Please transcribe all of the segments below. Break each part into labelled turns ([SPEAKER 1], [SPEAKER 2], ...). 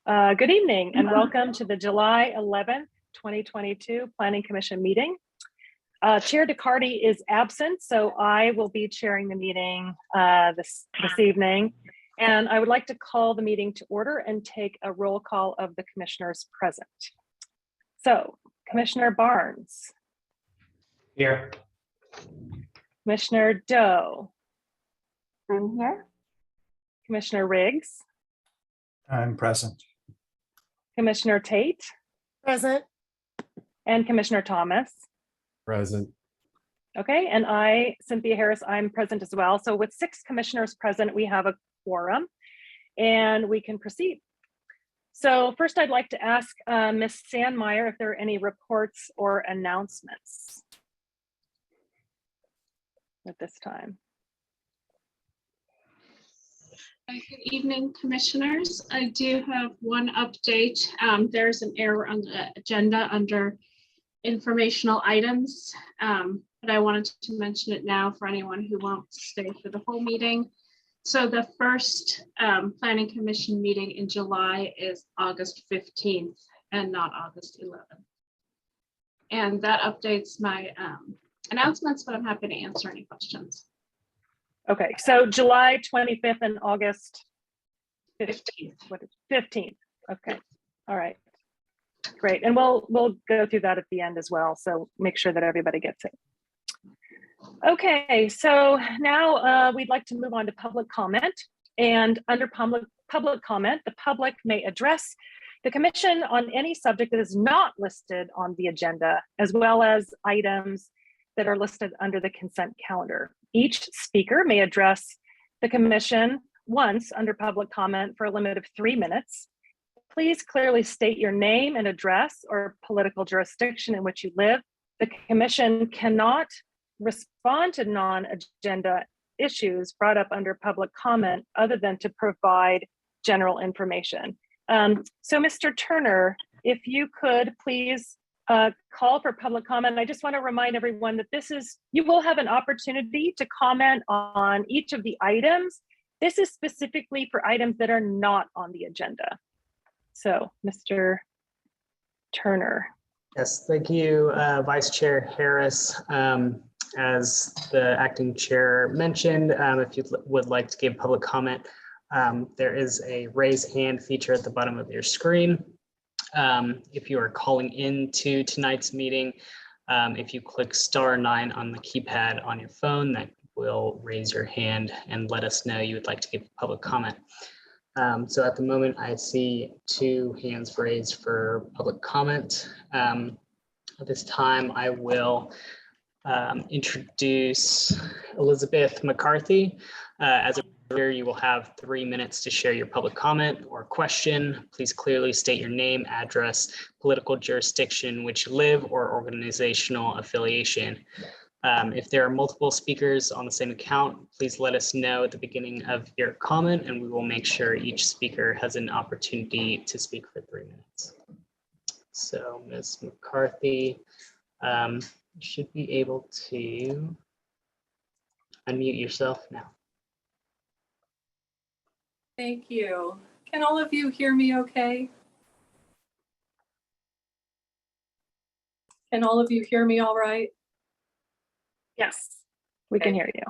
[SPEAKER 1] Good evening and welcome to the July 11th, 2022 Planning Commission meeting. Chair DeCarty is absent, so I will be chairing the meeting this evening. And I would like to call the meeting to order and take a roll call of the commissioners present. So, Commissioner Barnes.
[SPEAKER 2] Here.
[SPEAKER 1] Commissioner Doe.
[SPEAKER 3] I'm here.
[SPEAKER 1] Commissioner Riggs.
[SPEAKER 2] I'm present.
[SPEAKER 1] Commissioner Tate.
[SPEAKER 3] Present.
[SPEAKER 1] And Commissioner Thomas.
[SPEAKER 2] Present.
[SPEAKER 1] Okay, and I, Cynthia Harris, I'm present as well. So with 6 commissioners present, we have a quorum and we can proceed. So first I'd like to ask Ms. Sandmeyer if there are any reports or announcements at this time.
[SPEAKER 4] Good evening, commissioners. I do have one update. There's an error on the agenda under informational items, but I wanted to mention it now for anyone who won't stay for the whole meeting. So the first Planning Commission meeting in July is August 15th and not August 11th. And that updates my announcements, but I'm happy to answer any questions.
[SPEAKER 1] Okay, so July 25th and August
[SPEAKER 4] 15th.
[SPEAKER 1] What is 15th? Okay, all right, great. And we'll go through that at the end as well. So make sure that everybody gets it. Okay, so now we'd like to move on to public comment. And under public comment, the public may address the commission on any subject that is not listed on the agenda, as well as items that are listed under the consent calendar. Each speaker may address the commission once under public comment for a limit of 3 minutes. Please clearly state your name and address or political jurisdiction in which you live. The commission cannot respond to non-agenda issues brought up under public comment other than to provide general information. So Mr. Turner, if you could please call for public comment. I just want to remind everyone that you will have an opportunity to comment on each of the items. This is specifically for items that are not on the agenda. So, Mr. Turner.
[SPEAKER 5] Yes, thank you, Vice Chair Harris. As the acting chair mentioned, if you would like to give public comment, there is a raise hand feature at the bottom of your screen. If you are calling into tonight's meeting, if you click *9 on the keypad on your phone, that will raise your hand and let us know you would like to give public comment. So at the moment, I see 2 hands raised for public comment. At this time, I will introduce Elizabeth McCarthy. As a reminder, you will have 3 minutes to share your public comment or question. Please clearly state your name, address, political jurisdiction in which you live, or organizational affiliation. If there are multiple speakers on the same account, please let us know at the beginning of your comment, and we will make sure each speaker has an opportunity to speak for 3 minutes. So Ms. McCarthy, you should be able to unmute yourself now.
[SPEAKER 6] Thank you. Can all of you hear me okay? Can all of you hear me all right?
[SPEAKER 1] Yes, we can hear you.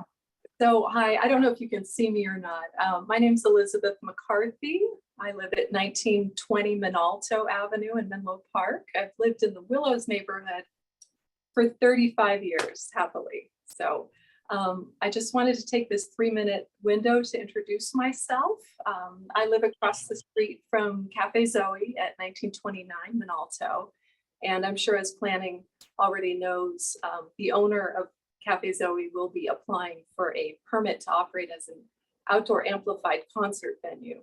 [SPEAKER 6] So hi, I don't know if you can see me or not. My name's Elizabeth McCarthy. I live at 1920 Minalto Avenue in Menlo Park. I've lived in the Willows neighborhood for 35 years, happily. So I just wanted to take this 3-minute window to introduce myself. I live across the street from Cafe Zoe at 1929 Minalto. And I'm sure as planning already knows, the owner of Cafe Zoe will be applying for a permit to operate as an outdoor amplified concert venue.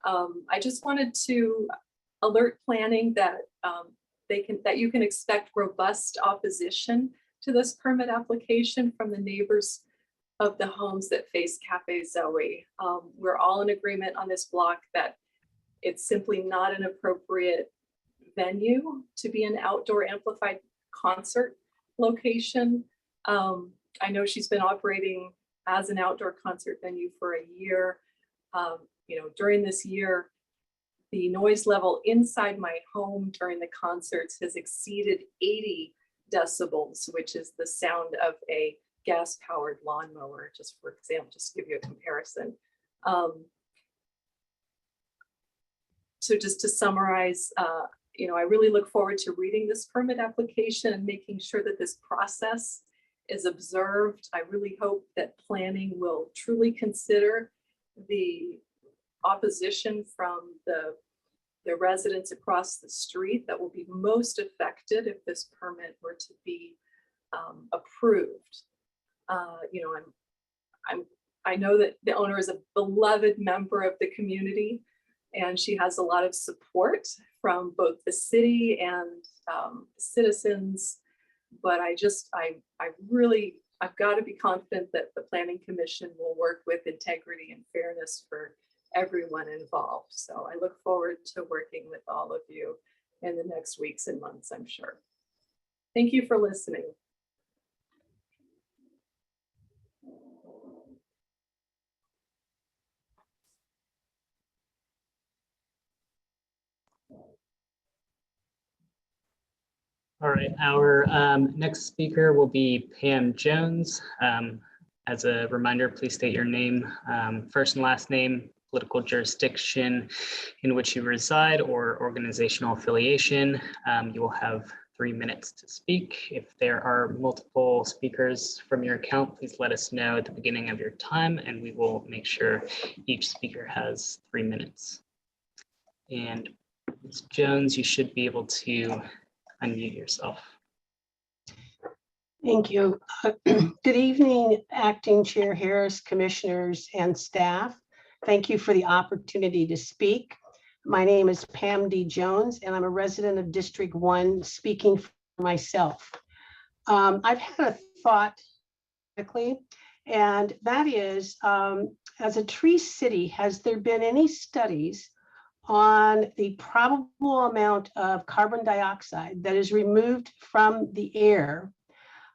[SPEAKER 6] I just wanted to alert planning that you can expect robust opposition to this permit application from the neighbors of the homes that face Cafe Zoe. We're all in agreement on this block that it's simply not an appropriate venue to be an outdoor amplified concert location. I know she's been operating as an outdoor concert venue for a year. During this year, the noise level inside my home during the concerts has exceeded 80 decibels, which is the sound of a gas-powered lawnmower, just for example, just to give you a comparison. So just to summarize, I really look forward to reading this permit application and making sure that this process is observed. I really hope that planning will truly consider the opposition from the residents across the street that will be most affected if this permit were to be approved. I know that the owner is a beloved member of the community, and she has a lot of support from both the city and citizens. But I've got to be confident that the Planning Commission will work with integrity and fairness for everyone involved. So I look forward to working with all of you in the next weeks and months, I'm sure. Thank you for listening.
[SPEAKER 5] All right, our next speaker will be Pam Jones. As a reminder, please state your name, first and last name, political jurisdiction in which you reside, or organizational affiliation. You will have 3 minutes to speak. If there are multiple speakers from your account, please let us know at the beginning of your time, and we will make sure each speaker has 3 minutes. And Ms. Jones, you should be able to unmute yourself.
[SPEAKER 7] Thank you. Good evening, Acting Chair Harris, commissioners, and staff. Thank you for the opportunity to speak. My name is Pam D. Jones, and I'm a resident of District 1, speaking for myself. I've had a thought, and that is, as a tree city, has there been any studies on the probable amount of carbon dioxide that is removed from the air?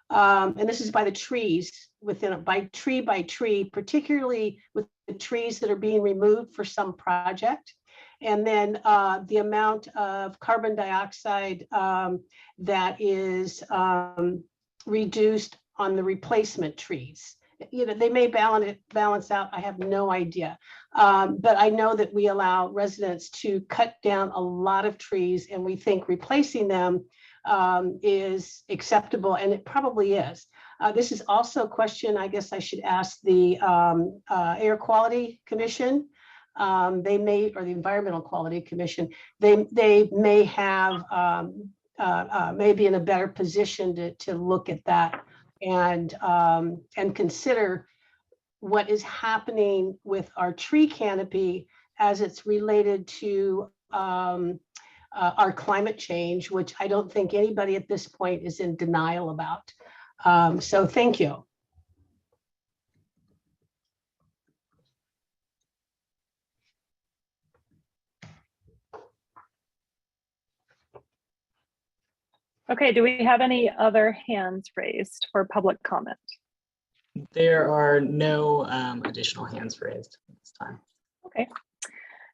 [SPEAKER 7] And this is by the trees, by tree, particularly with the trees that are being removed for some project. And then the amount of carbon dioxide that is reduced on the replacement trees. They may balance out, I have no idea. But I know that we allow residents to cut down a lot of trees, and we think replacing them is acceptable, and it probably is. This is also a question I guess I should ask the Air Quality Commission. They may, or the Environmental Quality Commission, they may have, may be in a better position to look at that and consider what is happening with our tree canopy as it's related to our climate change, which I don't think anybody at this point is in denial about. So thank you.
[SPEAKER 1] Okay, do we have any other hands raised for public comment?
[SPEAKER 5] There are no additional hands raised at this time.
[SPEAKER 1] Okay,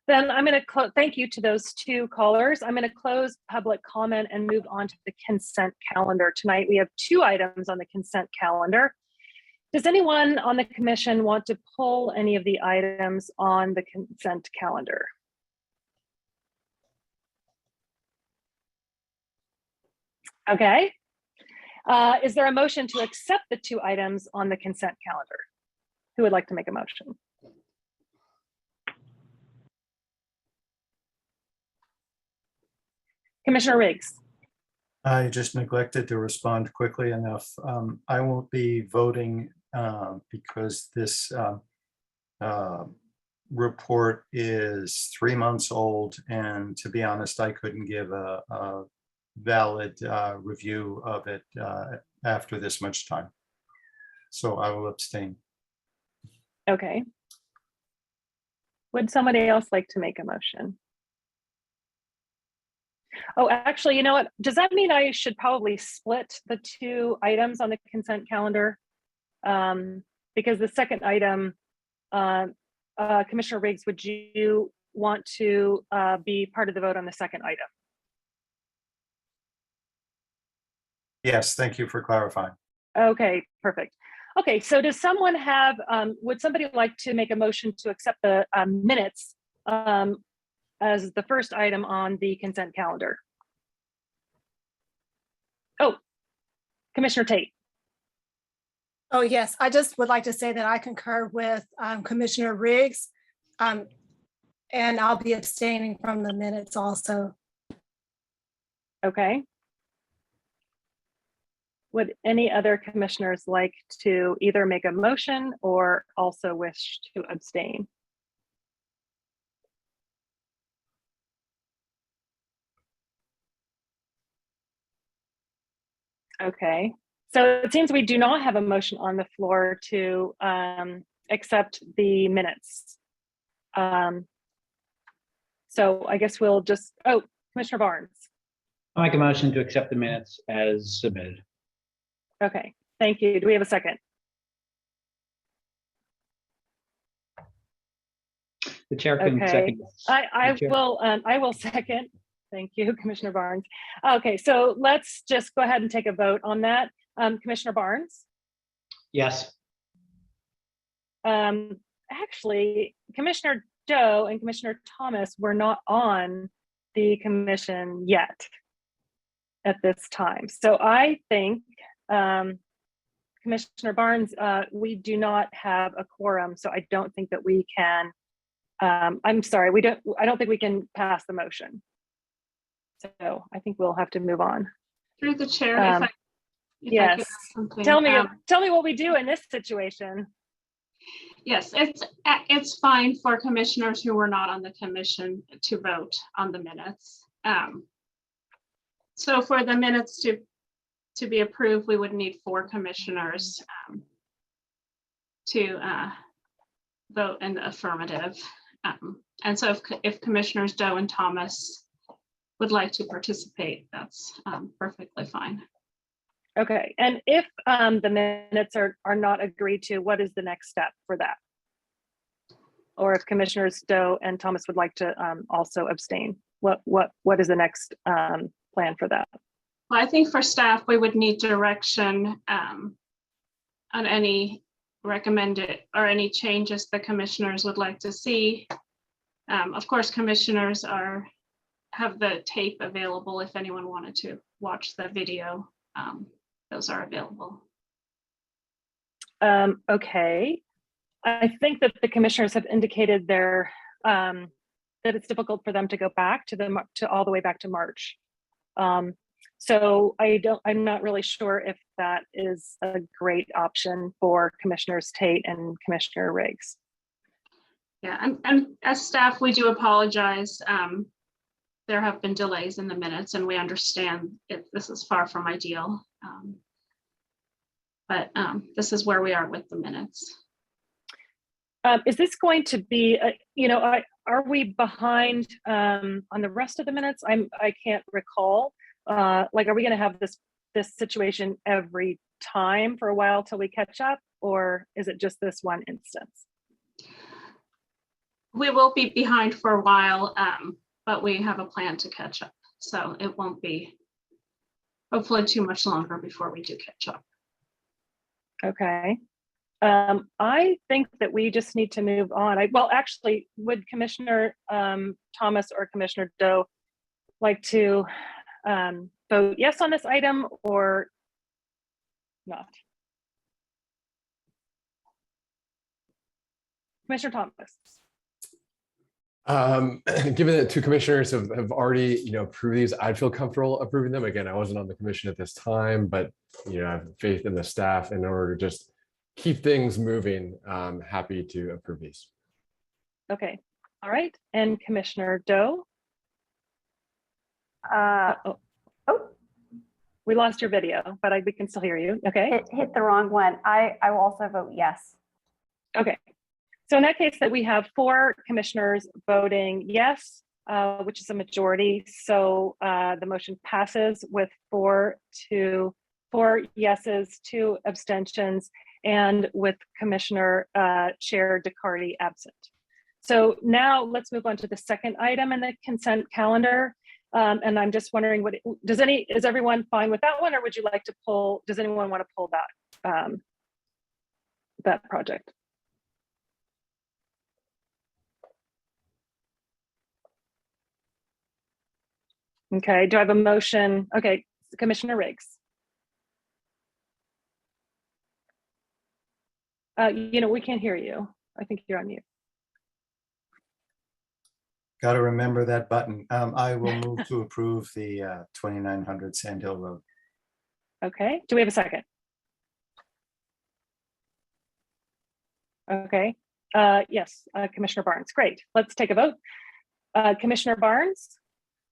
[SPEAKER 1] then I'm going to thank you to those two callers. I'm going to close public comment and move on to the consent calendar. Tonight we have 2 items on the consent calendar. Does anyone on the commission want to pull any of the items on the consent calendar? Okay. Is there a motion to accept the 2 items on the consent calendar? Who would like to make a motion? Commissioner Riggs.
[SPEAKER 2] I just neglected to respond quickly enough. I won't be voting because this report is 3 months old, and to be honest, I couldn't give a valid review of it after this much time. So I will abstain.
[SPEAKER 1] Okay. Would somebody else like to make a motion? Oh, actually, you know what? Does that mean I should probably split the 2 items on the consent calendar? Because the second item, Commissioner Riggs, would you want to be part of the vote on the second item?
[SPEAKER 2] Yes, thank you for clarifying.
[SPEAKER 1] Okay, perfect. Okay, so does someone have, would somebody like to make a motion to accept the minutes as the first item on the consent calendar? Oh, Commissioner Tate.
[SPEAKER 3] Oh, yes. I just would like to say that I concur with Commissioner Riggs. And I'll be abstaining from the minutes also.
[SPEAKER 1] Okay. Would any other commissioners like to either make a motion or also wish to abstain? Okay, so it seems we do not have a motion on the floor to accept the minutes. So I guess we'll just, oh, Commissioner Barnes.
[SPEAKER 8] I'll make a motion to accept the minutes as submitted.
[SPEAKER 1] Okay, thank you. Do we have a second?
[SPEAKER 8] The chair can
[SPEAKER 1] Okay.
[SPEAKER 8] second.
[SPEAKER 1] I will second. Thank you, Commissioner Barnes. Okay, so let's just go ahead and take a vote on that. Commissioner Barnes?
[SPEAKER 8] Yes.
[SPEAKER 1] Actually, Commissioner Doe and Commissioner Thomas were not on the commission yet at this time. So I think, Commissioner Barnes, we do not have a quorum, so I don't think that we can, I'm sorry, I don't think we can pass the motion. So I think we'll have to move on.
[SPEAKER 4] Through the chair, if I
[SPEAKER 1] Yes,
[SPEAKER 4] could add something.
[SPEAKER 1] tell me what we do in this situation.
[SPEAKER 4] Yes, it's fine for commissioners who were not on the commission to vote on the minutes. So for the minutes to be approved, we would need 4 commissioners to vote in the affirmative. And so if Commissioners Doe and Thomas would like to participate, that's perfectly fine.
[SPEAKER 1] Okay, and if the minutes are not agreed to, what is the next step for that? Or if Commissioners Doe and Thomas would like to also abstain, what is the next plan for that?
[SPEAKER 4] Well, I think for staff, we would need direction on any recommended or any changes the commissioners would like to see. Of course, commissioners have the tape available if anyone wanted to watch the video. Those are available.
[SPEAKER 1] Okay, I think that the commissioners have indicated that it's difficult for them to go back to all the way back to March. So I'm not really sure if that is a great option for Commissioners Tate and Commissioner Riggs.
[SPEAKER 4] Yeah, and as staff, we do apologize. There have been delays in the minutes, and we understand this is far from ideal. But this is where we are with the minutes.
[SPEAKER 1] Is this going to be, are we behind on the rest of the minutes? I can't recall. Like, are we going to have this situation every time for a while till we catch up, or is it just this one instance?
[SPEAKER 4] We will be behind for a while, but we have a plan to catch up. So it won't be hopefully too much longer before we do catch up.
[SPEAKER 1] Okay. I think that we just need to move on. Well, actually, would Commissioner Thomas or Commissioner Doe like to vote yes on this item or not? Commissioner Thomas.
[SPEAKER 9] Given that 2 commissioners have already, approved these, I'd feel comfortable approving them. Again, I wasn't on the commission at this time, but, I have faith in the staff in order to just keep things moving. I'm happy to approve these.
[SPEAKER 1] Okay. All right. And Commissioner Doe? We lost your video, but we can still hear you. Okay.
[SPEAKER 3] Hit the wrong one. I will also vote yes.
[SPEAKER 1] Okay. So in that case, that we have 4 commissioners voting yes, which is a majority. So the motion passes with 4 yeses, 2 abstentions, and with Commissioner Chair DeCarty absent. So now let's move on to the second item in the consent calendar. And I'm just wondering, is everyone fine with that one, or would you like to pull, does anyone want to pull that, that project? Okay, do I have a motion? Okay, Commissioner Riggs. We can't hear you. I think you're on mute.
[SPEAKER 2] Got to remember that button. I will move to approve the 2900 Sand Hill Road.
[SPEAKER 1] Okay, do we have a second? Okay, yes, Commissioner Barnes, great. Let's take a vote. Commissioner Barnes?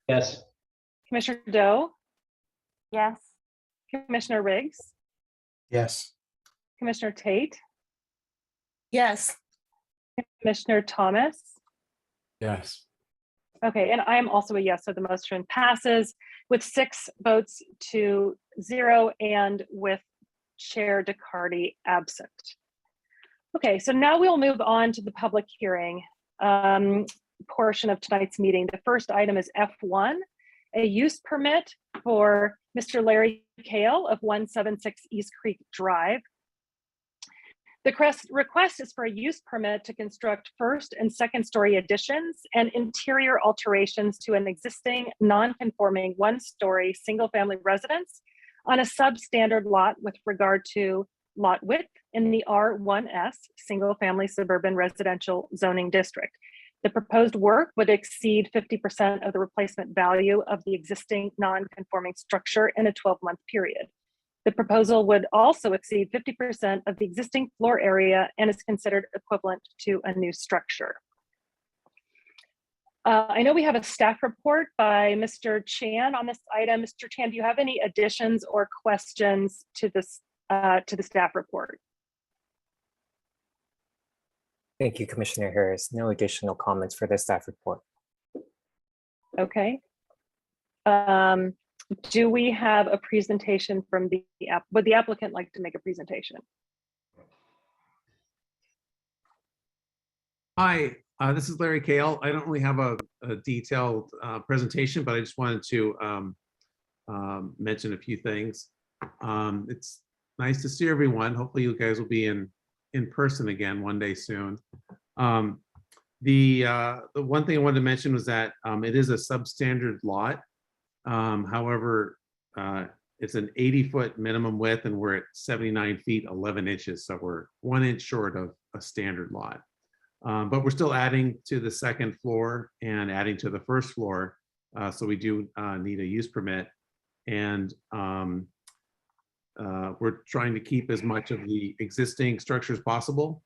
[SPEAKER 8] Yes.
[SPEAKER 1] Commissioner Doe?
[SPEAKER 10] Yes.
[SPEAKER 1] Commissioner Riggs?
[SPEAKER 2] Yes.
[SPEAKER 1] Commissioner Tate?
[SPEAKER 3] Yes.
[SPEAKER 1] Commissioner Thomas?
[SPEAKER 9] Yes.
[SPEAKER 1] Okay, and I am also a yes, so the motion passes with 6 votes to 0 and with Chair DeCarty absent. Okay, so now we'll move on to the public hearing portion of tonight's meeting. The first item is F1, a use permit for Mr. Larry Kale of 176 East Creek Drive. The request is for a use permit to construct first and second story additions and interior alterations to an existing non-conforming 1-story single-family residence on a substandard lot with regard to lot width in the R1S single-family suburban residential zoning district. The proposed work would exceed 50% of the replacement value of the existing non-conforming structure in a 12-month period. The proposal would also exceed 50% of the existing floor area and is considered equivalent to a new structure. I know we have a staff report by Mr. Chan on this item. Mr. Chan, do you have any additions or questions to this to the staff report?
[SPEAKER 11] Thank you, Commissioner Harris. No additional comments for the staff report.
[SPEAKER 1] Okay. Do we have a presentation from the app? Would the applicant like to make a presentation?
[SPEAKER 12] Hi, this is Larry Kale. I don't really have a detailed presentation, but I just wanted to mention a few things. It's nice to see everyone. Hopefully you guys will be in person again one day soon. The one thing I wanted to mention was that it is a substandard lot. However, it's an 80-foot minimum width and we're at 79 feet, 11 inches. So we're 1 inch short of a standard lot. But we're still adding to the second floor and adding to the first floor. So we do need a use permit. And we're trying to keep as much of the existing structure as possible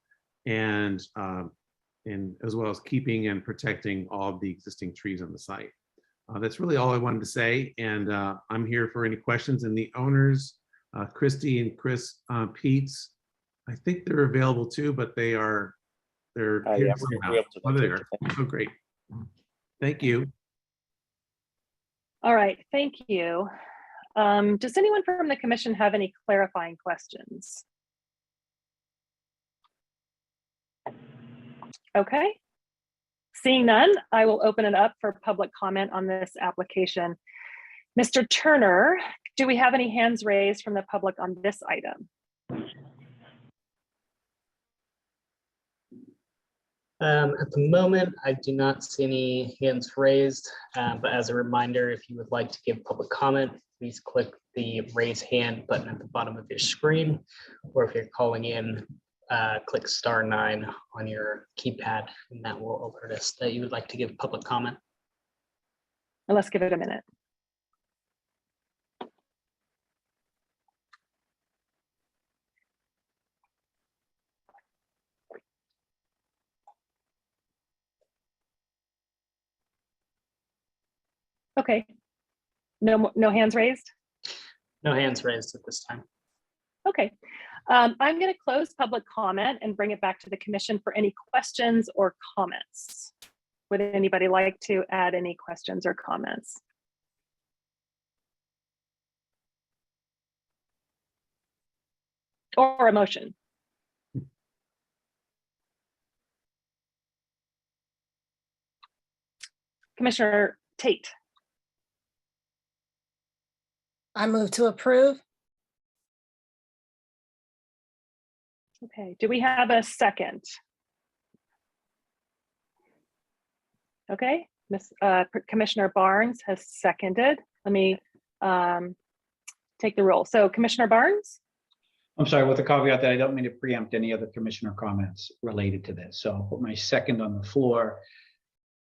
[SPEAKER 12] and as well as keeping and protecting all of the existing trees on the site. That's really all I wanted to say, and I'm here for any questions. And the owners, Christy and Chris Peets, I think they're available too, but they're here now. Oh, they are. Oh, great. Thank you.
[SPEAKER 1] All right, thank you. Does anyone from the commission have any clarifying questions? Okay. Seeing none, I will open it up for public comment on this application. Mr. Turner, do we have any hands raised from the public on this item?
[SPEAKER 5] At the moment, I do not see any hands raised, but as a reminder, if you would like to give public comment, please click the raise hand button at the bottom of your screen, or if you're calling in, click *9 on your keypad, and that will alert us that you would like to give public comment.
[SPEAKER 1] And let's give it a minute. Okay, no hands raised?
[SPEAKER 5] No hands raised at this time.
[SPEAKER 1] Okay, I'm going to close public comment and bring it back to the commission for any questions or comments. Would anybody like to add any questions or comments? Or a motion? Commissioner Tate.
[SPEAKER 3] I move to approve.
[SPEAKER 1] Okay, do we have a second? Okay, Commissioner Barnes has seconded. Let me take the roll. So Commissioner Barnes?
[SPEAKER 8] I'm sorry, with the caveat that I don't mean to preempt any other commissioner comments related to this. So I'll put my second on the floor.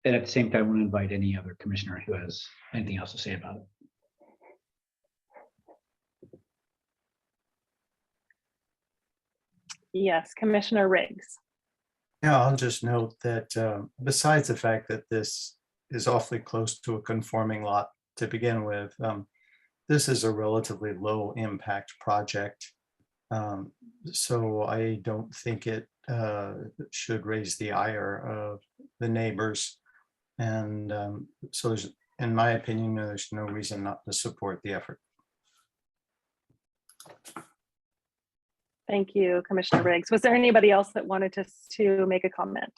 [SPEAKER 8] And at the same time, I want to invite any other commissioner who has anything else to say about it.
[SPEAKER 1] Yes, Commissioner Riggs.
[SPEAKER 2] Yeah, I'll just note that besides the fact that this is awfully close to a conforming lot to begin with, this is a relatively low impact project. So I don't think it should raise the ire of the neighbors. And so there's, in my opinion, there's no reason not to support the effort.
[SPEAKER 1] Thank you, Commissioner Riggs. Was there anybody else that wanted to make a comment?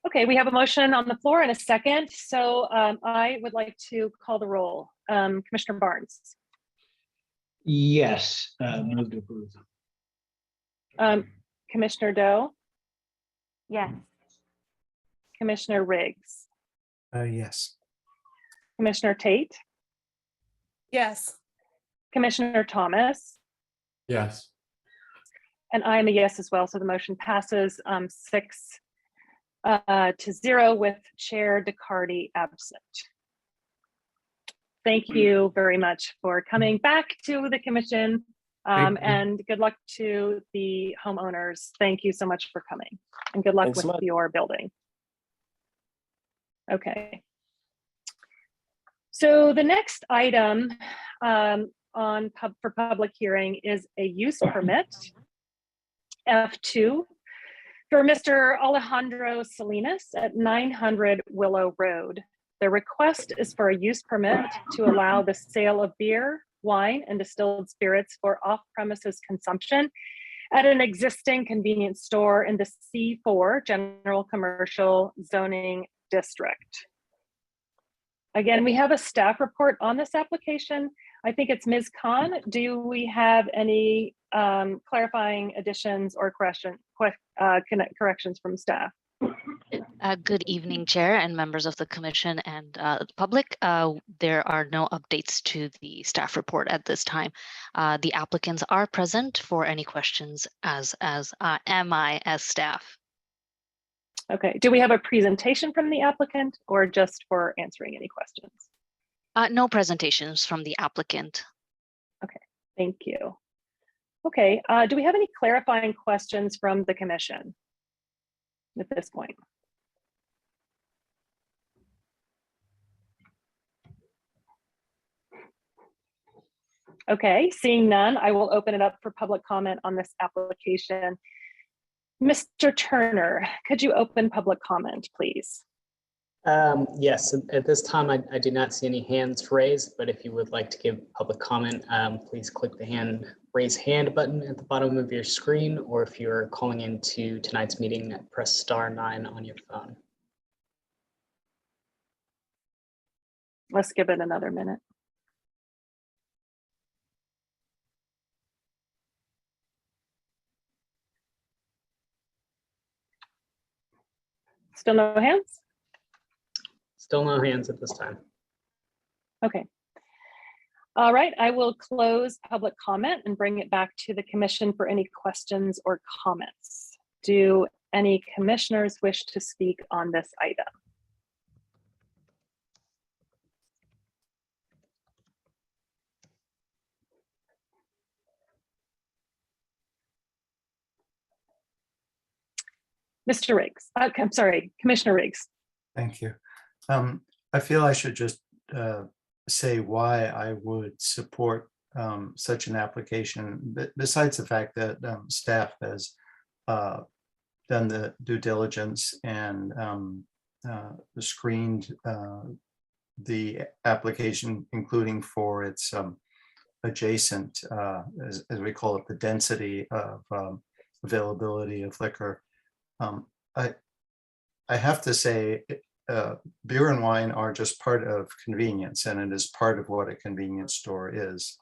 [SPEAKER 1] Okay, we have a motion on the floor and a second. So I would like to call the roll. Commissioner Barnes.
[SPEAKER 8] Yes, move to approve.
[SPEAKER 1] Commissioner Doe.
[SPEAKER 10] Yes.
[SPEAKER 1] Commissioner Riggs.
[SPEAKER 2] Yes.
[SPEAKER 1] Commissioner Tate.
[SPEAKER 3] Yes.
[SPEAKER 1] Commissioner Thomas.
[SPEAKER 9] Yes.
[SPEAKER 1] And I am a yes as well. So the motion passes 6-0 with Chair DeCarty absent. Thank you very much for coming back to the commission, and good luck to the homeowners. Thank you so much for coming, and good luck with your building. Okay. So the next item for public hearing is a use permit, F2, for Mr. Alejandro Salinas at 900 Willow Road. The request is for a use permit to allow the sale of beer, wine, and distilled spirits for off-premises consumption at an existing convenience store in the C4 General Commercial Zoning District. Again, we have a staff report on this application. I think it's Ms. Khan. Do we have any clarifying additions or corrections from staff?
[SPEAKER 10] Good evening, Chair and members of the Commission and the public. There are no updates to the staff report at this time. The applicants are present for any questions, as am I as staff.
[SPEAKER 1] Okay, do we have a presentation from the applicant or just for answering any questions?
[SPEAKER 10] No presentations from the applicant.
[SPEAKER 1] Okay, thank you. Okay, do we have any clarifying questions from the Commission at this point? Okay, seeing none, I will open it up for public comment on this application. Mr. Turner, could you open public comment, please?
[SPEAKER 5] Yes, at this time, I do not see any hands raised, but if you would like to give public comment, please click the raise hand button at the bottom of your screen, or if you're calling into tonight's meeting, press *9 on your phone.
[SPEAKER 1] Let's give it another minute. Still no hands?
[SPEAKER 5] Still no hands at this time.
[SPEAKER 1] Okay. All right, I will close public comment and bring it back to the Commission for any questions or comments. Do any commissioners wish to speak on this item? Mr. Riggs, I'm sorry, Commissioner Riggs.
[SPEAKER 2] Thank you. I feel I should just say why I would support such an application, besides the fact that staff has done the due diligence and screened the application, including for its adjacent, as we call it, the density of availability of liquor. I have to say, beer and wine are just part of convenience, and it is part of what a convenience store is.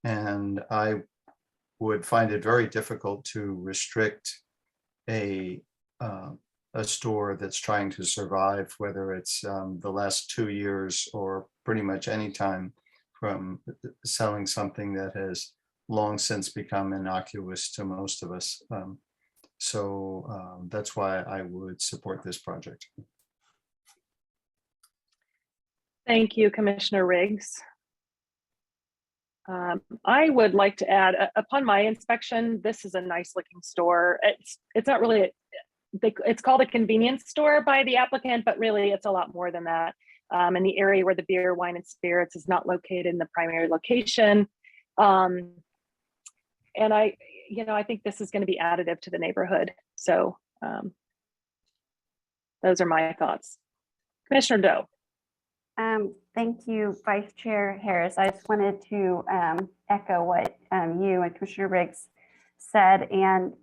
[SPEAKER 2] And I would find it very difficult to restrict a store that's trying to survive, whether it's the last 2 years or pretty much any time, from selling something that has long since become innocuous to most of us. So that's why I would support this project.
[SPEAKER 1] Thank you, Commissioner Riggs. I would like to add, upon my inspection, this is a nice looking store. It's not really, it's called a convenience store by the applicant, but really it's a lot more than that. And the area where the beer, wine, and spirits is not located in the primary location. And I think this is going to be additive to the neighborhood. So those are my thoughts. Commissioner Doe.
[SPEAKER 13] Thank you, Vice Chair Harris. I just wanted to echo what you and Commissioner Riggs said. And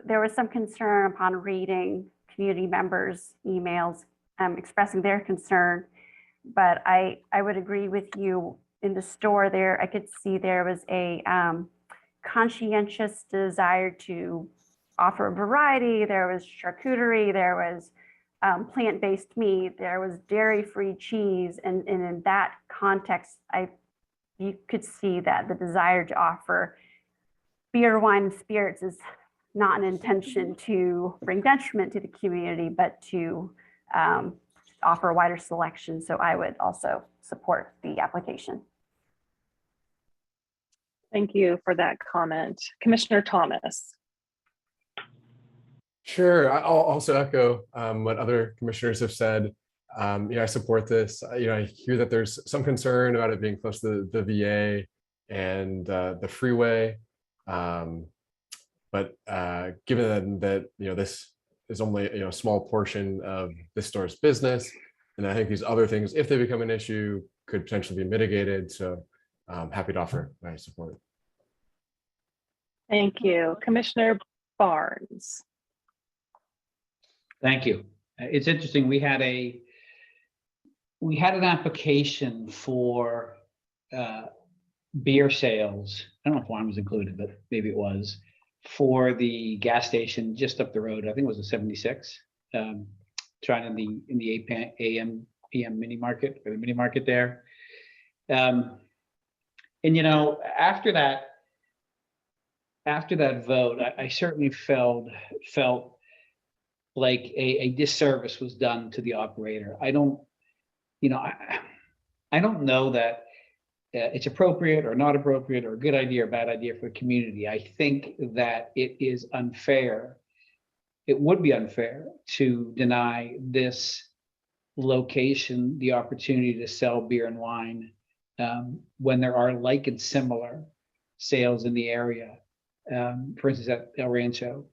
[SPEAKER 13] there was some concern upon reading community members' emails expressing their concern. But I would agree with you. In the store there, I could see there was a conscientious desire to offer a variety. There was charcuterie, there was plant-based meat, there was dairy-free cheese, and in that context, you could see that the desire to offer beer, wine, and spirits is not an intention to bring detriment to the community, but to offer a wider selection. So I would also support the application.
[SPEAKER 1] Thank you for that comment. Commissioner Thomas.
[SPEAKER 9] Sure. I'll also echo what other commissioners have said. I support this. I hear that there's some concern about it being close to the VA and the freeway. But given that this is only a small portion of this store's business, and I think these other things, if they become an issue, could potentially be mitigated. So I'm happy to offer my support.
[SPEAKER 1] Thank you. Commissioner Barnes.
[SPEAKER 8] Thank you. It's interesting. We had an application for beer sales. I don't know if wine was included, but maybe it was, for the gas station just up the road. I think it was a 76, trying in the AM mini market, or the mini market there. And after that vote, I certainly felt like a disservice was done to the operator. I don't know that it's appropriate or not appropriate or a good idea or bad idea for the community. I think that it is unfair. It would be unfair to deny this location the opportunity to sell beer and wine when there are like and similar sales in the area. For instance, at El Rancho.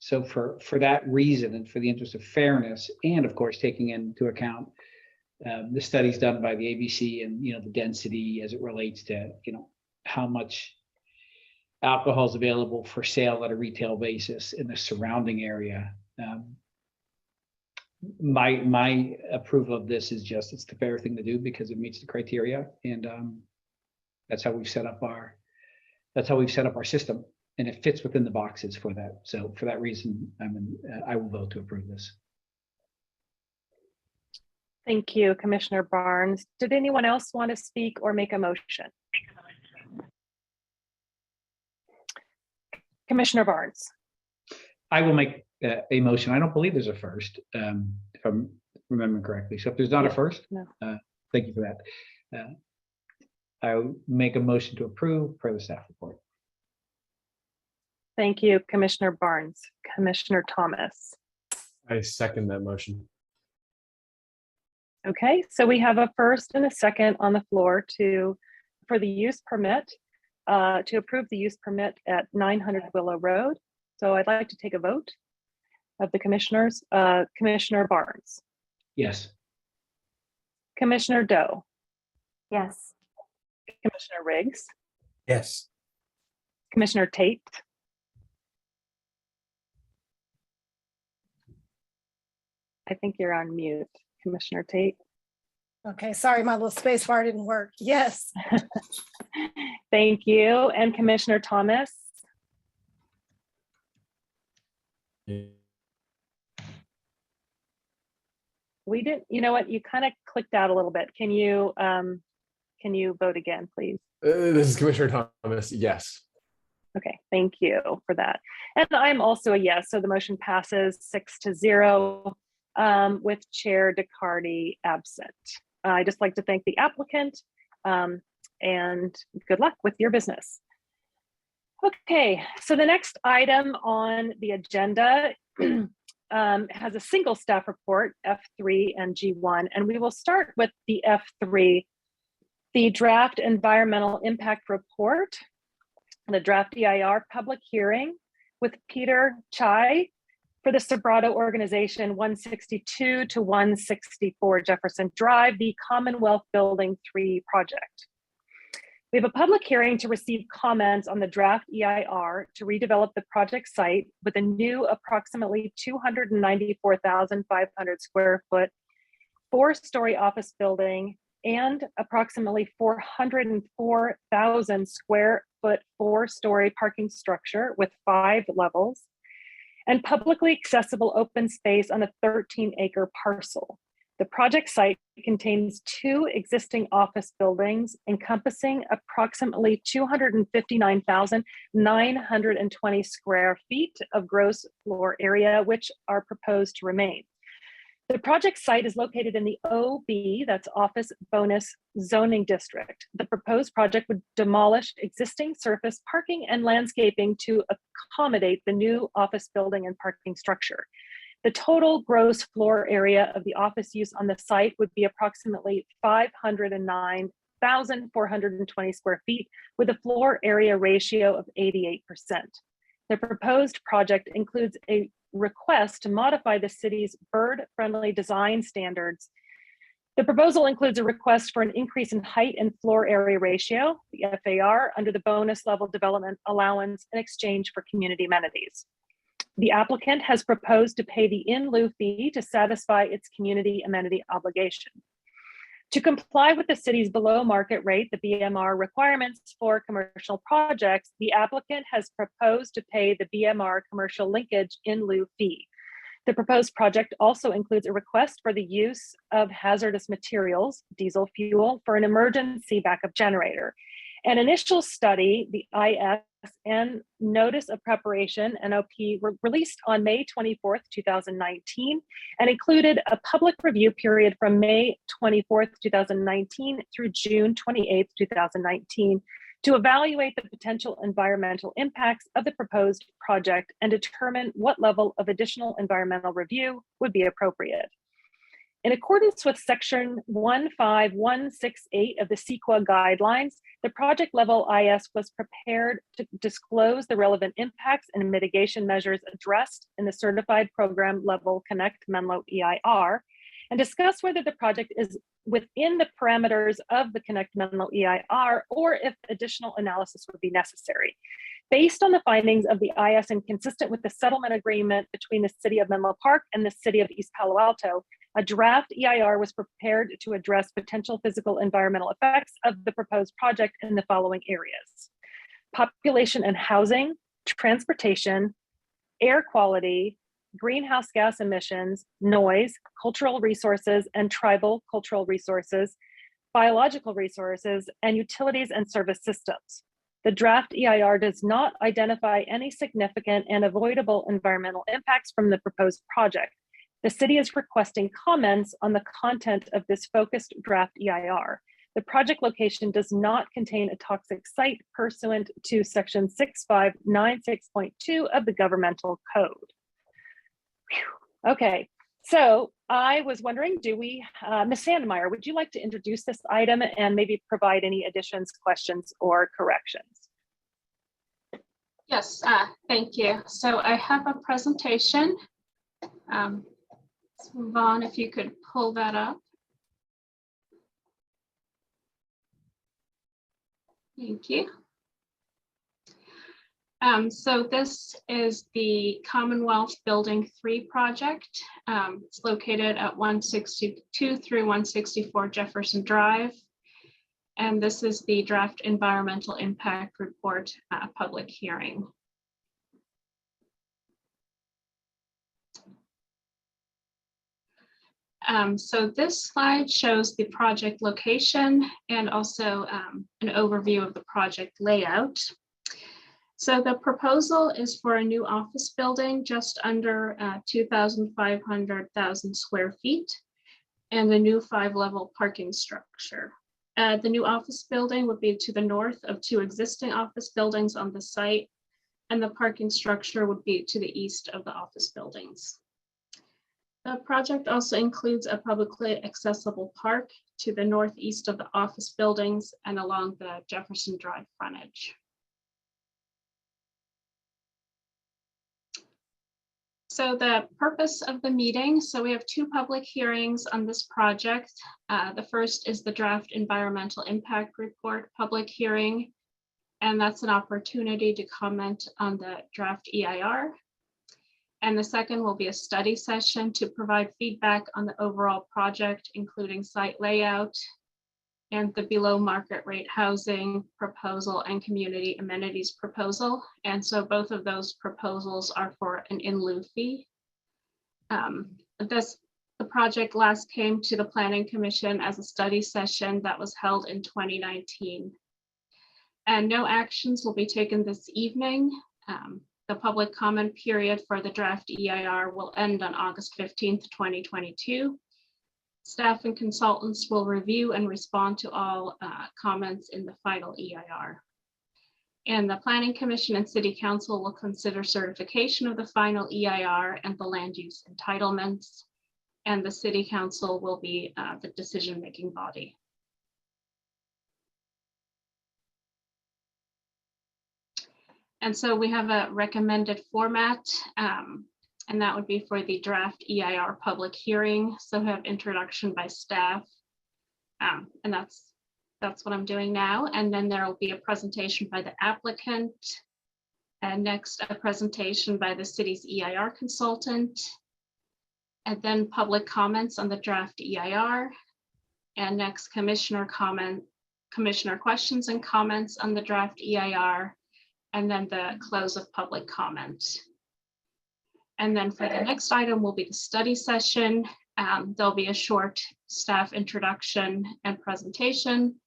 [SPEAKER 8] So for that reason, and for the interest of fairness, and of course taking into account the studies done by the ABC and the density as it relates to how much alcohol is available for sale at a retail basis in the surrounding area, my approval of this is just it's the fair thing to do because it meets the criteria, and that's how we've set up our system. And it fits within the boxes for that. So for that reason, I will vote to approve this.
[SPEAKER 1] Thank you, Commissioner Barnes. Did anyone else want to speak or make a motion? Commissioner Barnes.
[SPEAKER 8] I will make a motion. I don't believe there's a first, if I'm remembering correctly. So if there's not a first,
[SPEAKER 1] no.
[SPEAKER 8] Thank you for that. I will make a motion to approve per the staff report.
[SPEAKER 1] Thank you, Commissioner Barnes. Commissioner Thomas.
[SPEAKER 9] I second that motion.
[SPEAKER 1] Okay, so we have a first and a second on the floor for the use permit, to approve the use permit at 900 Willow Road. So I'd like to take a vote of the commissioners. Commissioner Barnes.
[SPEAKER 8] Yes.
[SPEAKER 1] Commissioner Doe.
[SPEAKER 13] Yes.
[SPEAKER 1] Commissioner Riggs.
[SPEAKER 2] Yes.
[SPEAKER 1] Commissioner Tate. I think you're on mute, Commissioner Tate.
[SPEAKER 3] Okay, sorry, my little space bar didn't work. Yes.
[SPEAKER 1] Thank you. And Commissioner Thomas? We didn't, you know what, you kind of clicked out a little bit. Can you vote again, please?
[SPEAKER 9] This is Commissioner Thomas. Yes.
[SPEAKER 1] Okay, thank you for that. And I'm also a yes, so the motion passes 6-0 with Chair DeCardi absent. I'd just like to thank the applicant and good luck with your business. Okay, so the next item on the agenda has a single staff report, F3 and G1, and we will start with the F3, the draft environmental impact report, the draft EIR public hearing with Peter Chai for the Sobrato Organization 162 to 164 Jefferson Drive, the Commonwealth Building 3 project. We have a public hearing to receive comments on the draft EIR to redevelop the project site with a new approximately 294,500 square foot, 4-story office building and approximately 404,000 square foot, 4-story parking structure with 5 levels and publicly accessible open space on a 13-acre parcel. The project site contains 2 existing office buildings encompassing approximately 259,920 square feet of gross floor area, which are proposed to remain. The project site is located in the OB, that's Office Bonus Zoning District. The proposed project would demolish existing surface parking and landscaping to accommodate the new office building and parking structure. The total gross floor area of the office use on the site would be approximately 509,420 square feet with a floor area ratio of 88%. The proposed project includes a request to modify the city's bird-friendly design standards. The proposal includes a request for an increase in height and floor area ratio, the FAR, under the bonus level development allowance in exchange for community amenities. The applicant has proposed to pay the in lieu fee to satisfy its community amenity obligation. To comply with the city's below market rate, the BMR requirements for commercial projects, the applicant has proposed to pay the BMR commercial linkage in lieu fee. The proposed project also includes a request for the use of hazardous materials, diesel fuel, for an emergency backup generator. An initial study, the ISN Notice of Preparation, NOP, were released on May 24th, 2019, and included a public review period from May 24th, 2019 through June 28th, 2019, to evaluate the potential environmental impacts of the proposed project and determine what level of additional environmental review would be appropriate. In accordance with section 15168 of the CEQA guidelines, the project level IS was prepared to disclose the relevant impacts and mitigation measures addressed in the certified program level Connect Menlo EIR and discuss whether the project is within the parameters of the Connect Menlo EIR or if additional analysis would be necessary. Based on the findings of the IS and consistent with the settlement agreement between the City of Menlo Park and the City of East Palo Alto, a draft EIR was prepared to address potential physical environmental effects of the proposed project in the following areas: population and housing, transportation, air quality, greenhouse gas emissions, noise, cultural resources and tribal cultural resources, biological resources, and utilities and service systems. The draft EIR does not identify any significant and avoidable environmental impacts from the proposed project. The city is requesting comments on the content of this focused draft EIR. The project location does not contain a toxic site pursuant to section 6596.2 of the governmental code. Whew. Okay, so I was wondering, do we, Ms. Sandmeyer, would you like to introduce this item and maybe provide any additions, questions, or corrections?
[SPEAKER 4] Yes, thank you. So I have a presentation. Let's move on, if you could pull that up. Thank you. So this is the Commonwealth Building 3 project. It's located at 162 through 164 Jefferson Drive. And this is the draft environmental impact report public hearing. So this slide shows the project location and also an overview of the project layout. So the proposal is for a new office building just under 2,500 square feet and a new 5-level parking structure. The new office building would be to the north of 2 existing office buildings on the site, and the parking structure would be to the east of the office buildings. The project also includes a publicly accessible park to the northeast of the office buildings and along the Jefferson Drive frontage. So the purpose of the meeting, so we have 2 public hearings on this project. The first is the draft environmental impact report public hearing, and that's an opportunity to comment on the draft EIR. And the second will be a study session to provide feedback on the overall project, including site layout and the below market rate housing proposal and community amenities proposal. And so both of those proposals are for an in lieu fee. The project last came to the Planning Commission as a study session that was held in 2019. And no actions will be taken this evening. The public comment period for the draft EIR will end on August 15th, 2022. Staff and consultants will review and respond to all comments in the final EIR. And the Planning Commission and City Council will consider certification of the final EIR and the land use entitlements. And the City Council will be the decision-making body. And so we have a recommended format, and that would be for the draft EIR public hearing. So we have introduction by staff, and that's what I'm doing now. And then there will be a presentation by the applicant, and next a presentation by the city's EIR consultant, and then public comments on the draft EIR, and next commissioner questions and comments on the draft EIR, and then the close of public comment. And then for the next item will be the study session. There'll be a short staff introduction and presentation.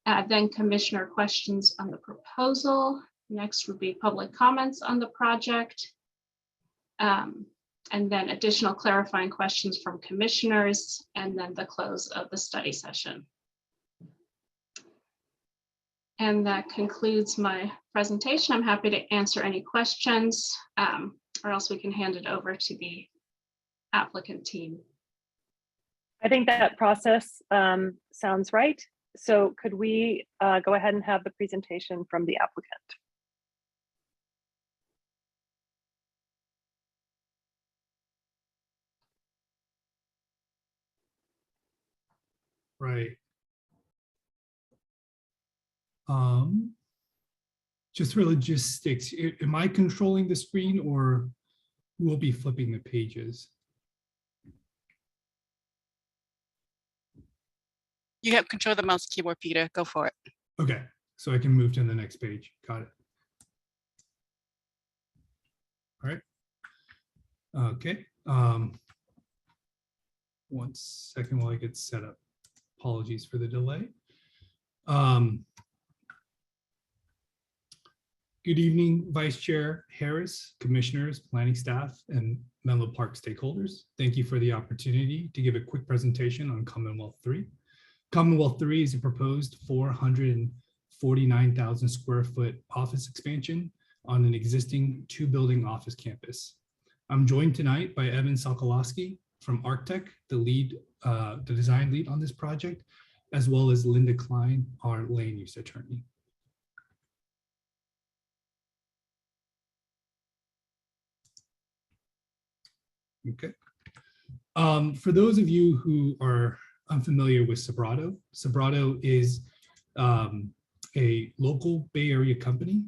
[SPEAKER 4] Then commissioner questions on the proposal. Next would be public comments on the project. And then additional clarifying questions from commissioners, and then the close of the study session. And that concludes my presentation. I'm happy to answer any questions, or else we can hand it over to the applicant team.
[SPEAKER 1] I think that process sounds right. So could we go ahead and have the presentation from the applicant?
[SPEAKER 14] Right. Just for logistics, am I controlling the screen or we'll be flipping the pages?
[SPEAKER 15] You have control of the mouse keyboard, Peter. Go for it.
[SPEAKER 14] Okay, so I can move to the next page. Got it. All right. Okay. 1 second while I get set up. Apologies for the delay. Good evening, Vice Chair Harris, commissioners, planning staff, and Menlo Park stakeholders. Thank you for the opportunity to give a quick presentation on Commonwealth 3. Commonwealth 3 is a proposed 449,000 square foot office expansion on an existing 2-building office campus. I'm joined tonight by Evan Sokolowski from Arctech, the design lead on this project, as well as Linda Klein, our land use attorney. Okay. For those of you who are unfamiliar with Sobrato, Sobrato is a local Bay Area company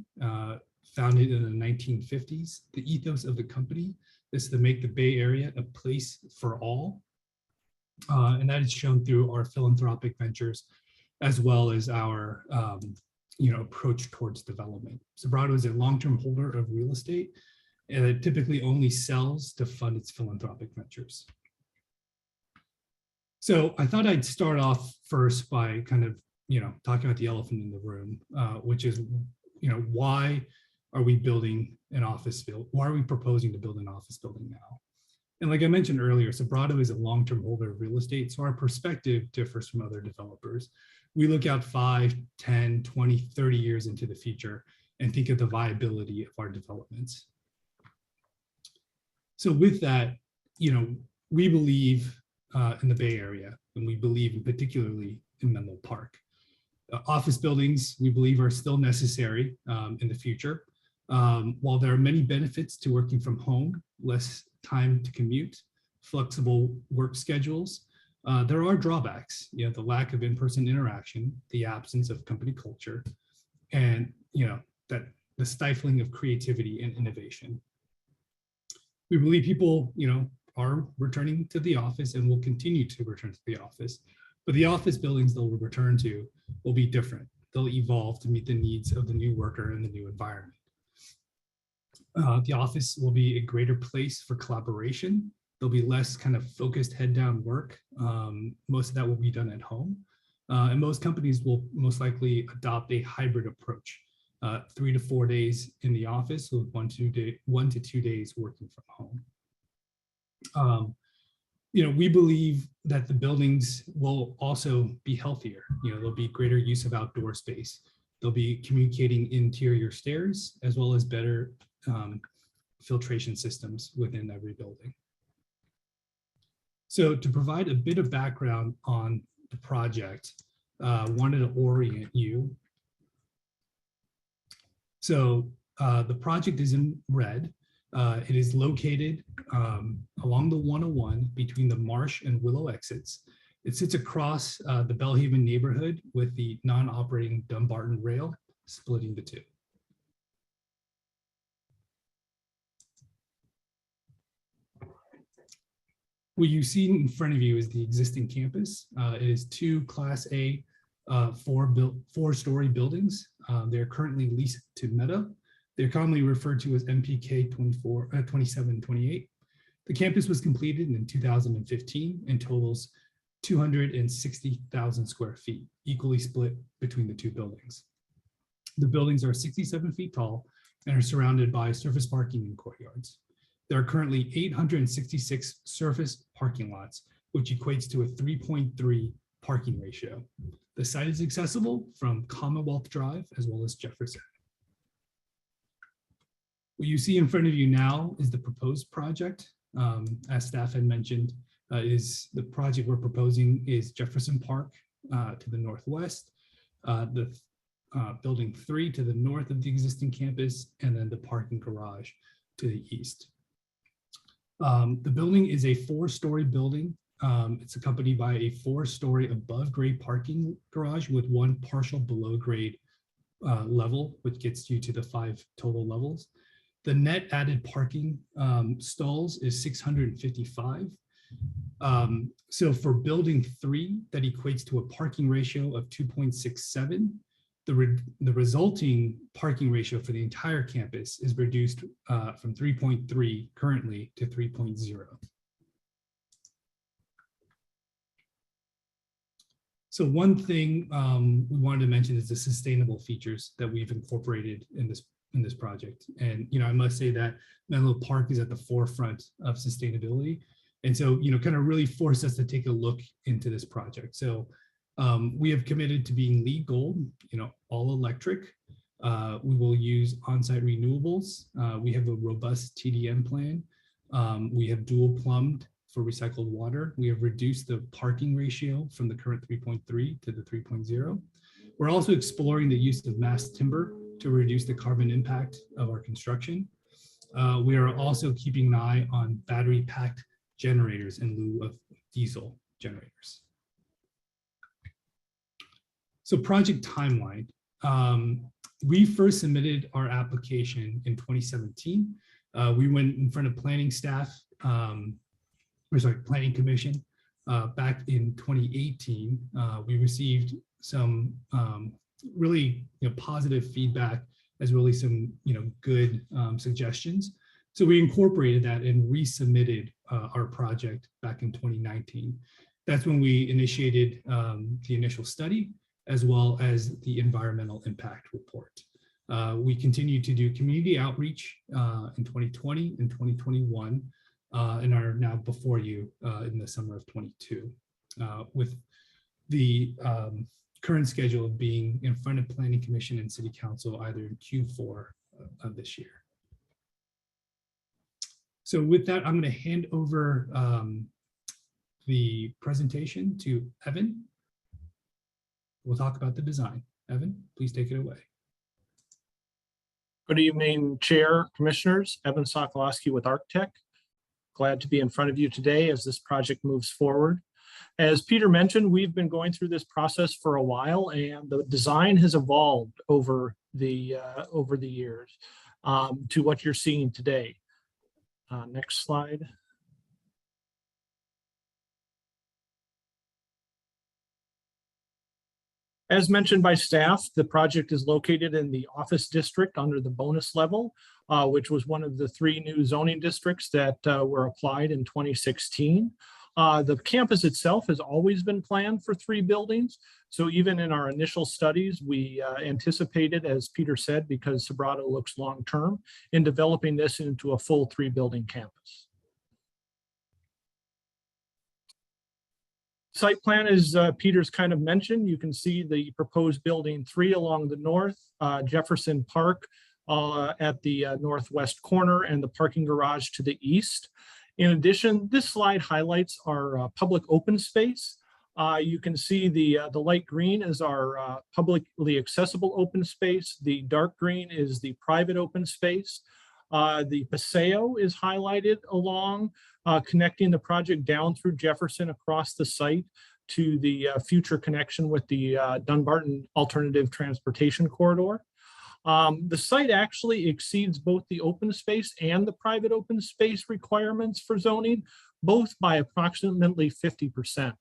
[SPEAKER 14] founded in the 1950s. The ethos of the company is to make the Bay Area a place for all. And that is shown through our philanthropic ventures, as well as our approach towards development. Sobrato is a long-term holder of real estate, and it typically only sells to fund its philanthropic ventures. So I thought I'd start off first by kind of, talking about the elephant in the room, which is, why are we building an office building? Why are we proposing to build an office building now? And like I mentioned earlier, Sobrato is a long-term holder of real estate, so our perspective differs from other developers. We look out 5, 10, 20, 30 years into the future and think of the viability of our developments. So with that, we believe in the Bay Area, and we believe in particularly in Menlo Park. Office buildings, we believe, are still necessary in the future. While there are many benefits to working from home, less time to commute, flexible work schedules, there are drawbacks. The lack of in-person interaction, the absence of company culture, and that the stifling of creativity and innovation. We believe people, are returning to the office and will continue to return to the office, but the office buildings they'll return to will be different. They'll evolve to meet the needs of the new worker and the new environment. The office will be a greater place for collaboration. There'll be less kind of focused head down work. Most of that will be done at home. And most companies will most likely adopt a hybrid approach, 3 to 4 days in the office with 1 to 2 days working from home. We believe that the buildings will also be healthier. There'll be greater use of outdoor space. They'll be communicating interior stairs, as well as better filtration systems within every building. So to provide a bit of background on the project, wanted to orient you. So the project is in red. It is located along the 101 between the Marsh and Willow exits. It sits across the Bellhaven neighborhood with the non-operating Dumbarton rail splitting the two. What you see in front of you is the existing campus. It is 2 Class A 4-story buildings. They're currently leased to Meta. They're commonly referred to as MPK 2728. The campus was completed in 2015 and totals 260,000 square feet, equally split between the 2 buildings. The buildings are 67 feet tall and are surrounded by surface parking and courtyards. There are currently 866 surface parking lots, which equates to a 3.3 parking ratio. The site is accessible from Commonwealth Drive as well as Jefferson. What you see in front of you now is the proposed project. As staff had mentioned, is the project we're proposing is Jefferson Park to the northwest, the building 3 to the north of the existing campus, and then the parking garage to the east. The building is a 4-story building. It's accompanied by a 4-story above grade parking garage with 1 partial below grade level, which gets you to the 5 total levels. The net added parking stalls is 655. So for building 3, that equates to a parking ratio of 2.67. The resulting parking ratio for the entire campus is reduced from 3.3 currently to 3.0. So one thing we wanted to mention is the sustainable features that we've incorporated in this project. And I must say that Menlo Park is at the forefront of sustainability. And so, kind of really forced us to take a look into this project. So we have committed to being LEED Gold, all electric. We will use on-site renewables. We have a robust TDM plan. We have dual plumbed for recycled water. We have reduced the parking ratio from the current 3.3 to the 3.0. We're also exploring the use of mass timber to reduce the carbon impact of our construction. We are also keeping an eye on battery packed generators in lieu of diesel generators. So project timeline, we first submitted our application in 2017. We went in front of planning staff, planning commission back in 2018. We received some really positive feedback, as really some good suggestions. So we incorporated that and resubmitted our project back in 2019. That's when we initiated the initial study, as well as the environmental impact report. We continued to do community outreach in 2020 and 2021, and are now before you in the summer of 22, with the current schedule of being in front of Planning Commission and City Council either in Q4 of this year. So with that, I'm going to hand over the presentation to Evan. We'll talk about the design. Evan, please take it away.
[SPEAKER 16] Good evening, Chair, Commissioners. Evan Sokolowski with ArcTech. Glad to be in front of you today as this project moves forward. As Peter mentioned, we've been going through this process for a while, and the design has evolved over the years to what you're seeing today. Next slide. As mentioned by staff, the project is located in the office district under the bonus level, which was one of the 3 new zoning districts that were applied in 2016. The campus itself has always been planned for 3 buildings. So even in our initial studies, we anticipated, as Peter said, because Sobrato looks long-term, in developing this into a full 3-building campus. Site plan, as Peter's kind of mentioned, you can see the proposed building 3 along the north, Jefferson Park at the northwest corner, and the parking garage to the east. In addition, this slide highlights our public open space. You can see the light green is our publicly accessible open space. The dark green is the private open space. The Paseo is highlighted along, connecting the project down through Jefferson across the site to the future connection with the Dunbarton Alternative Transportation Corridor. The site actually exceeds both the open space and the private open space requirements for zoning, both by approximately 50%.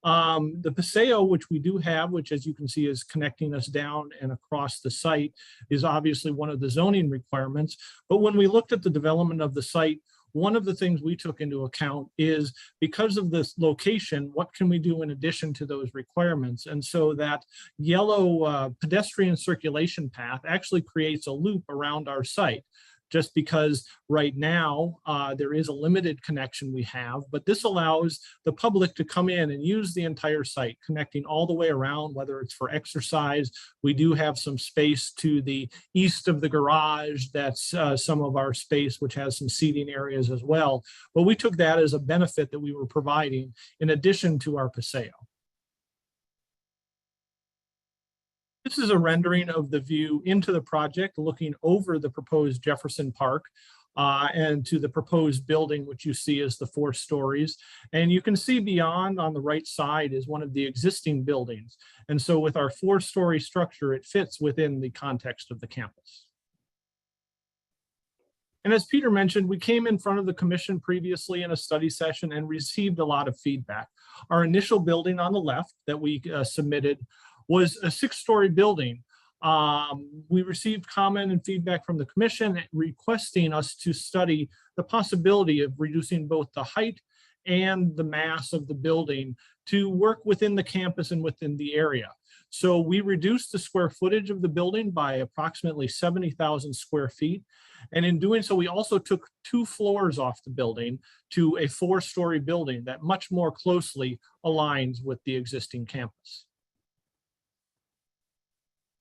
[SPEAKER 16] The Paseo, which we do have, which as you can see is connecting us down and across the site, is obviously one of the zoning requirements. But when we looked at the development of the site, one of the things we took into account is, because of this location, what can we do in addition to those requirements? And so that yellow pedestrian circulation path actually creates a loop around our site, just because right now there is a limited connection we have, but this allows the public to come in and use the entire site, connecting all the way around, whether it's for exercise. We do have some space to the east of the garage. That's some of our space, which has some seating areas as well. But we took that as a benefit that we were providing in addition to our Paseo. This is a rendering of the view into the project, looking over the proposed Jefferson Park and to the proposed building, which you see as the 4 stories. And you can see beyond on the right side is one of the existing buildings. And so with our 4-story structure, it fits within the context of the campus. And as Peter mentioned, we came in front of the commission previously in a study session and received a lot of feedback. Our initial building on the left that we submitted was a 6-story building. We received comment and feedback from the commission requesting us to study the possibility of reducing both the height and the mass of the building to work within the campus and within the area. So we reduced the square footage of the building by approximately 70,000 square feet. And in doing so, we also took 2 floors off the building to a 4-story building that much more closely aligns with the existing campus.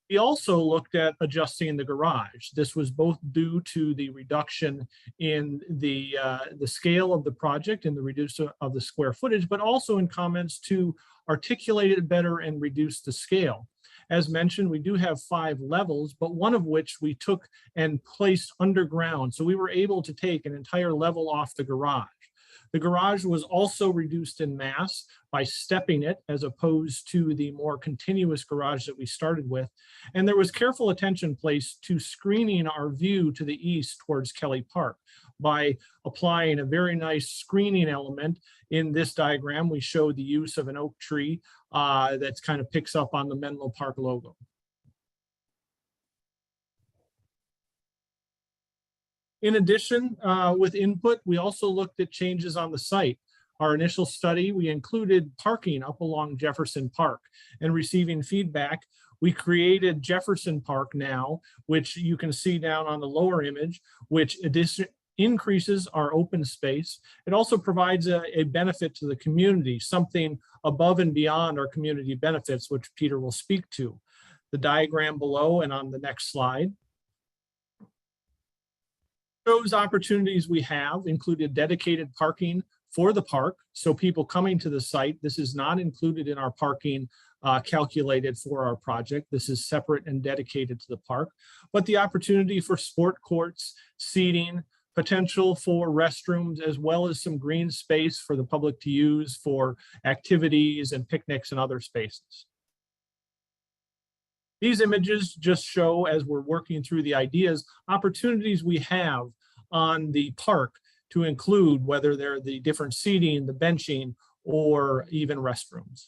[SPEAKER 16] We also looked at adjusting the garage. This was both due to the reduction in the scale of the project and the reduction of the square footage, but also in comments to articulate it better and reduce the scale. As mentioned, we do have 5 levels, but one of which we took and placed underground. So we were able to take an entire level off the garage. The garage was also reduced in mass by stepping it as opposed to the more continuous garage that we started with. And there was careful attention placed to screening our view to the east towards Kelly Park by applying a very nice screening element. In this diagram, we show the use of an oak tree that kind of picks up on the Menlo Park logo. In addition, with input, we also looked at changes on the site. Our initial study, we included parking up along Jefferson Park, and receiving feedback, we created Jefferson Park now, which you can see down on the lower image, which increases our open space. It also provides a benefit to the community, something above and beyond our community benefits, which Peter will speak to. The diagram below and on the next slide shows opportunities we have included dedicated parking for the park. So people coming to the site, this is not included in our parking calculated for our project. This is separate and dedicated to the park, but the opportunity for sport courts, seating, potential for restrooms, as well as some green space for the public to use for activities and picnics and other spaces. These images just show, as we're working through the ideas, opportunities we have on the park to include whether they're the different seating, the benching, or even restrooms.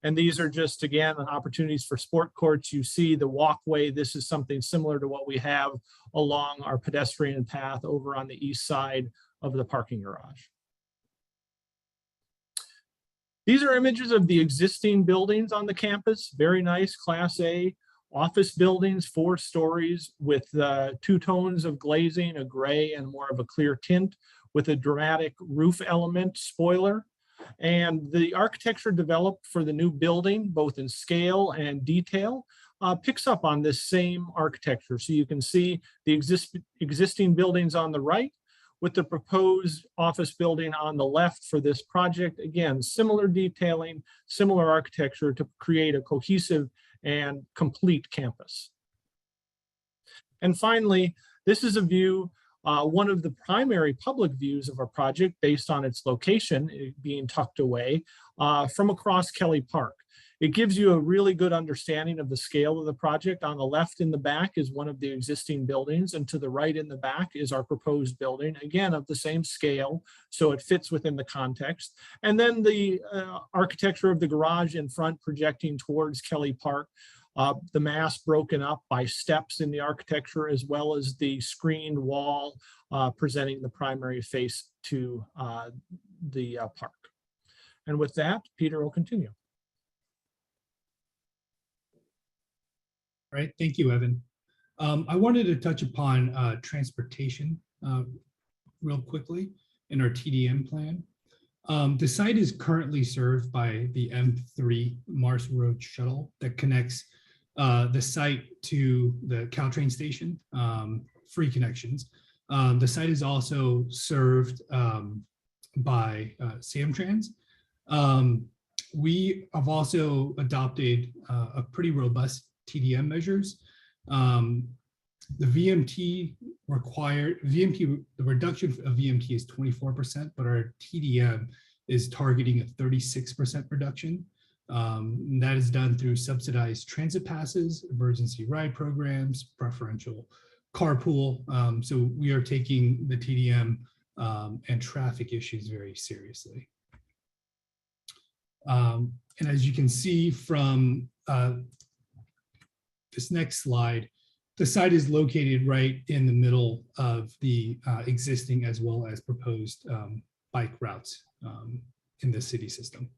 [SPEAKER 16] And these are just, again, opportunities for sport courts. You see the walkway. This is something similar to what we have along our pedestrian path over on the east side of the parking garage. These are images of the existing buildings on the campus. Very nice Class A office buildings, 4 stories with 2 tones of glazing, a gray and more of a clear tint, with a dramatic roof element spoiler. And the architecture developed for the new building, both in scale and detail, picks up on this same architecture. So you can see the existing buildings on the right with the proposed office building on the left for this project. Again, similar detailing, similar architecture to create a cohesive and complete campus. And finally, this is a view, one of the primary public views of our project based on its location, it being tucked away from across Kelly Park. It gives you a really good understanding of the scale of the project. On the left in the back is one of the existing buildings, and to the right in the back is our proposed building, again, of the same scale, so it fits within the context. And then the architecture of the garage in front projecting towards Kelly Park, the mass broken up by steps in the architecture, as well as the screened wall presenting the primary face to the park. And with that, Peter will continue.
[SPEAKER 14] All right, thank you, Evan. I wanted to touch upon transportation real quickly in our TDM plan. The site is currently served by the M3 Mars Road shuttle that connects the site to the Caltrain station, free connections. The site is also served by Samtrans. We have also adopted a pretty robust TDM measures. The VMT the reduction of VMT is 24%, but our TDM is targeting a 36% reduction. That is done through subsidized transit passes, emergency ride programs, preferential carpool. So we are taking the TDM and traffic issues very seriously. And as you can see from this next slide, the site is located right in the middle of the existing as well as proposed bike routes in the city system.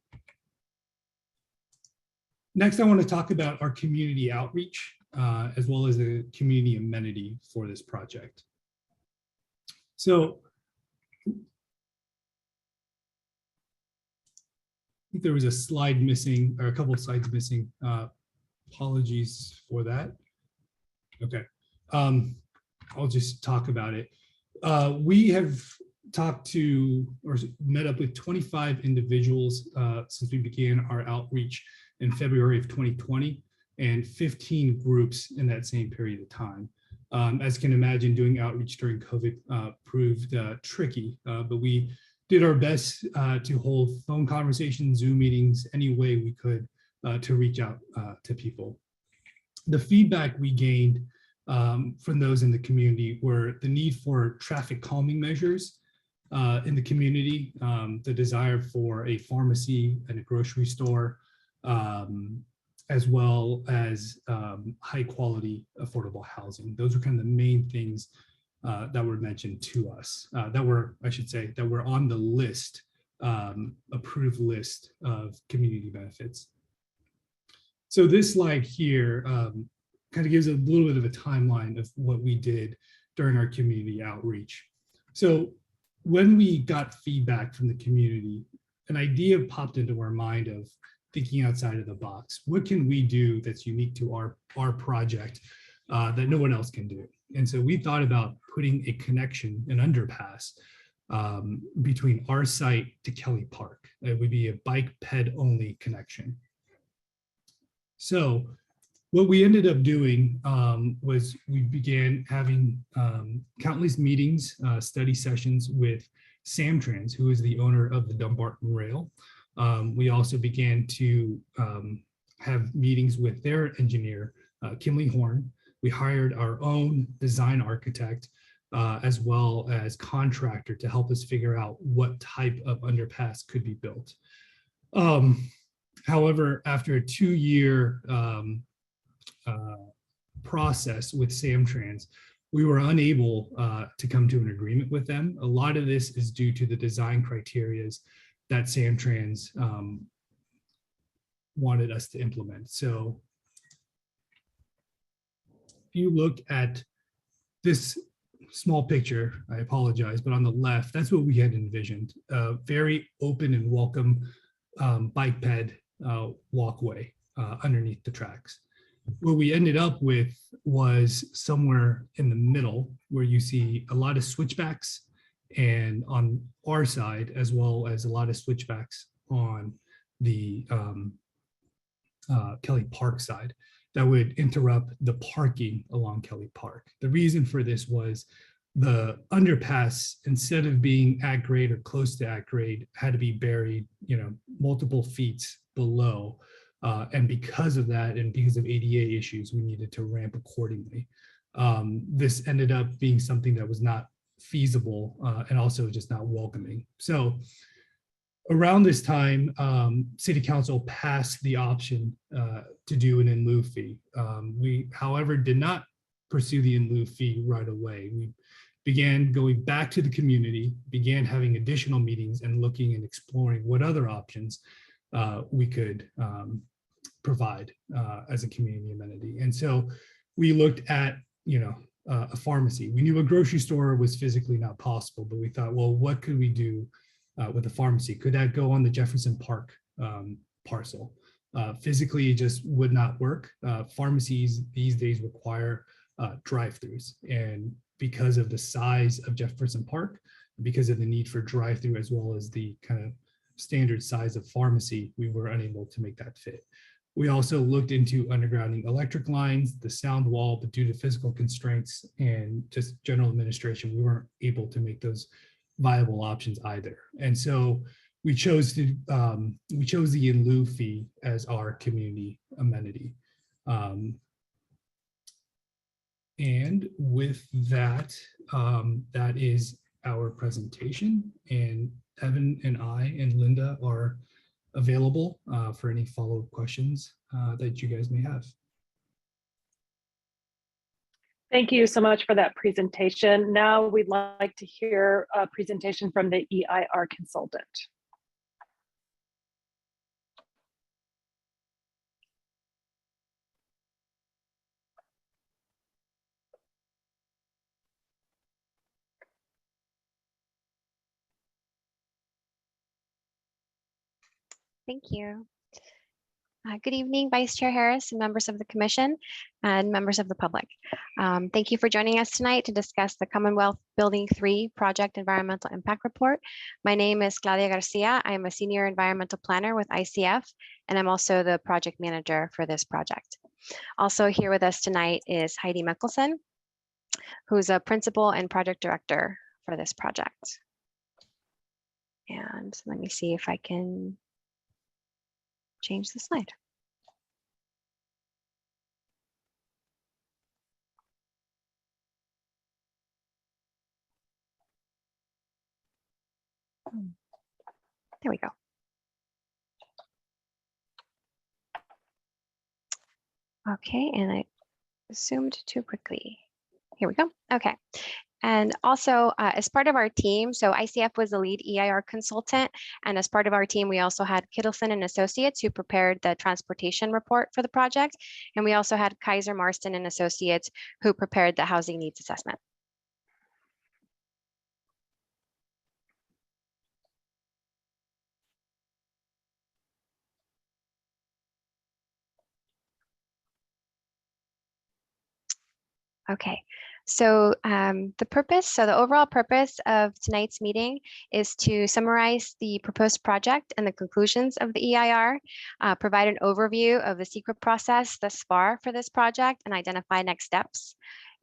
[SPEAKER 14] Next, I want to talk about our community outreach as well as the community amenity for this project. So I think there was a slide missing, or a couple of slides missing. Apologies for that. Okay, I'll just talk about it. We have talked to or met up with 25 individuals since we began our outreach in February of 2020, and 15 groups in that same period of time. As you can imagine, doing outreach during COVID proved tricky, but we did our best to hold phone conversations, Zoom meetings, any way we could to reach out to people. The feedback we gained from those in the community were the need for traffic calming measures in the community, the desire for a pharmacy and a grocery store, as well as high quality affordable housing. Those were kind of the main things that were mentioned to us, that were on the list, approved list of community benefits. So this slide here kind of gives a little bit of a timeline of what we did during our community outreach. So when we got feedback from the community, an idea popped into our mind of thinking outside of the box. What can we do that's unique to our project that no one else can do? And so we thought about putting a connection, an underpass, between our site to Kelly Park. It would be a bike ped only connection. So what we ended up doing was we began having countless meetings, study sessions with Samtrans, who is the owner of the Dumbarton Rail. We also began to have meetings with their engineer, Kimley Horn. We hired our own design architect, as well as contractor, to help us figure out what type of underpass could be built. However, after a 2-year process with Samtrans, we were unable to come to an agreement with them. A lot of this is due to the design criteria that Samtrans wanted us to implement. So if you look at this small picture, I apologize, but on the left, that's what we had envisioned. A very open and welcome bike ped walkway underneath the tracks. What we ended up with was somewhere in the middle where you see a lot of switchbacks, and on our side, as well as a lot of switchbacks on the Kelly Park side, that would interrupt the parking along Kelly Park. The reason for this was the underpass, instead of being at grade or close to at grade, had to be buried, multiple feet below. And because of that, and because of ADA issues, we needed to ramp accordingly. This ended up being something that was not feasible and also just not welcoming. So around this time, City Council passed the option to do an in lieu fee. We, however, did not pursue the in lieu fee right away. We began going back to the community, began having additional meetings and looking and exploring what other options we could provide as a community amenity. And so we looked at, a pharmacy. We knew a grocery store was physically not possible, but we thought, well, what could we do with a pharmacy? Could that go on the Jefferson Park parcel? Physically, it just would not work. Pharmacies these days require drive-throughs, and because of the size of Jefferson Park, because of the need for drive-through as well as the kind of standard size of pharmacy, we were unable to make that fit. We also looked into undergrounding electric lines, the sound wall, but due to physical constraints and just general administration, we weren't able to make those viable options either. And so we chose the in lieu fee as our community amenity. And with that, that is our presentation, and Evan and I and Linda are available for any follow-up questions that you guys may have.
[SPEAKER 1] Thank you so much for that presentation. Now we'd like to hear a presentation from the EIR consultant.
[SPEAKER 17] Thank you. Good evening, Vice Chair Harris and members of the Commission and members of the public. Thank you for joining us tonight to discuss the Commonwealth Building 3 Project Environmental Impact Report. My name is Claudia Garcia. I am a Senior Environmental Planner with ICF, and I'm also the Project Manager for this project. Also here with us tonight is Heidi Meckelson. who's a principal and project director for this project. And let me see if I can change the slide. There we go. Okay, and I zoomed too quickly. Here we go. Okay. And also as part of our team, so ICF was the lead EIR consultant. And as part of our team, we also had Kittleson and Associates who prepared the transportation report for the project. And we also had Kaiser Marston and Associates who prepared the housing needs assessment. Okay, so the overall purpose of tonight's meeting is to summarize the proposed project and the conclusions of the EIR, provide an overview of the secret process thus far for this project and identify next steps,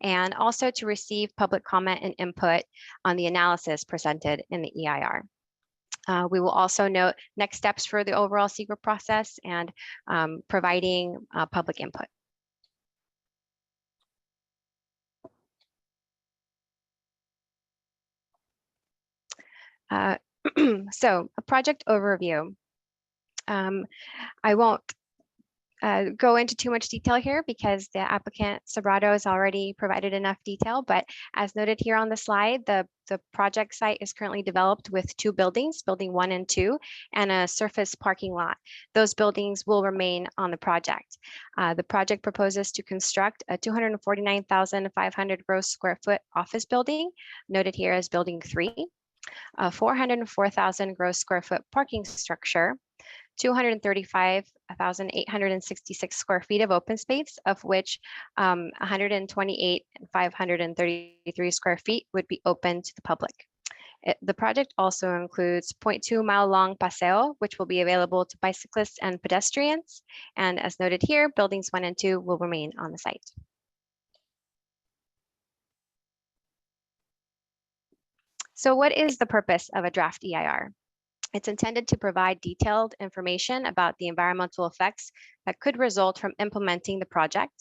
[SPEAKER 17] and also to receive public comment and input on the analysis presented in the EIR. We will also note next steps for the overall secret process and providing public input. So a project overview. I won't go into too much detail here because the applicant Sobrato has already provided enough detail, but as noted here on the slide, the project site is currently developed with 2 buildings, building 1 and 2, and a surface parking lot. Those buildings will remain on the project. The project proposes to construct a 249,500 gross square foot office building, noted here as building 3. A 404,000 gross square foot parking structure, 235,866 square feet of open space, of which 128,533 square feet would be open to the public. The project also includes 0.2 mile long paseo, which will be available to bicyclists and pedestrians. And as noted here, buildings 1 and 2 will remain on the site. So what is the purpose of a draft EIR? It's intended to provide detailed information about the environmental effects that could result from implementing the project.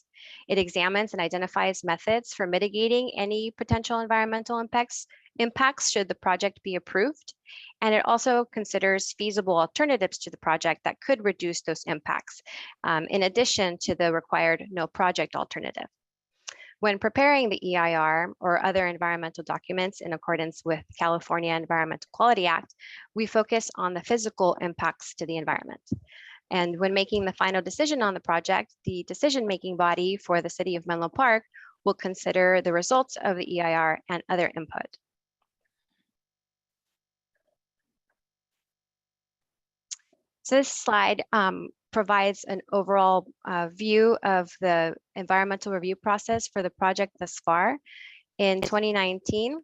[SPEAKER 17] It examines and identifies methods for mitigating any potential environmental impacts should the project be approved. And it also considers feasible alternatives to the project that could reduce those impacts, in addition to the required no project alternative. When preparing the EIR or other environmental documents in accordance with California Environmental Quality Act, we focus on the physical impacts to the environment. And when making the final decision on the project, the decision-making body for the City of Menlo Park will consider the results of the EIR and other input. So this slide provides an overall view of the environmental review process for the project thus far. In 2019,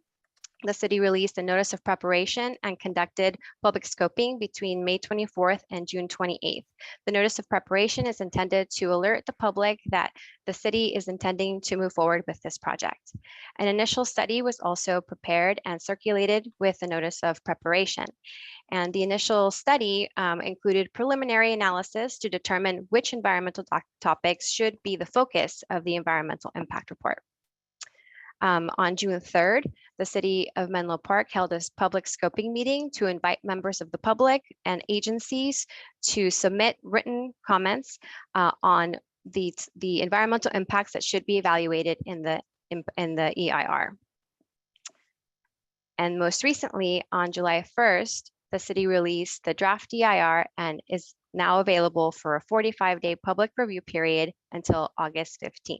[SPEAKER 17] the city released a notice of preparation and conducted public scoping between May 24th and June 28th. The notice of preparation is intended to alert the public that the city is intending to move forward with this project. An initial study was also prepared and circulated with the notice of preparation. And the initial study included preliminary analysis to determine which environmental topics should be the focus of the environmental impact report. On June 3rd, the City of Menlo Park held a public scoping meeting to invite members of the public and agencies to submit written comments on the environmental impacts that should be evaluated in the EIR. And most recently, on July 1st, the city released the draft EIR and is now available for a 45-day public review period until August 15th.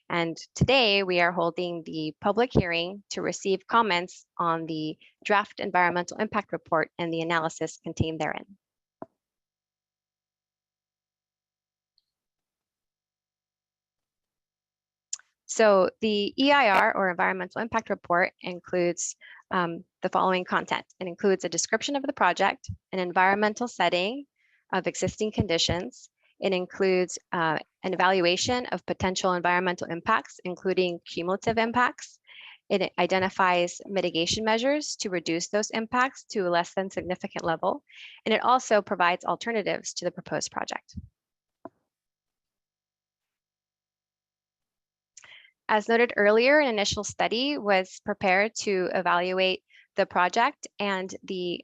[SPEAKER 17] And today we are holding the public hearing to receive comments on the draft environmental impact report and the analysis contained therein. So the EIR or environmental impact report includes the following content. It includes a description of the project, an environmental setting of existing conditions, It includes an evaluation of potential environmental impacts, including cumulative impacts. It identifies mitigation measures to reduce those impacts to a less than significant level. And it also provides alternatives to the proposed project. As noted earlier, an initial study was prepared to evaluate the project, and the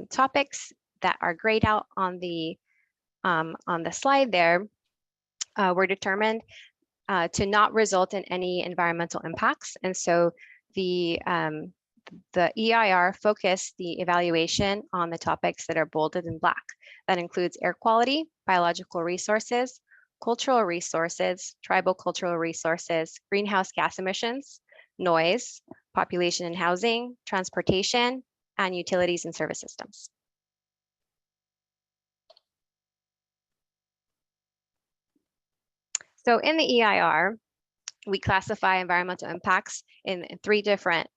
[SPEAKER 17] topics that are grayed out on the slide there were determined to not result in any environmental impacts. And so the EIR focused the evaluation on the topics that are bolded in black. That includes air quality, biological resources, cultural resources, tribal cultural resources, greenhouse gas emissions, noise, population and housing, transportation, and utilities and service systems. So in the EIR, we classify environmental impacts in 3 different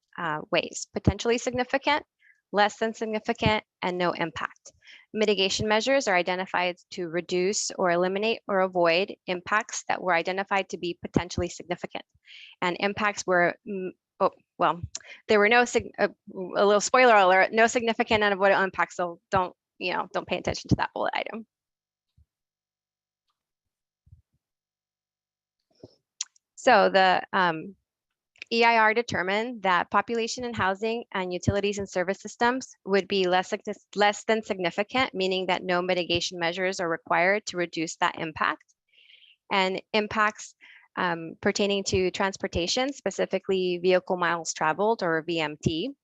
[SPEAKER 17] ways: potentially significant, less than significant, and no impact. Mitigation measures are identified to reduce or eliminate or avoid impacts that were identified to be potentially significant. And impacts were, there were no, a little spoiler alert, no significant and avoidable impacts, so don't pay attention to that bullet item. So the EIR determined that population and housing and utilities and service systems would be less than significant, meaning that no mitigation measures are required to reduce that impact. And impacts pertaining to transportation, specifically vehicle miles traveled or VMT,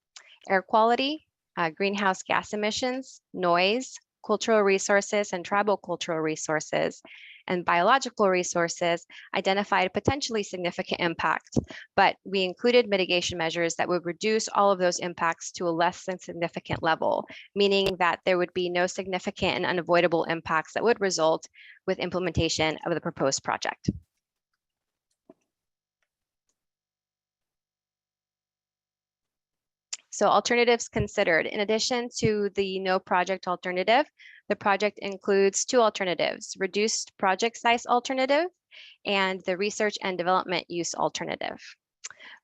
[SPEAKER 17] air quality, greenhouse gas emissions, noise, cultural resources and tribal cultural resources, and biological resources identified potentially significant impact, but we included mitigation measures that would reduce all of those impacts to a less than significant level, meaning that there would be no significant and unavoidable impacts that would result with implementation of the proposed project. So alternatives considered. In addition to the no project alternative, the project includes 2 alternatives: reduced project size alternative and the research and development use alternative.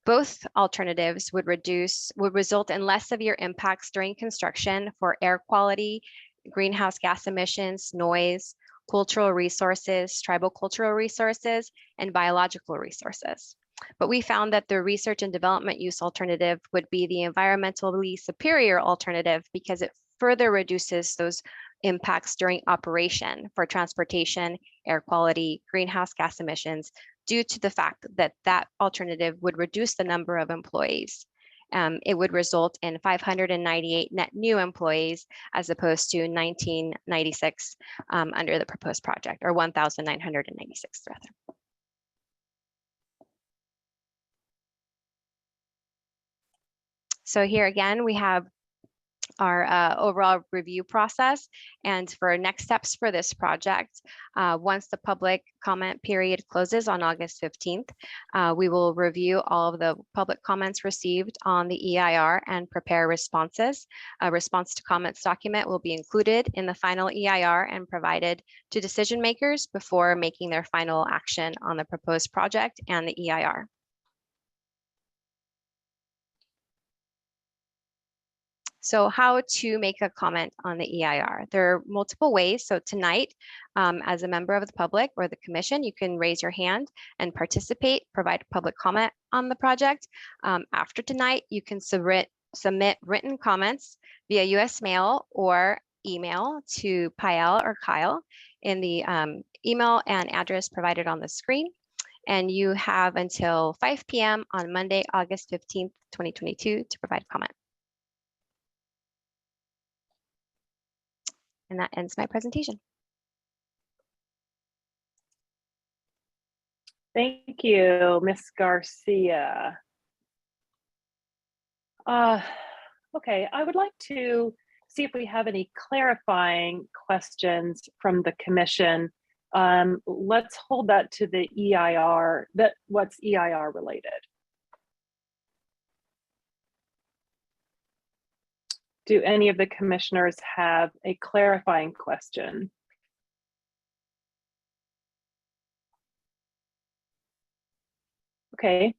[SPEAKER 17] Both alternatives would result in less severe impacts during construction for air quality, greenhouse gas emissions, noise, cultural resources, tribal cultural resources, and biological resources. But we found that the research and development use alternative would be the environmentally superior alternative because it further reduces those impacts during operation for transportation, air quality, greenhouse gas emissions, due to the fact that that alternative would reduce the number of employees. It would result in 598 net new employees as opposed to 1996 under the proposed project, or 1,996 rather. So here again, we have our overall review process. And for next steps for this project, once the public comment period closes on August 15th, we will review all of the public comments received on the EIR and prepare responses. A response to comments document will be included in the final EIR and provided to decision makers before making their final action on the proposed project and the EIR. So how to make a comment on the EIR? There are multiple ways. So tonight, as a member of the public or the commission, you can raise your hand and participate, provide public comment on the project. After tonight, you can submit written comments via US mail or email to Pael or Kyle in the email and address provided on the screen. And you have until 5 p.m. on Monday, August 15th, 2022 to provide comment. And that ends my presentation.
[SPEAKER 1] Thank you, Ms. Garcia. Okay, I would like to see if we have any clarifying questions from the commission. Let's hold that to the EIR, what's EIR related. Do any of the commissioners have a clarifying question? Okay.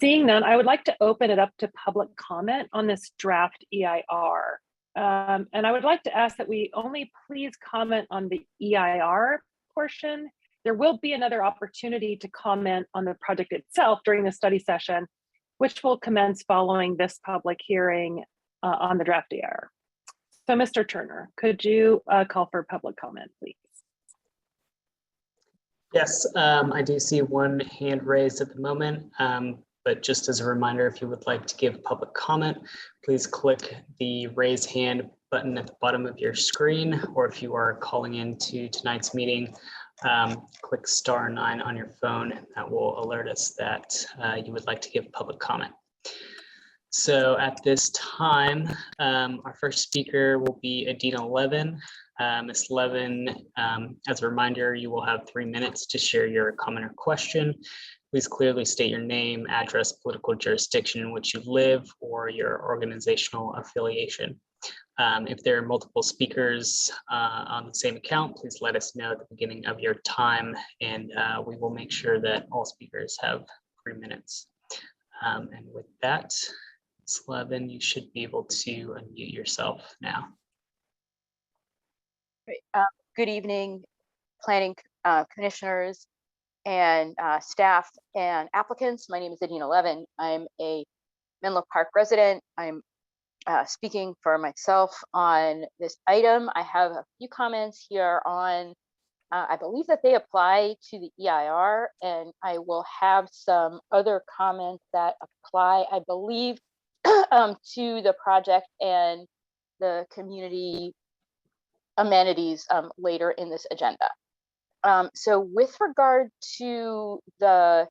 [SPEAKER 1] Seeing none, I would like to open it up to public comment on this draft EIR. And I would like to ask that we only please comment on the EIR portion. There will be another opportunity to comment on the project itself during the study session, which will commence following this public hearing on the draft EIR. So Mr. Turner, could you call for public comment, please?
[SPEAKER 5] Yes, I do see one hand raised at the moment, but just as a reminder, if you would like to give public comment, please click the raise hand button at the bottom of your screen, or if you are calling into tonight's meeting, click *9 on your phone. That will alert us that you would like to give public comment. So at this time, our first speaker will be Adina Levin. Ms. Levin, as a reminder, you will have 3 minutes to share your comment or question. Please clearly state your name, address, political jurisdiction in which you live, or your organizational affiliation. If there are multiple speakers on the same account, please let us know at the beginning of your time, and we will make sure that all speakers have 3 minutes. And with that, Ms. Levin, you should be able to unmute yourself now.
[SPEAKER 18] Great. Good evening, planning commissioners and staff and applicants. My name is Adina Levin. I'm a Menlo Park resident. I'm speaking for myself on this item. I have a few comments here on, I believe that they apply to the EIR, and I will have some other comments that apply, I believe, to the project and the community amenities later in this agenda. So with regard to the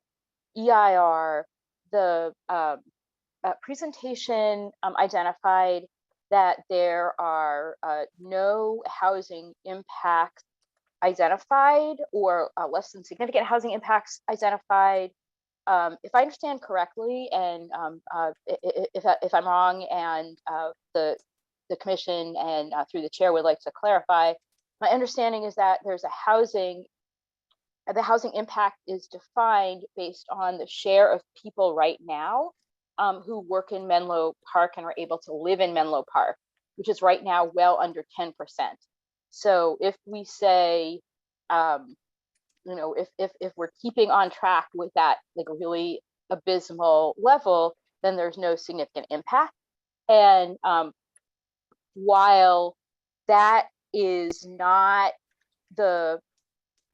[SPEAKER 18] EIR, the presentation identified that there are no housing impacts identified, or less than significant housing impacts identified. If I understand correctly, and if I'm wrong, and the commission and through the chair would like to clarify, my understanding is that there's the housing impact is defined based on the share of people right now who work in Menlo Park and are able to live in Menlo Park, which is right now well under 10%. So if we say, if we're keeping on track with that, like a really abysmal level, then there's no significant impact. And while that is not the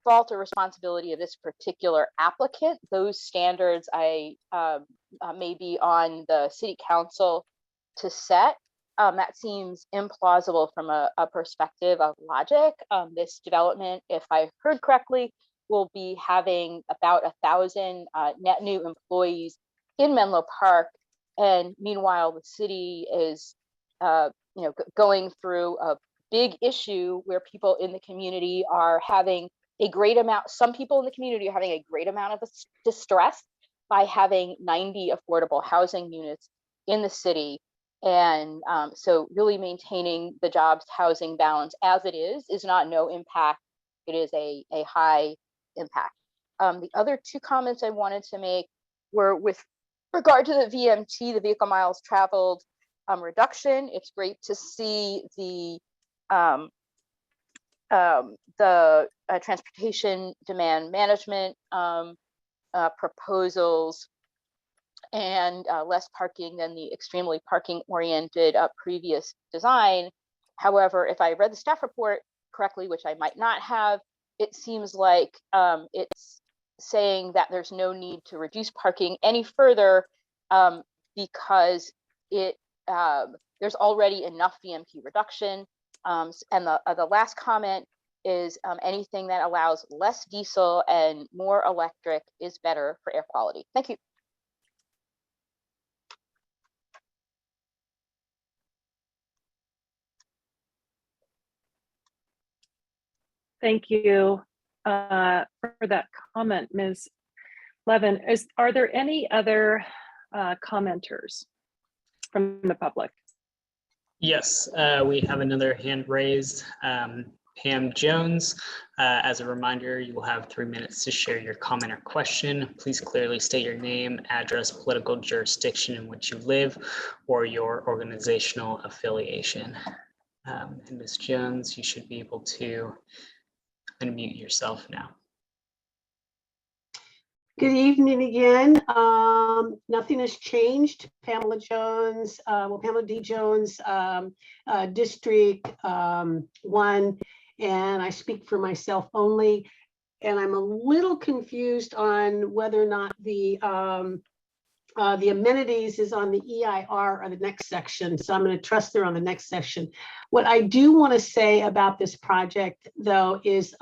[SPEAKER 18] fault or responsibility of this particular applicant, those standards may be on the city council to set. That seems implausible from a perspective of logic. This development, if I heard correctly, will be having about 1,000 net new employees in Menlo Park, and meanwhile the city is going through a big issue where people in the community are having a great amount, some people in the community are having a great amount of distress by having 90 affordable housing units in the city. And so really maintaining the jobs housing balance as it is not no impact, it is a high impact. The other two comments I wanted to make were with regard to the VMT, the vehicle miles traveled reduction. It's great to see the transportation demand management proposals and less parking than the extremely parking oriented previous design. However, if I read the staff report correctly, which I might not have, it seems like it's saying that there's no need to reduce parking any further because there's already enough VMT reduction. And the last comment is anything that allows less diesel and more electric is better for air quality. Thank you.
[SPEAKER 1] Thank you for that comment, Ms. Levin. Are there any other commenters from the public?
[SPEAKER 5] Yes, we have another hand raised. Pam Jones. As a reminder, you will have 3 minutes to share your comment or question. Please clearly state your name, address, political jurisdiction in which you live, or your organizational affiliation. And Ms. Jones, you should be able to unmute yourself now.
[SPEAKER 7] Good evening again. Nothing has changed. Pamela Jones, Pamela D. Jones, District 1, and I speak for myself only. And I'm a little confused on whether or not the amenities is on the EIR or the next section. So I'm going to trust they're on the next section. What I do want to say about this project, though, is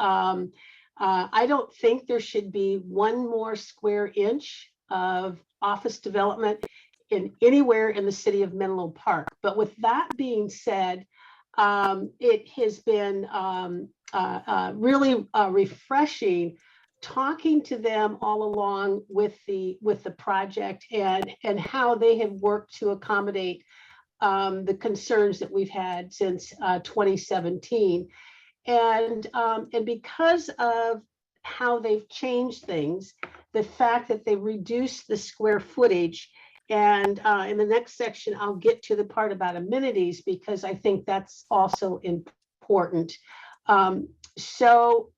[SPEAKER 7] I don't think there should be one more square inch of office development anywhere in the city of Menlo Park. But with that being said, it has been really refreshing talking to them all along with the project and how they have worked to accommodate the concerns that we've had since 2017. And because of how they've changed things, the fact that they reduced the square footage, and in the next section, I'll get to the part about amenities because I think that's also important. So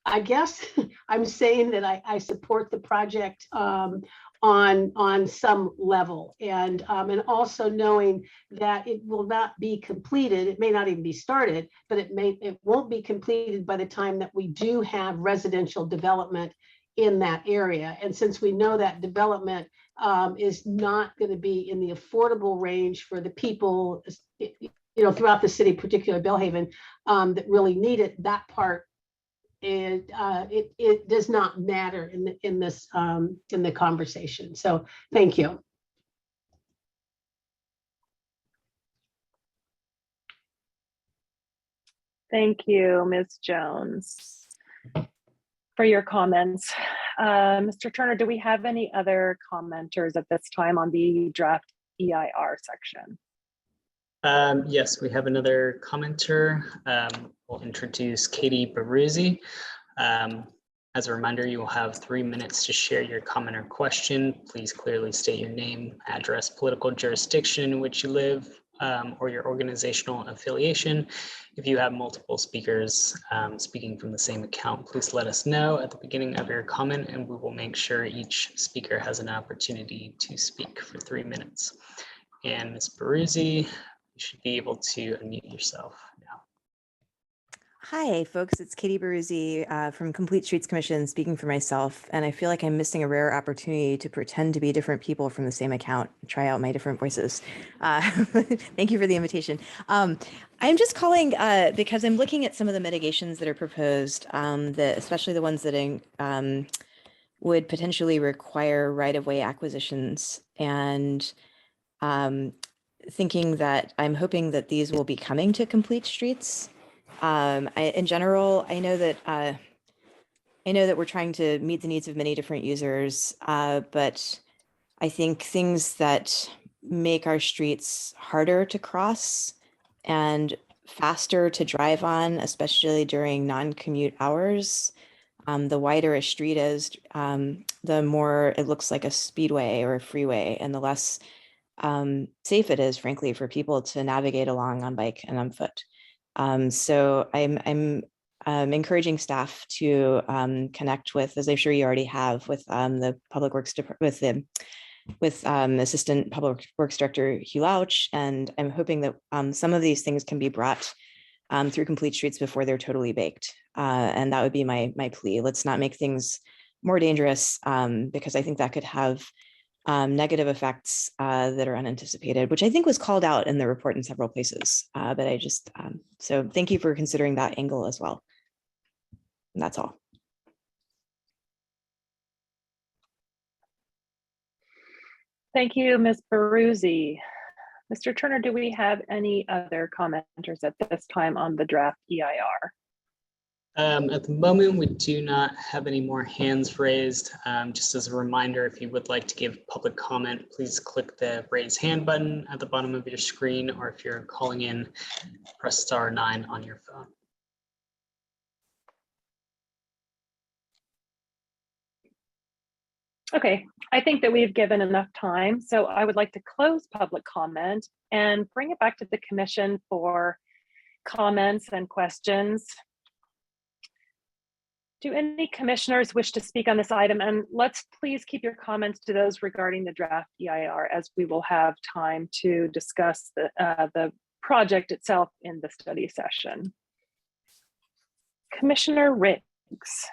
[SPEAKER 7] I guess I'm saying that I support the project on some level, and also knowing that it will not be completed. It may not even be started, but it won't be completed by the time that we do have residential development in that area. And since we know that development is not going to be in the affordable range for the people, throughout the city, particularly Belhaven, that really need it, that part it does not matter in the conversation. So thank you.
[SPEAKER 1] Thank you, Ms. Jones, for your comments. Mr. Turner, do we have any other commenters at this time on the draft EIR section?
[SPEAKER 5] Yes, we have another commenter. We'll introduce Katie Baruzzi. As a reminder, you will have 3 minutes to share your comment or question. Please clearly state your name, address, political jurisdiction in which you live, or your organizational affiliation. If you have multiple speakers speaking from the same account, please let us know at the beginning of your comment, and we will make sure each speaker has an opportunity to speak for 3 minutes. And Ms. Baruzzi, you should be able to unmute yourself now.
[SPEAKER 19] Hi, folks. It's Katie Baruzzi from Complete Streets Commission, speaking for myself. And I feel like I'm missing a rare opportunity to pretend to be different people from the same account, try out my different voices. Thank you for the invitation. I'm just calling because I'm looking at some of the mitigations that are proposed, especially the ones that would potentially require right-of-way acquisitions. And I'm hoping that these will be coming to Complete Streets. In general, I know that we're trying to meet the needs of many different users, but I think things that make our streets harder to cross and faster to drive on, especially during non-commute hours, the wider a street is, the more it looks like a speedway or a freeway, and the less safe it is, frankly, for people to navigate along on bike and on foot. So I'm encouraging staff to connect with, as I'm sure you already have, with the Public Works with Assistant Public Works Director Hugh Lauch, and I'm hoping that some of these things can be brought through Complete Streets before they're totally baked. And that would be my plea. Let's not make things more dangerous, because I think that could have negative effects that are unanticipated, which I think was called out in the report in several places. But I just, so thank you for considering that angle as well. And that's all.
[SPEAKER 1] Thank you, Ms. Baruzzi. Mr. Turner, do we have any other commenters at this time on the draft EIR?
[SPEAKER 5] At the moment, we do not have any more hands raised. Just as a reminder, if you would like to give public comment, please click the raise hand button at the bottom of your screen, or if you're calling in, press *9 on your phone.
[SPEAKER 1] Okay, I think that we've given enough time, so I would like to close public comment and bring it back to the commission for comments and questions. Do any commissioners wish to speak on this item? And let's please keep your comments to those regarding the draft EIR, as we will have time to discuss the project itself in the study session. Commissioner Riggs.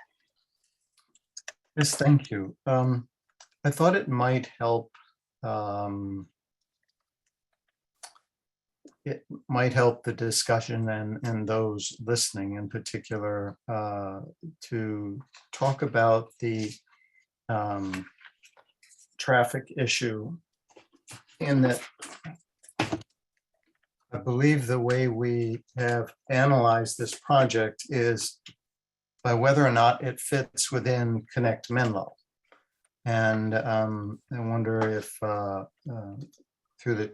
[SPEAKER 2] Yes, thank you. I thought it might help. It might help the discussion and those listening in particular to talk about the traffic issue, in that I believe the way we have analyzed this project is by whether or not it fits within Connect Menlo. And I wonder if through the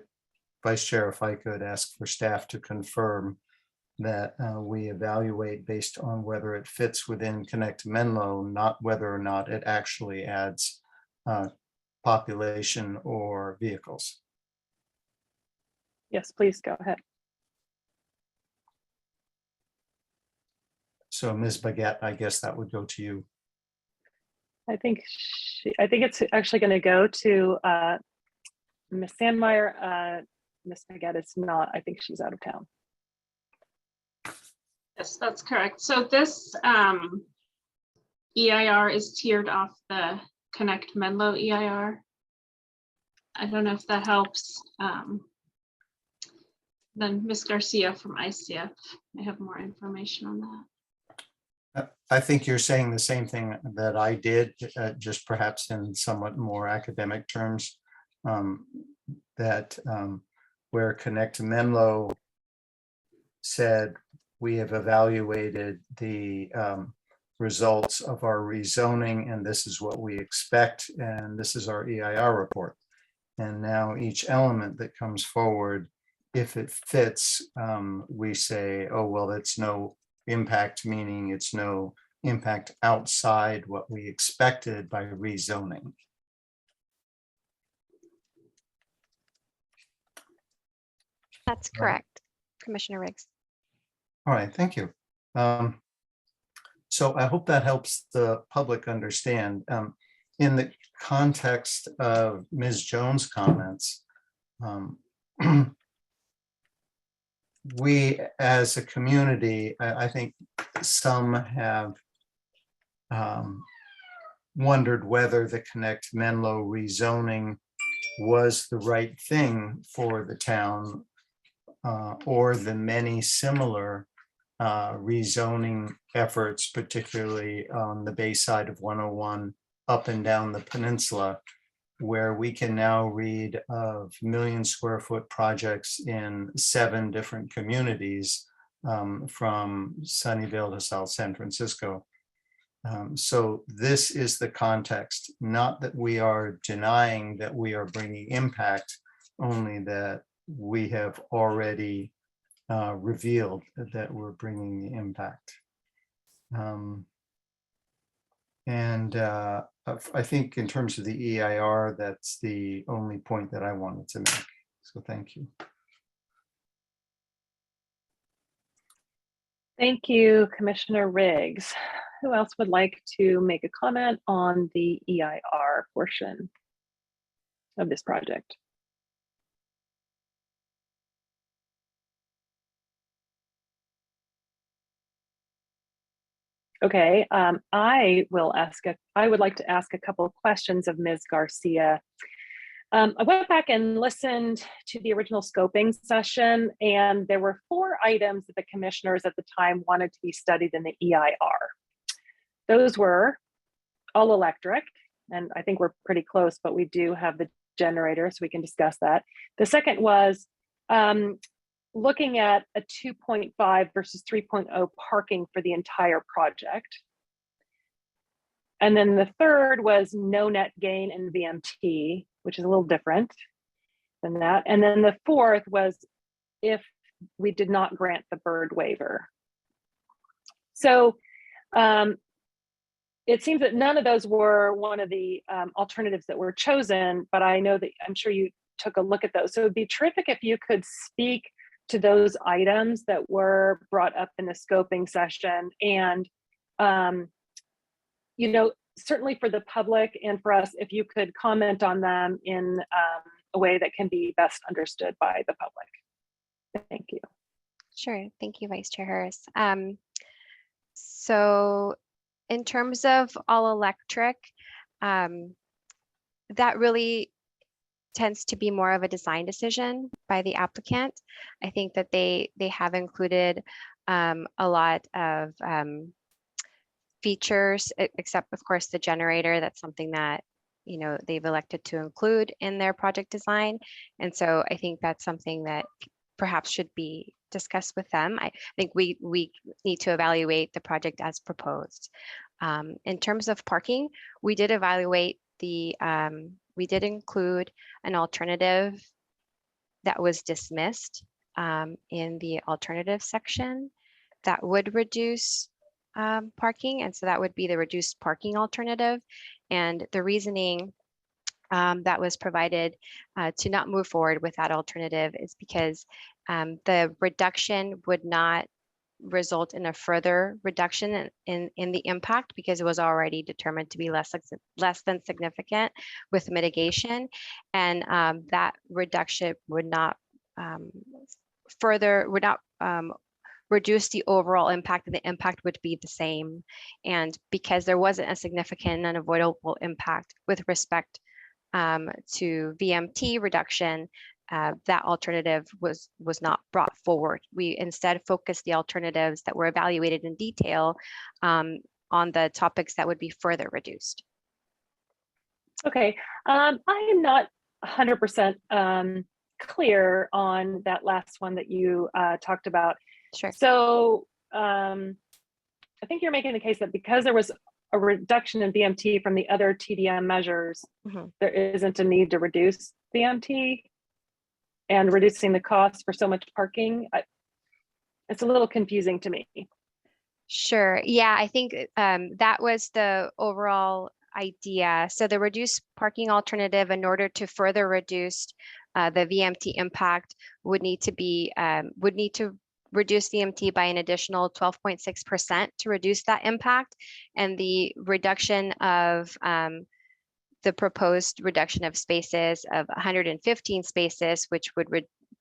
[SPEAKER 2] Vice Chair, if I could ask for staff to confirm that we evaluate based on whether it fits within Connect Menlo, not whether or not it actually adds population or vehicles.
[SPEAKER 1] Yes, please go ahead.
[SPEAKER 2] So Ms. Baguette, I guess that would go to you.
[SPEAKER 1] I think it's actually going to go to Ms. Sandmeyer. Ms. Baguette is not. I think she's out of town.
[SPEAKER 4] Yes, that's correct. So this EIR is tiered off the Connect Menlo EIR. I don't know if that helps. Then Ms. Garcia from ICF may have more information on that.
[SPEAKER 2] I think you're saying the same thing that I did, just perhaps in somewhat more academic terms, that where Connect Menlo said we have evaluated the results of our rezoning and this is what we expect and this is our EIR report. And now each element that comes forward, if it fits, we say, oh, well, it's no impact, meaning it's no impact outside what we expected by rezoning.
[SPEAKER 17] That's correct, Commissioner Riggs.
[SPEAKER 2] All right, thank you. So I hope that helps the public understand. In the context of Ms. Jones' comments, we as a community, I think some have wondered whether the Connect Menlo rezoning was the right thing for the town or the many similar rezoning efforts, particularly on the bay side of 101 up and down the peninsula, where we can now read of 1 million square foot projects in 7 different communities from Sunnyvale to South San Francisco. So this is the context, not that we are denying that we are bringing impact, only that we have already revealed that we're bringing the impact. I think in terms of the EIR, that's the only point that I wanted to make. So thank you.
[SPEAKER 1] Thank you, Commissioner Riggs. Who else would like to make a comment on the EIR portion of this project? Okay, I would like to ask a couple of questions of Ms. Garcia. I went back and listened to the original scoping session, and there were 4 items that the commissioners at the time wanted to be studied in the EIR. Those were all electric, and I think we're pretty close, but we do have the generator, so we can discuss that. The second was looking at a 2.5 versus 3.0 parking for the entire project. And then the third was no net gain in VMT, which is a little different than that. And then the fourth was if we did not grant the bird waiver. So it seems that none of those were one of the alternatives that were chosen, but I know that I'm sure you took a look at those. So it'd be terrific if you could speak to those items that were brought up in the scoping session. And, you know, certainly for the public and for us, if you could comment on them in a way that can be best understood by the public. Thank you.
[SPEAKER 17] Sure. Thank you, Vice Chair Harris. So in terms of all electric, that really tends to be more of a design decision by the applicant. I think that they have included a lot of features, except of course the generator. That's something that, you know, they've elected to include in their project design. And so I think that's something that perhaps should be discussed with them. I think we need to evaluate the project as proposed. In terms of parking, we did evaluate the, we did include an alternative that was dismissed in the alternative section that would reduce parking. And so that would be the reduced parking alternative. And the reasoning that was provided to not move forward with that alternative is because the reduction would not result in a further reduction in the impact, because it was already determined to be less than significant with mitigation, and that reduction would not reduce the overall impact, and the impact would be the same. And because there wasn't a significant and unavoidable impact with respect to VMT reduction, that alternative was not brought forward. We instead focused the alternatives that were evaluated in detail on the topics that would be further reduced.
[SPEAKER 1] Okay, I am not 100% clear on that last one that you talked about.
[SPEAKER 17] Sure.
[SPEAKER 1] So I think you're making the case that because there was a reduction in VMT from the other TDM measures, there isn't a need to reduce VMT and reducing the cost for so much parking. It's a little confusing to me.
[SPEAKER 17] Sure. Yeah, I think that was the overall idea. So the reduced parking alternative, in order to further reduce the VMT impact, would need to reduce VMT by an additional 12.6% to reduce that impact. And the reduction of the proposed reduction of spaces of 115 spaces, which would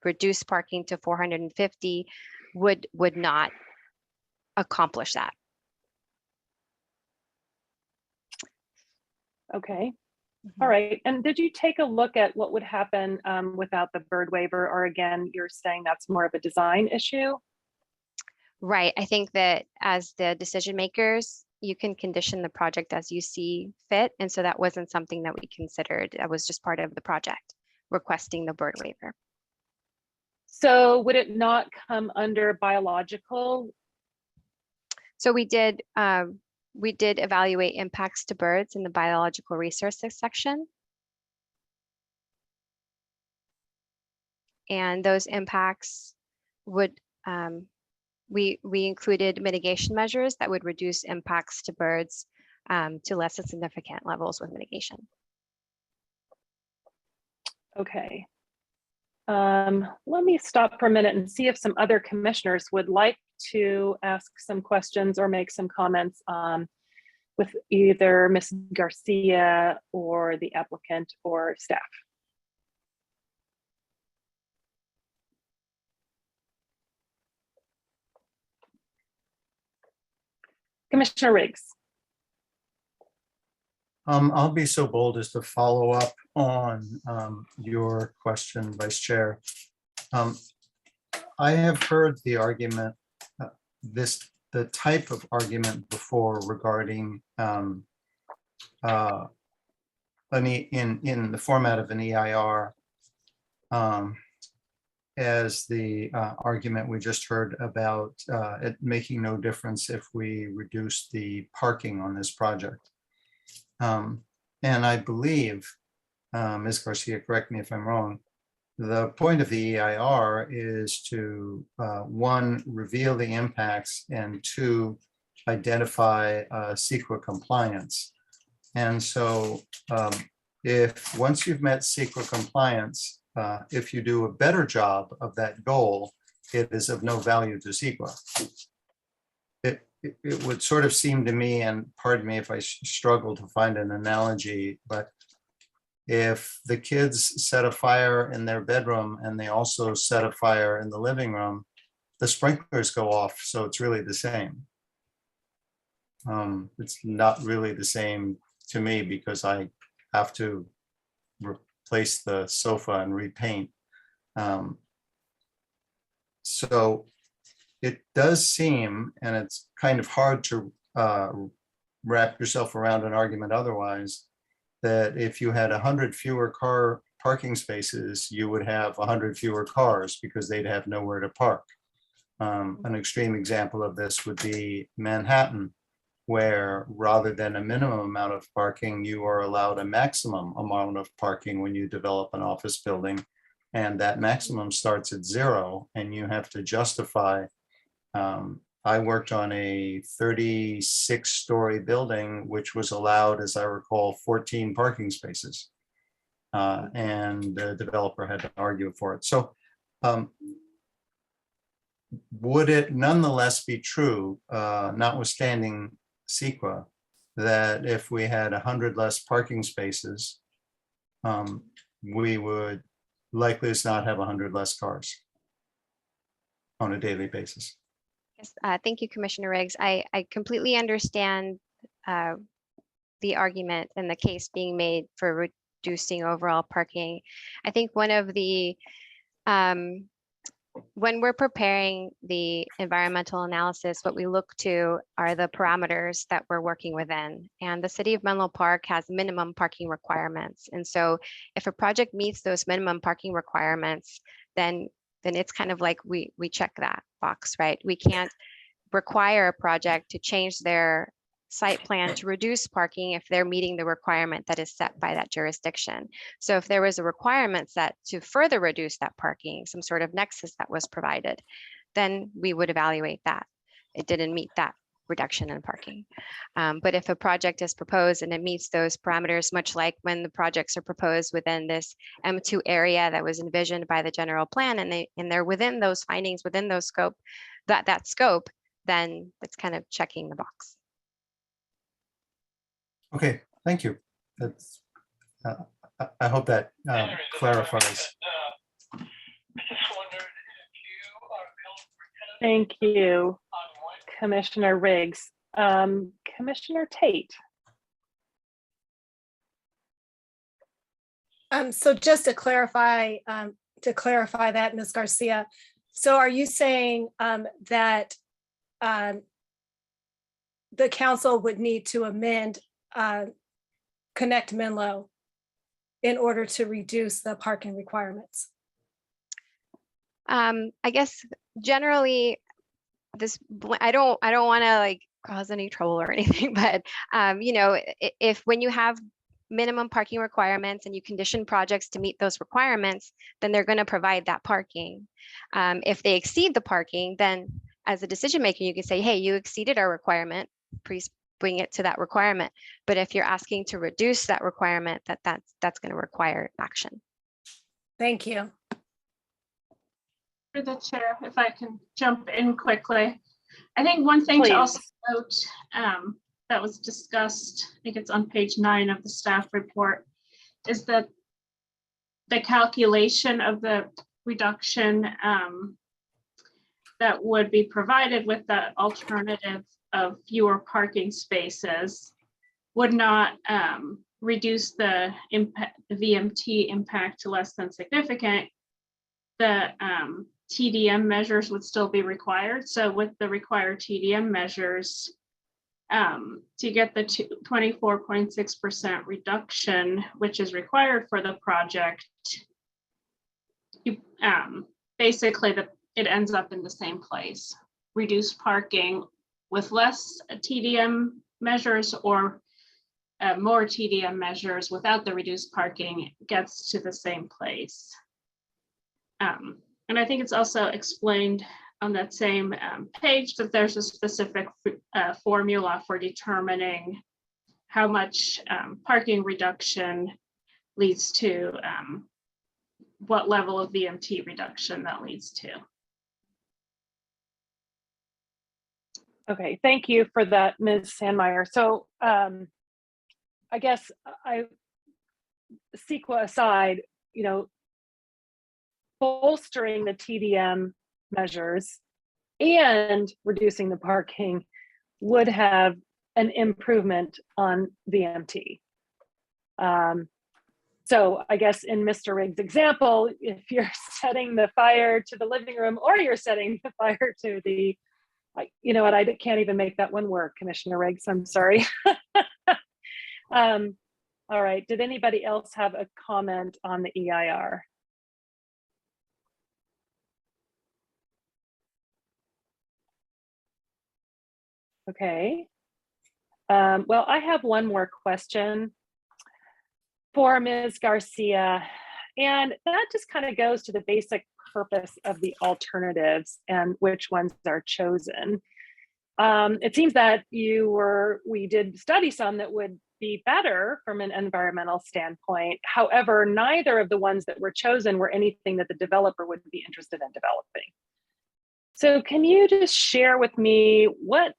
[SPEAKER 17] reduce parking to 450, would not accomplish that.
[SPEAKER 1] Okay. All right. And did you take a look at what would happen without the bird waiver? Or again, you're saying that's more of a design issue?
[SPEAKER 17] Right. I think that as the decision makers, you can condition the project as you see fit. And so that wasn't something that we considered. That was just part of the project, requesting the bird waiver.
[SPEAKER 1] So would it not come under biological?
[SPEAKER 17] So we did evaluate impacts to birds in the biological resources section. And those impacts would, we included mitigation measures that would reduce impacts to birds to less than significant levels with mitigation.
[SPEAKER 1] Okay. Let me stop for a minute and see if some other commissioners would like to ask some questions or make some comments with either Ms. Garcia or the applicant or staff. Commissioner Riggs.
[SPEAKER 2] I'll be so bold as to follow up on your question, Vice Chair. I have heard the argument, the type of argument before regarding in the format of an EIR, as the argument we just heard about it making no difference if we reduce the parking on this project. And I believe, Ms. Garcia, correct me if I'm wrong, the point of the EIR is to, one, reveal the impacts, and two, identify CEQA compliance. And so if once you've met CEQA compliance, if you do a better job of that goal, it is of no value to CEQA. It would sort of seem to me, and pardon me if I struggle to find an analogy, but if the kids set a fire in their bedroom and they also set a fire in the living room, the sprinklers go off, so it's really the same. It's not really the same to me because I have to replace the sofa and repaint. So it does seem, and it's kind of hard to wrap yourself around an argument otherwise, that if you had 100 fewer car parking spaces, you would have 100 fewer cars because they'd have nowhere to park. An extreme example of this would be Manhattan, where rather than a minimum amount of parking, you are allowed a maximum amount of parking when you develop an office building. And that maximum starts at 0, and you have to justify. I worked on a 36-story building, which was allowed, as I recall, 14 parking spaces. And the developer had to argue for it. So would it nonetheless be true, notwithstanding CEQA, that if we had 100 less parking spaces, we would likely as not have 100 less cars on a daily basis?
[SPEAKER 17] Yes, thank you, Commissioner Riggs. I completely understand the argument and the case being made for reducing overall parking. I think one of the, when we're preparing the environmental analysis, what we look to are the parameters that we're working within. And the city of Menlo Park has minimum parking requirements. And so if a project meets those minimum parking requirements, then it's kind of like we check that box, right? We can't require a project to change their site plan to reduce parking if they're meeting the requirement that is set by that jurisdiction. So if there was a requirement set to further reduce that parking, some sort of nexus that was provided, then we would evaluate that. It didn't meet that reduction in parking. But if a project is proposed and it meets those parameters, much like when the projects are proposed within this M2 area that was envisioned by the general plan, and they're within those findings, within those scope, that scope, then it's kind of checking the box.
[SPEAKER 2] Okay, thank you. That's, I hope that clarifies.
[SPEAKER 1] Thank you, Commissioner Riggs. Commissioner Tate.
[SPEAKER 3] So just to clarify that, Ms. Garcia, so are you saying that the council would need to amend Connect Menlo in order to reduce the parking requirements?
[SPEAKER 17] I guess generally this, I don't want to like cause any trouble or anything, but you know, if when you have minimum parking requirements and you condition projects to meet those requirements, then they're going to provide that parking. If they exceed the parking, then as a decision maker, you can say, hey, you exceeded our requirement, please bring it to that requirement. But if you're asking to reduce that requirement, that's going to require action.
[SPEAKER 3] Thank you.
[SPEAKER 4] For the chair, if I can jump in quickly. I think one thing to also note that was discussed, I think it's on page 9 of the staff report, is that the calculation of the reduction that would be provided with the alternative of fewer parking spaces would not reduce the impact, the VMT impact to less than significant. The TDM measures would still be required. So with the required TDM measures, to get the 24.6% reduction, which is required for the project, basically it ends up in the same place. Reduced parking with less TDM measures or more TDM measures without the reduced parking gets to the same place. And I think it's also explained on that same page that there's a specific formula for determining how much parking reduction leads to what level of VMT reduction that leads to.
[SPEAKER 1] Okay, thank you for that, Ms. Sandmeyer. So I guess CEQA aside, you know, bolstering the TDM measures and reducing the parking would have an improvement on VMT. So I guess in Mr. Riggs' example, if you're setting the fire to the living room or you're setting the fire to the, you know what, I can't even make that one work, Commissioner Riggs, I'm sorry. All right, did anybody else have a comment on the EIR? Okay. Well, I have one more question for Ms. Garcia, and that just kind of goes to the basic purpose of the alternatives and which ones are chosen. It seems that we did study some that would be better from an environmental standpoint. However, neither of the ones that were chosen were anything that the developer would be interested in developing. So can you just share with me what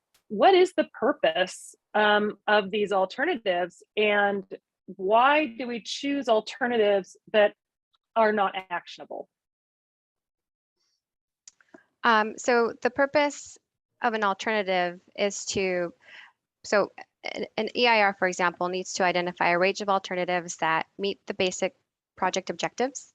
[SPEAKER 1] is the purpose of these alternatives, and why do we choose alternatives that are not actionable?
[SPEAKER 17] So the purpose of an alternative is to, so an EIR, for example, needs to identify a range of alternatives that meet the basic project objectives,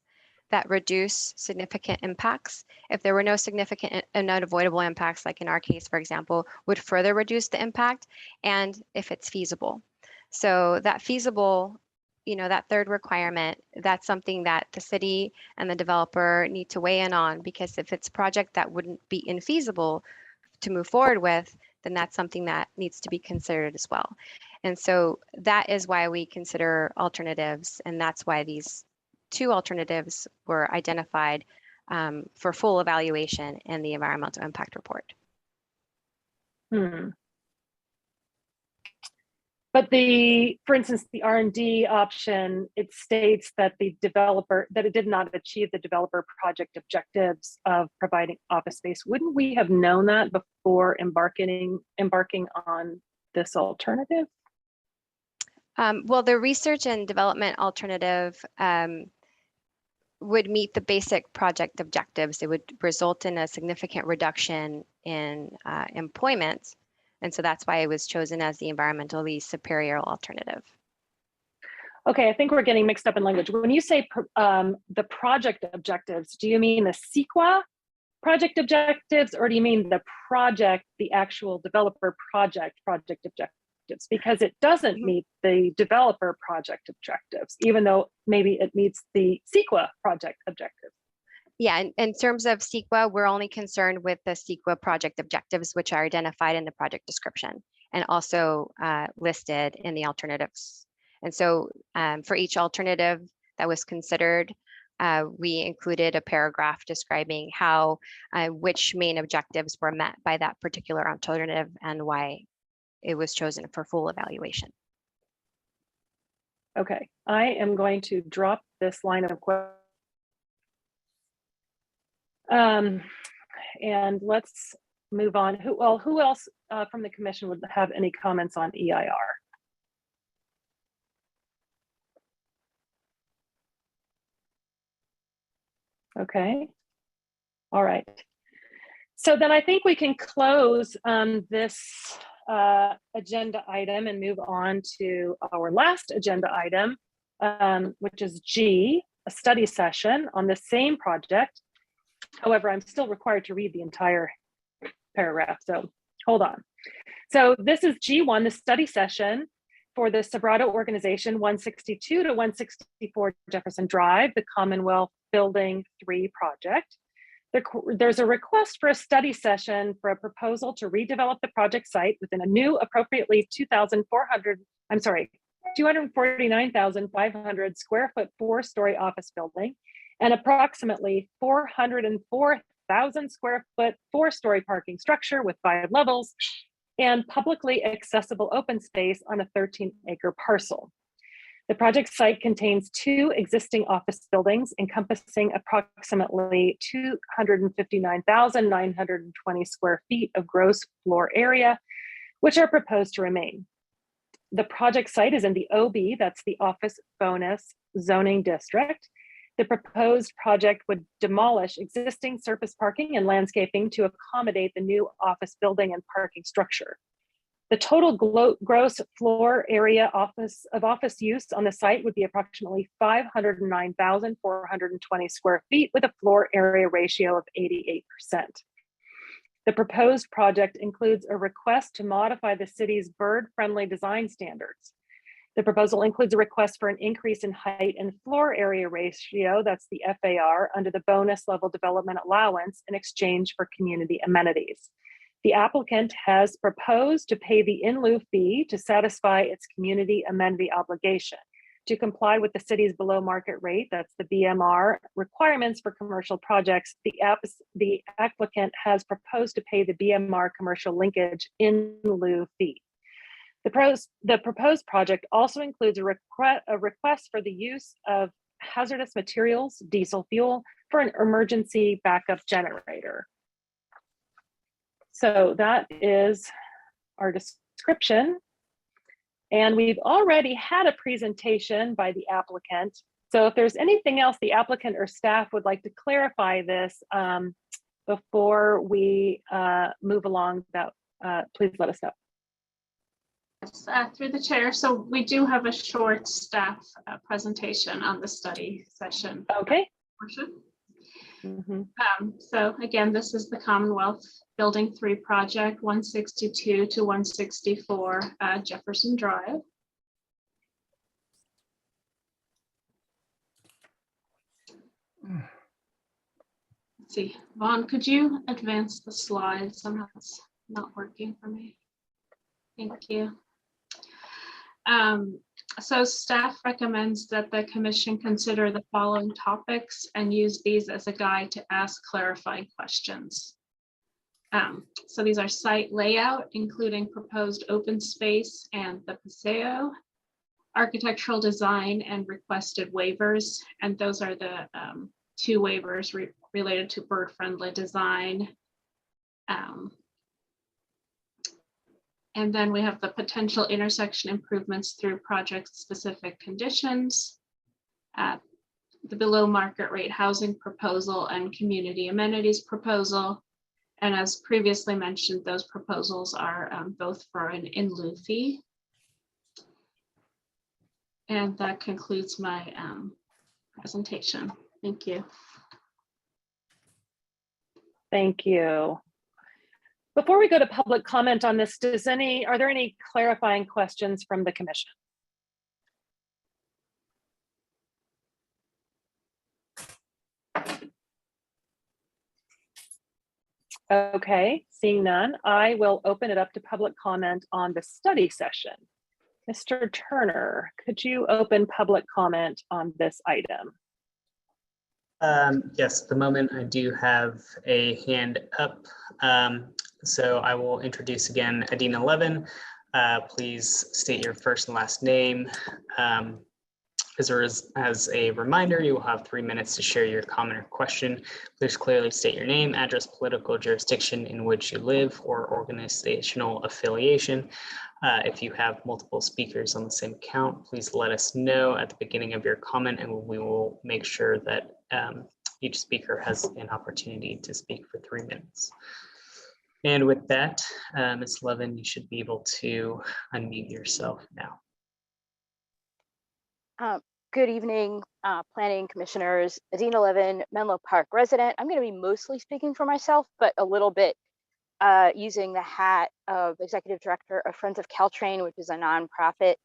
[SPEAKER 17] that reduce significant impacts. If there were no significant and unavoidable impacts, like in our case, for example, would further reduce the impact, and if it's feasible. So that feasible, you know, that third requirement, that's something that the city and the developer need to weigh in on, because if it's a project that wouldn't be infeasible to move forward with, then that's something that needs to be considered as well. And so that is why we consider alternatives, and that's why these two alternatives were identified for full evaluation in the environmental impact report.
[SPEAKER 1] But for instance, the R&D option, it states that the developer, that it did not achieve the developer project objectives of providing office space. Wouldn't we have known that before embarking on this alternative?
[SPEAKER 17] Well, the research and development alternative would meet the basic project objectives. It would result in a significant reduction in employment. And so that's why it was chosen as the environmentally superior alternative.
[SPEAKER 1] Okay, I think we're getting mixed up in language. When you say the project objectives, do you mean the CEQA project objectives, or do you mean the project, the actual developer project objectives? Because it doesn't meet the developer project objectives, even though maybe it meets the CEQA project objectives.
[SPEAKER 17] Yeah, in terms of CEQA, we're only concerned with the CEQA project objectives, which are identified in the project description and also listed in the alternatives. And so for each alternative that was considered, we included a paragraph describing how which main objectives were met by that particular alternative and why it was chosen for full evaluation.
[SPEAKER 1] Okay, I am going to drop this line of questions. And let's move on. Who else from the commission would have any comments on EIR? Okay, all right. So then I think we can close this agenda item and move on to our last agenda item, which is G, a study session on the same project. However, I'm still required to read the entire paragraph, so hold on. So this is G1, the study session for the Sobrato Organization 162 to 164 Jefferson Drive, the Commonwealth Building 3 project. There's a request for a study session for a proposal to redevelop the project site within a new appropriately 249,500 square foot 4-story office building and approximately 404,000 square foot 4-story parking structure with 5 levels and publicly accessible open space on a 13-acre parcel. The project site contains 2 existing office buildings encompassing approximately 259,920 square feet of gross floor area, which are proposed to remain. The project site is in the OB, that's the office bonus zoning district. The proposed project would demolish existing surface parking and landscaping to accommodate the new office building and parking structure. The total gross floor area office use on the site would be approximately 509,420 square feet with a floor area ratio of 88%. The proposed project includes a request to modify the city's bird-friendly design standards. The proposal includes a request for an increase in height and floor area ratio, that's the FAR, under the bonus level development allowance in exchange for community amenities. The applicant has proposed to pay the in lieu fee to satisfy its community amenity obligation. To comply with the city's below market rate, that's the BMR, requirements for commercial projects, the applicant has proposed to pay the BMR commercial linkage in lieu fee. The proposed project also includes a request for the use of hazardous materials, diesel fuel, for an emergency backup generator. So that is our description. And we've already had a presentation by the applicant. So if there's anything else the applicant or staff would like to clarify this before we move along, please let us know.
[SPEAKER 4] Yes, through the chair. So we do have a short staff presentation on the study session.
[SPEAKER 1] Okay.
[SPEAKER 4] Portion. So again, this is the Commonwealth Building 3 project, 162 to 164 Jefferson Drive. Let's see, Vaughn, could you advance the slides? Somehow it's not working for me. Thank you. So staff recommends that the commission consider the following topics and use these as a guide to ask clarifying questions. So these are site layout, including proposed open space and the paseo, architectural design and requested waivers. And those are the 2 waivers related to bird-friendly design. And then we have the potential intersection improvements through project-specific conditions, the below market rate housing proposal and community amenities proposal. And as previously mentioned, those proposals are both for an in lieu fee. And that concludes my presentation. Thank you.
[SPEAKER 1] Thank you. Before we go to public comment on this, are there any clarifying questions from the commission? Okay, seeing none, I will open it up to public comment on the study session. Mr. Turner, could you open public comment on this item?
[SPEAKER 5] Yes, at the moment I do have a hand up. So I will introduce again Adina Levin. Please state your first and last name. As a reminder, you will have 3 minutes to share your comment or question. Please clearly state your name, address, political jurisdiction in which you live, or organizational affiliation. If you have multiple speakers on the same account, please let us know at the beginning of your comment, and we will make sure that each speaker has an opportunity to speak for 3 minutes. And with that, Ms. Levin, you should be able to unmute yourself now.
[SPEAKER 18] Good evening, planning commissioners. Adina Levin, Menlo Park resident. I'm going to be mostly speaking for myself, but a little bit using the hat of executive director of Friends of Caltrain, which is a nonprofit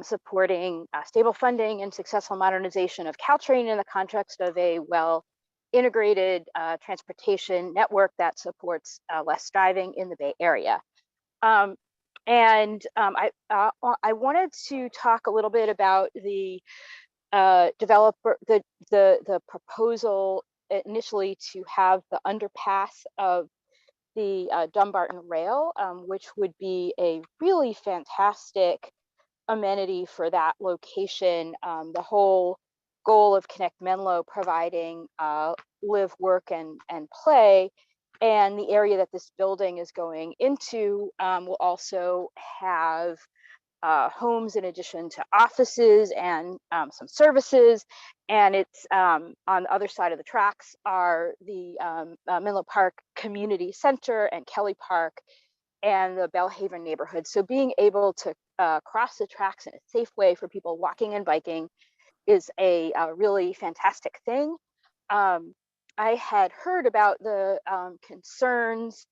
[SPEAKER 18] supporting stable funding and successful modernization of Caltrain in the context of a well integrated transportation network that supports less driving in the Bay Area. I wanted to talk a little bit about the the proposal initially to have the underpass of the Dumbarton Rail, which would be a really fantastic amenity for that location. The whole goal of Connect Menlo providing live, work, and play, and the area that this building is going into will also have homes in addition to offices and some services. And it's on the other side of the tracks are the Menlo Park Community Center and Kelly Park and the Bellhaven neighborhood. So being able to cross the tracks in a safe way for people walking and biking is a really fantastic thing. I had heard about the concerns,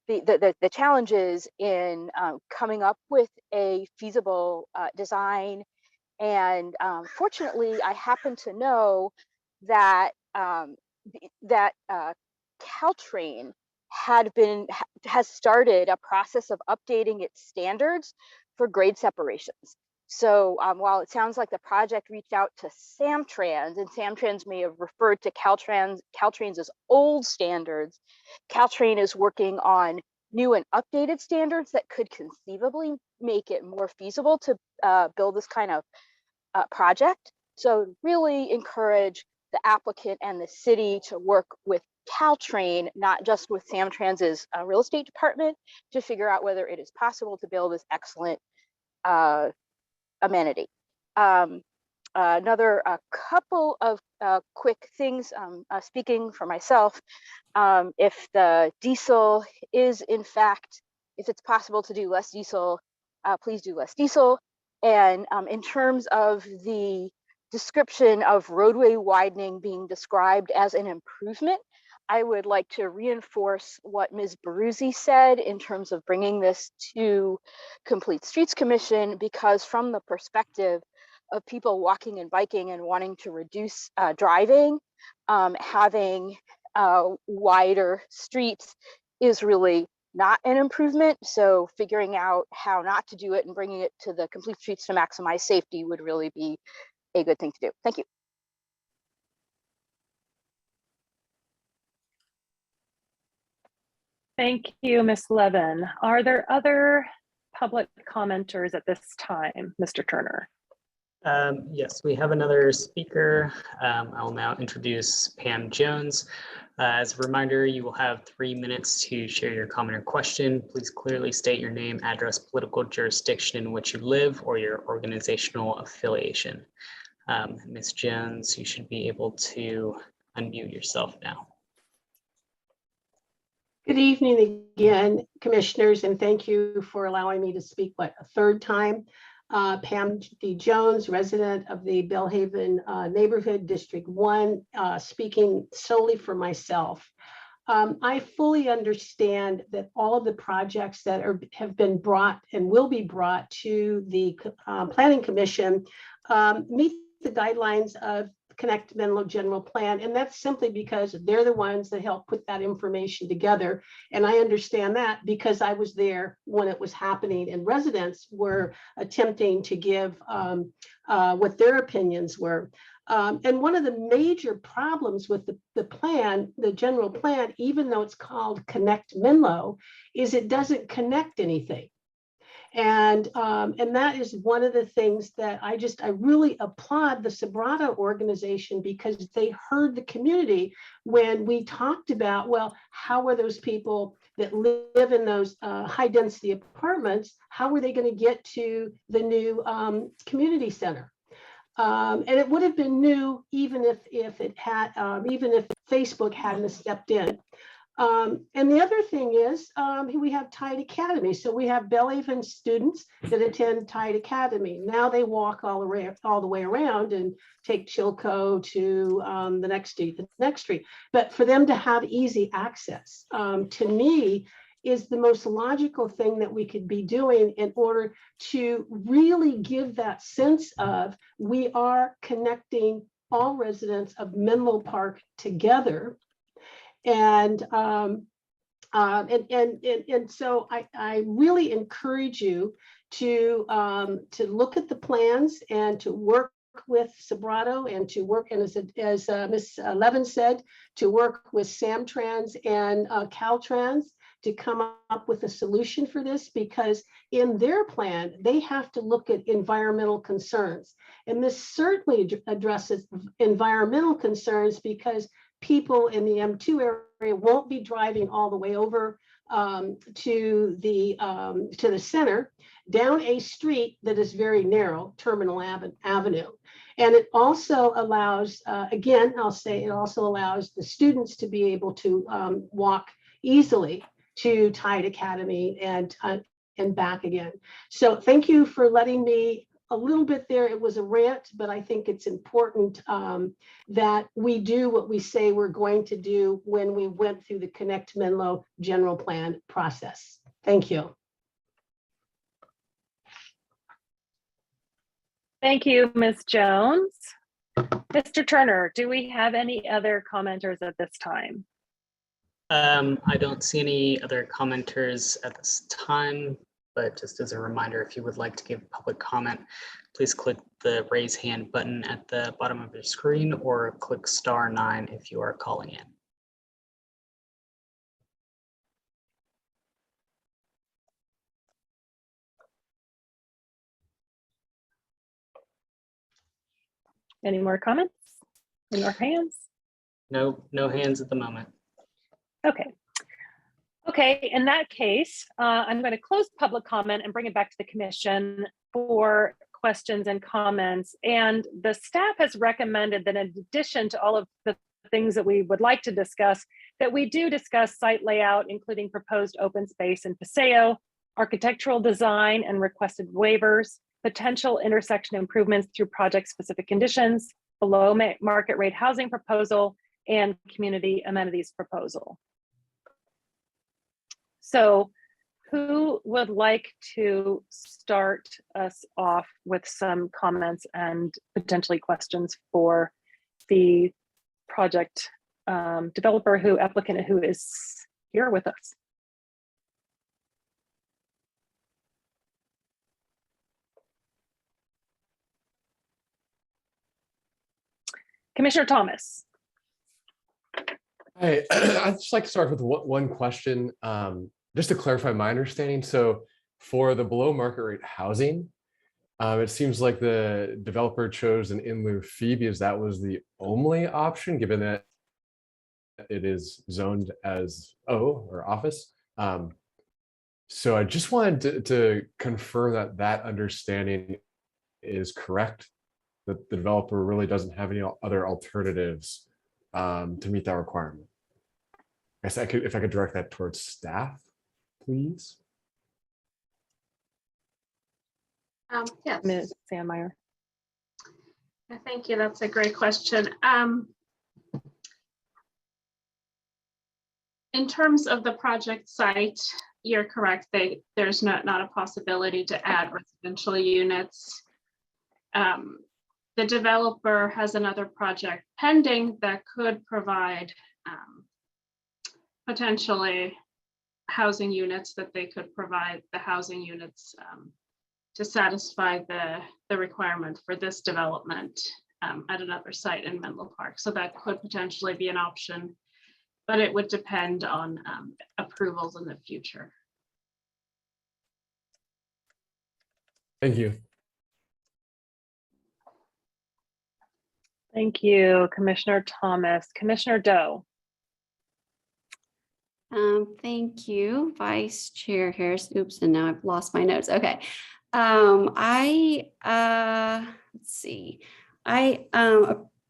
[SPEAKER 18] the challenges in coming up with a feasible design. And fortunately, I happen to know that Caltrain has started a process of updating its standards for grade separations. So while it sounds like the project reached out to Samtrans, and Samtrans may have referred to Caltrain's as old standards, Caltrain is working on new and updated standards that could conceivably make it more feasible to build this kind of project. So really encourage the applicant and the city to work with Caltrain, not just with Samtrans's real estate department, to figure out whether it is possible to build this excellent amenity. Another couple of quick things, speaking for myself, if the diesel is in fact, if it's possible to do less diesel, please do less diesel. And in terms of the description of roadway widening being described as an improvement, I would like to reinforce what Ms. Baruzzi said in terms of bringing this to Complete Streets Commission, because from the perspective of people walking and biking and wanting to reduce driving, having wider streets is really not an improvement. So figuring out how not to do it and bringing it to the Complete Streets to maximize safety would really be a good thing to do. Thank you.
[SPEAKER 1] Thank you, Ms. Levin. Are there other public commenters at this time, Mr. Turner?
[SPEAKER 5] Yes, we have another speaker. I will now introduce Pam Jones. As a reminder, you will have 3 minutes to share your comment or question. Please clearly state your name, address, political jurisdiction in which you live, or your organizational affiliation. Ms. Jones, you should be able to unmute yourself now.
[SPEAKER 7] Good evening again, commissioners, and thank you for allowing me to speak, a third time. Pam D. Jones, resident of the Bellhaven neighborhood, District 1, speaking solely for myself. I fully understand that all of the projects that have been brought and will be brought to the Planning Commission meet the guidelines of Connect Menlo General Plan, and that's simply because they're the ones that help put that information together. And I understand that because I was there when it was happening, and residents were attempting to give what their opinions were. And one of the major problems with the plan, the general plan, even though it's called Connect Menlo, is it doesn't connect anything. And that is one of the things that I really applaud the Sobrato organization, because they heard the community when we talked about, well, how are those people that live in those high density apartments, how are they going to get to the new community center? And it would have been new even if it had, even if Facebook hadn't stepped in. And the other thing is we have Tide Academy. So we have Bellhaven students that attend Tide Academy. Now they walk all the way around and take Chilco to the next street. But for them to have easy access, to me, is the most logical thing that we could be doing in order to really give that sense of we are connecting all residents of Menlo Park together. And so I really encourage you to look at the plans and to work with Sobrato and to work, and as Ms. Levin said, to work with Samtrans and Caltrans to come up with a solution for this, because in their plan, they have to look at environmental concerns. And this certainly addresses environmental concerns because people in the M2 area won't be driving all the way over to the center down a street that is very narrow, Terminal Avenue. And it also allows, again, I'll say it also allows the students to be able to walk easily to Tide Academy and back again. So thank you for letting me a little bit there. It was a rant, but I think it's important that we do what we say we're going to do when we went through the Connect Menlo general plan process. Thank you.
[SPEAKER 1] Thank you, Ms. Jones. Mr. Turner, do we have any other commenters at this time?
[SPEAKER 5] I don't see any other commenters at this time, but just as a reminder, if you would like to give public comment, please click the raise hand button at the bottom of your screen or click *9 if you are calling in.
[SPEAKER 1] Any more comments? Any more hands?
[SPEAKER 5] No hands at the moment.
[SPEAKER 1] Okay. Okay, in that case, I'm going to close public comment and bring it back to the commission for questions and comments. And the staff has recommended that in addition to all of the things that we would like to discuss, that we do discuss site layout, including proposed open space in Paseo, architectural design and requested waivers, potential intersection improvements through project-specific conditions, below market rate housing proposal, and community amenities proposal. So who would like to start us off with some comments and potentially questions for the project developer applicant who is here with us? Commissioner Thomas.
[SPEAKER 9] Hey, I'd just like to start with one question, just to clarify my understanding. So for the below market rate housing, it seems like the developer chose an in lieu fee because that was the only option, given that it is zoned as O or office. So I just wanted to confirm that understanding is correct, that the developer really doesn't have any other alternatives to meet that requirement. I guess if I could direct that towards staff, please.
[SPEAKER 4] Yes.
[SPEAKER 1] Ms. Sandmeyer.
[SPEAKER 4] Thank you. That's a great question. In terms of the project site, you're correct. There's not a possibility to add residential units. The developer has another project pending that could provide potentially housing units that they could provide the housing units to satisfy the requirement for this development at another site in Menlo Park. So that could potentially be an option, but it would depend on approvals in the future.
[SPEAKER 9] Thank you.
[SPEAKER 1] Thank you, Commissioner Thomas. Commissioner Doe.
[SPEAKER 20] Thank you, Vice Chair Harris. Oops, and now I've lost my notes. Okay. Let's see. I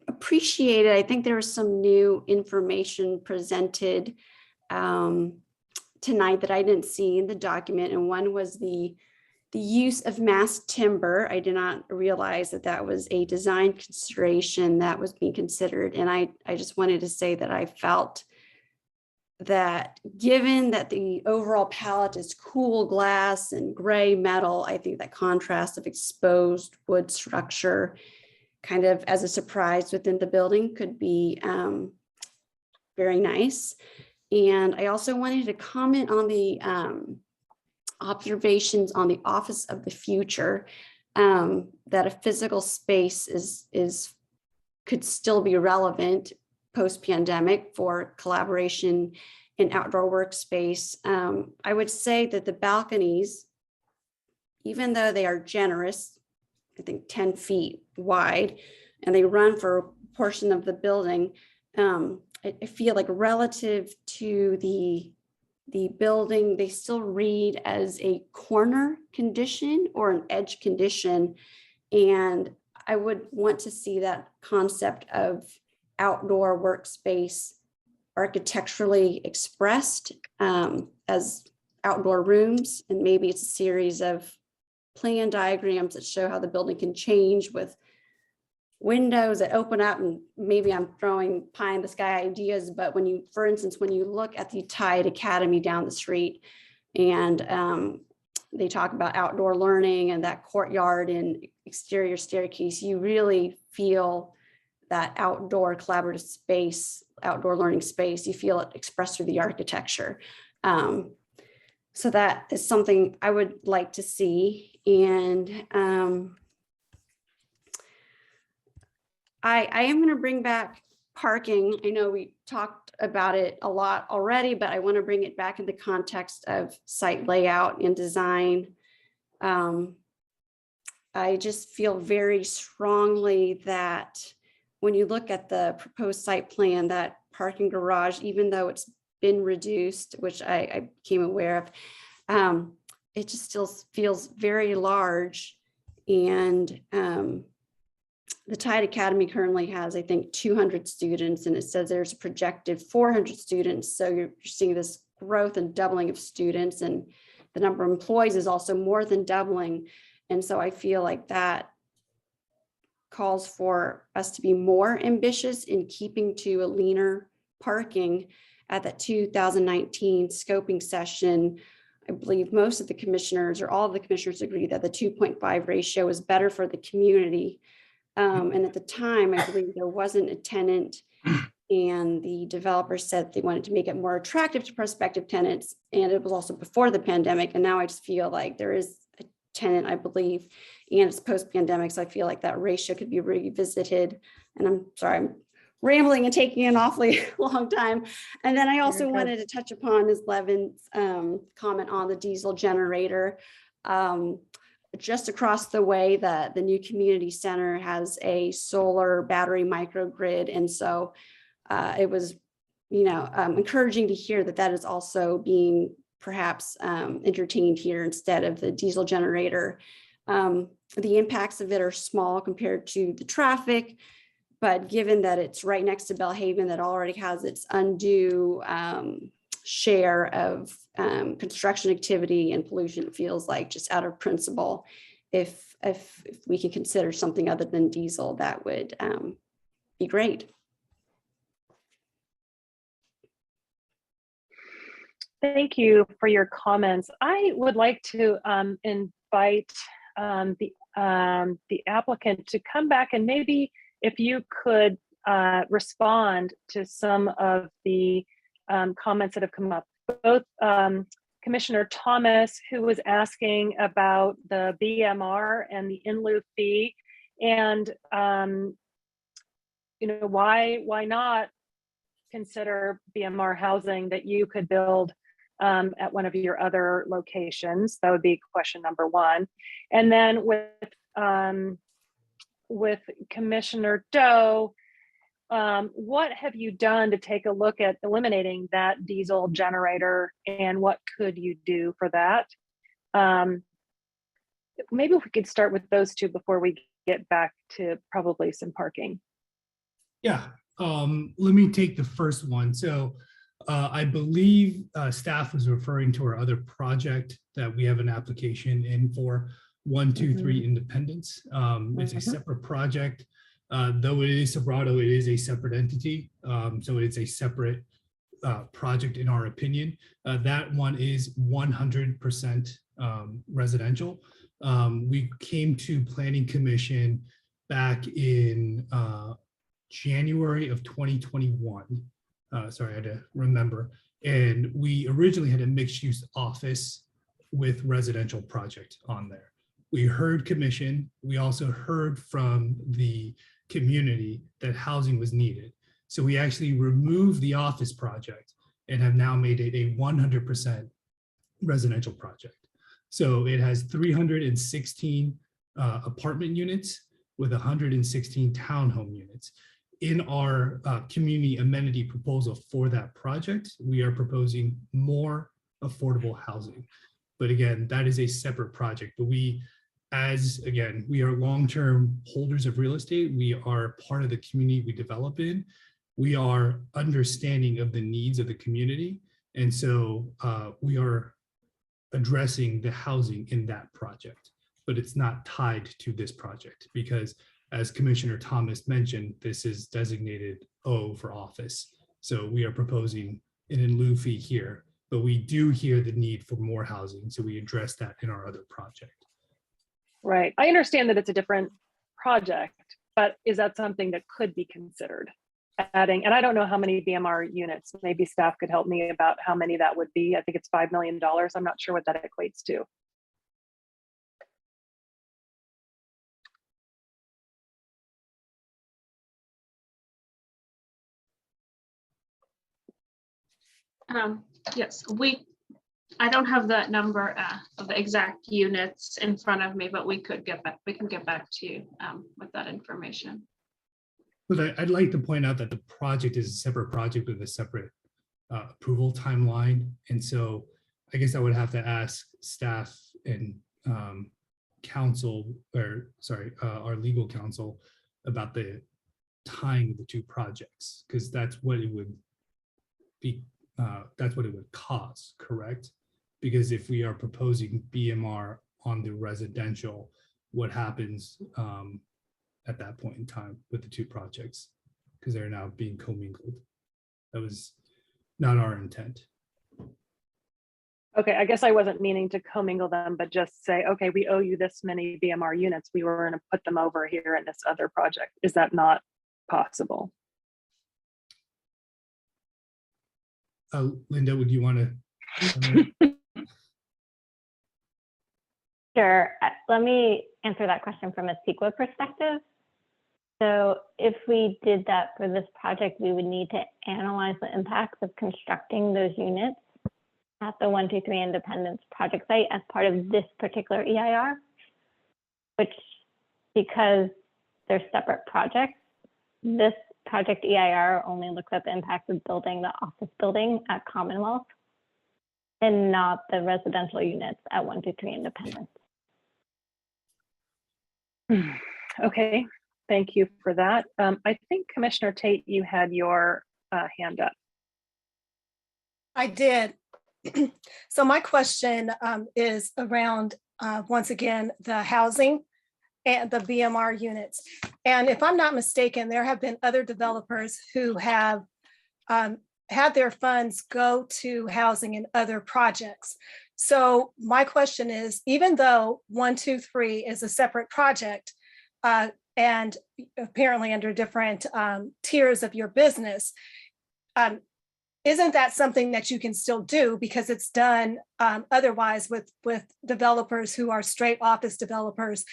[SPEAKER 20] appreciated, I think there was some new information presented tonight that I didn't see in the document. And one was the use of mass timber. I did not realize that was a design consideration that was being considered. And I just wanted to say that I felt that given that the overall palette is cool glass and gray metal, I think that contrast of exposed wood structure kind of as a surprise within the building could be very nice. And I also wanted to comment on the observations on the Office of the Future, that a physical space could still be relevant post-pandemic for collaboration in outdoor workspace. I would say that the balconies, even though they are generous, I think 10 feet wide, and they run for a portion of the building, I feel like relative to the building, they still read as a corner condition or an edge condition. And I would want to see that concept of outdoor workspace architecturally expressed as outdoor rooms. And maybe it's a series of plan diagrams that show how the building can change with windows that open up. And maybe I'm throwing pie in the sky ideas, but when you, for instance, when you look at the Tide Academy down the street and they talk about outdoor learning and that courtyard and exterior staircase, you really feel that outdoor collaborative space, outdoor learning space, you feel it expressed through the architecture. So that is something I would like to see. And I am going to bring back parking. I know we talked about it a lot already, but I want to bring it back in the context of site layout and design. I just feel very strongly that when you look at the proposed site plan, that parking garage, even though it's been reduced, which I became aware of, it just still feels very large. And the Tide Academy currently has, I think, 200 students, and it says there's a projected 400 students. So you're seeing this growth and doubling of students, and the number of employees is also more than doubling. And so I feel like that calls for us to be more ambitious in keeping to a leaner parking. At that 2019 scoping session, I believe most of the commissioners or all of the commissioners agree that the 2.5 ratio is better for the community. And at the time, I believe there wasn't a tenant, and the developer said they wanted to make it more attractive to prospective tenants. And it was also before the pandemic. And now I just feel like there is a tenant, I believe, and it's post-pandemic. So I feel like that ratio could be revisited. And I'm sorry, I'm rambling and taking an awfully long time. And then I also wanted to touch upon Ms. Levin's comment on the diesel generator. Just across the way, the new community center has a solar battery microgrid. And so it was, encouraging to hear that that is also being perhaps entertained here instead of the diesel generator. The impacts of it are small compared to the traffic, but given that it's right next to Belhaven that already has its undue share of construction activity and pollution, feels like just out of principle, if we can consider something other than diesel, that would be great.
[SPEAKER 1] Thank you for your comments. I would like to invite the applicant to come back, and maybe if you could respond to some of the comments that have come up. Both Commissioner Thomas, who was asking about the BMR and the in lieu fee, and why not consider BMR housing that you could build at one of your other locations? That would be question number one. And then with Commissioner Doe, what have you done to take a look at eliminating that diesel generator, and what could you do for that? Maybe if we could start with those two before we get back to probably some parking.
[SPEAKER 14] Yeah, let me take the first one. So I believe staff was referring to our other project that we have an application in for 123 Independence. It's a separate project. Though it is Sobrato, it is a separate entity. So it's a separate project in our opinion. That one is 100% residential. We came to Planning Commission back in January of 2021. Sorry, I had to remember. And we originally had a mixed use office with residential project on there. We heard commission. We also heard from the community that housing was needed. So we actually removed the office project and have now made it a 100% residential project. So it has 316 apartment units with 116 townhome units. In our community amenity proposal for that project, we are proposing more affordable housing. But again, that is a separate project. But we are long-term holders of real estate. We are part of the community we develop in. We are understanding of the needs of the community. And so we are addressing the housing in that project, but it's not tied to this project because, as Commissioner Thomas mentioned, this is designated O for office. So we are proposing an in lieu fee here, but we do hear the need for more housing. So we address that in our other project.
[SPEAKER 1] Right. I understand that it's a different project, but is that something that could be considered adding? And I don't know how many BMR units, maybe staff could help me about how many that would be. I think it's $5 million. I'm not sure what that equates to.
[SPEAKER 4] Yes, I don't have that number of the exact units in front of me, but we can get back to you with that information.
[SPEAKER 14] But I'd like to point out that the project is a separate project with a separate approval timeline. And so I guess I would have to ask staff and counsel, or sorry, our legal counsel about the tying of the two projects, because that's what it would be. That's what it would cost, correct? Because if we are proposing BMR on the residential, what happens at that point in time with the two projects? Because they're now being commingled. That was not our intent.
[SPEAKER 1] Okay, I guess I wasn't meaning to commingle them, but just say, okay, we owe you this many BMR units. We were going to put them over here in this other project. Is that not possible?
[SPEAKER 14] Linda, would you want to?
[SPEAKER 21] Sure. Let me answer that question from a CEQA perspective. So if we did that for this project, we would need to analyze the impacts of constructing those units at the 123 Independence project site as part of this particular EIR, which, because they're separate projects, this project EIR only looks at the impacts of building the office building at Commonwealth and not the residential units at 123 Independence.
[SPEAKER 1] Okay, thank you for that. I think Commissioner Tate, you had your hand up.
[SPEAKER 3] I did. So my question is around, once again, the housing and the BMR units. And if I'm not mistaken, there have been other developers who have had their funds go to housing in other projects. So my question is, even though 123 is a separate project and apparently under different tiers of your business, isn't that something that you can still do because it's done otherwise with developers who are straight office developers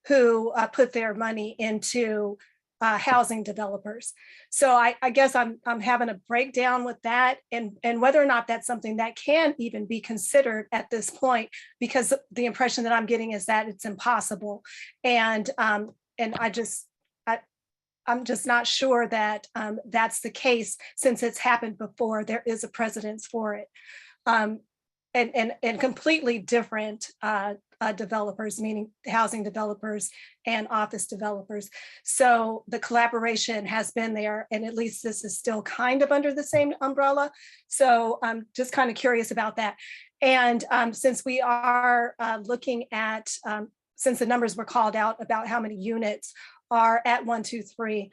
[SPEAKER 3] who put their money into housing developers? So I guess I'm having a breakdown with that and whether or not that's something that can even be considered at this point, because the impression that I'm getting is that it's impossible. And I'm just not sure that that's the case, since it's happened before. There is a precedence for it. And completely different developers, meaning housing developers and office developers. So the collaboration has been there, and at least this is still kind of under the same umbrella. So I'm just kind of curious about that. And since we are looking at, since the numbers were called out about how many units are at 123,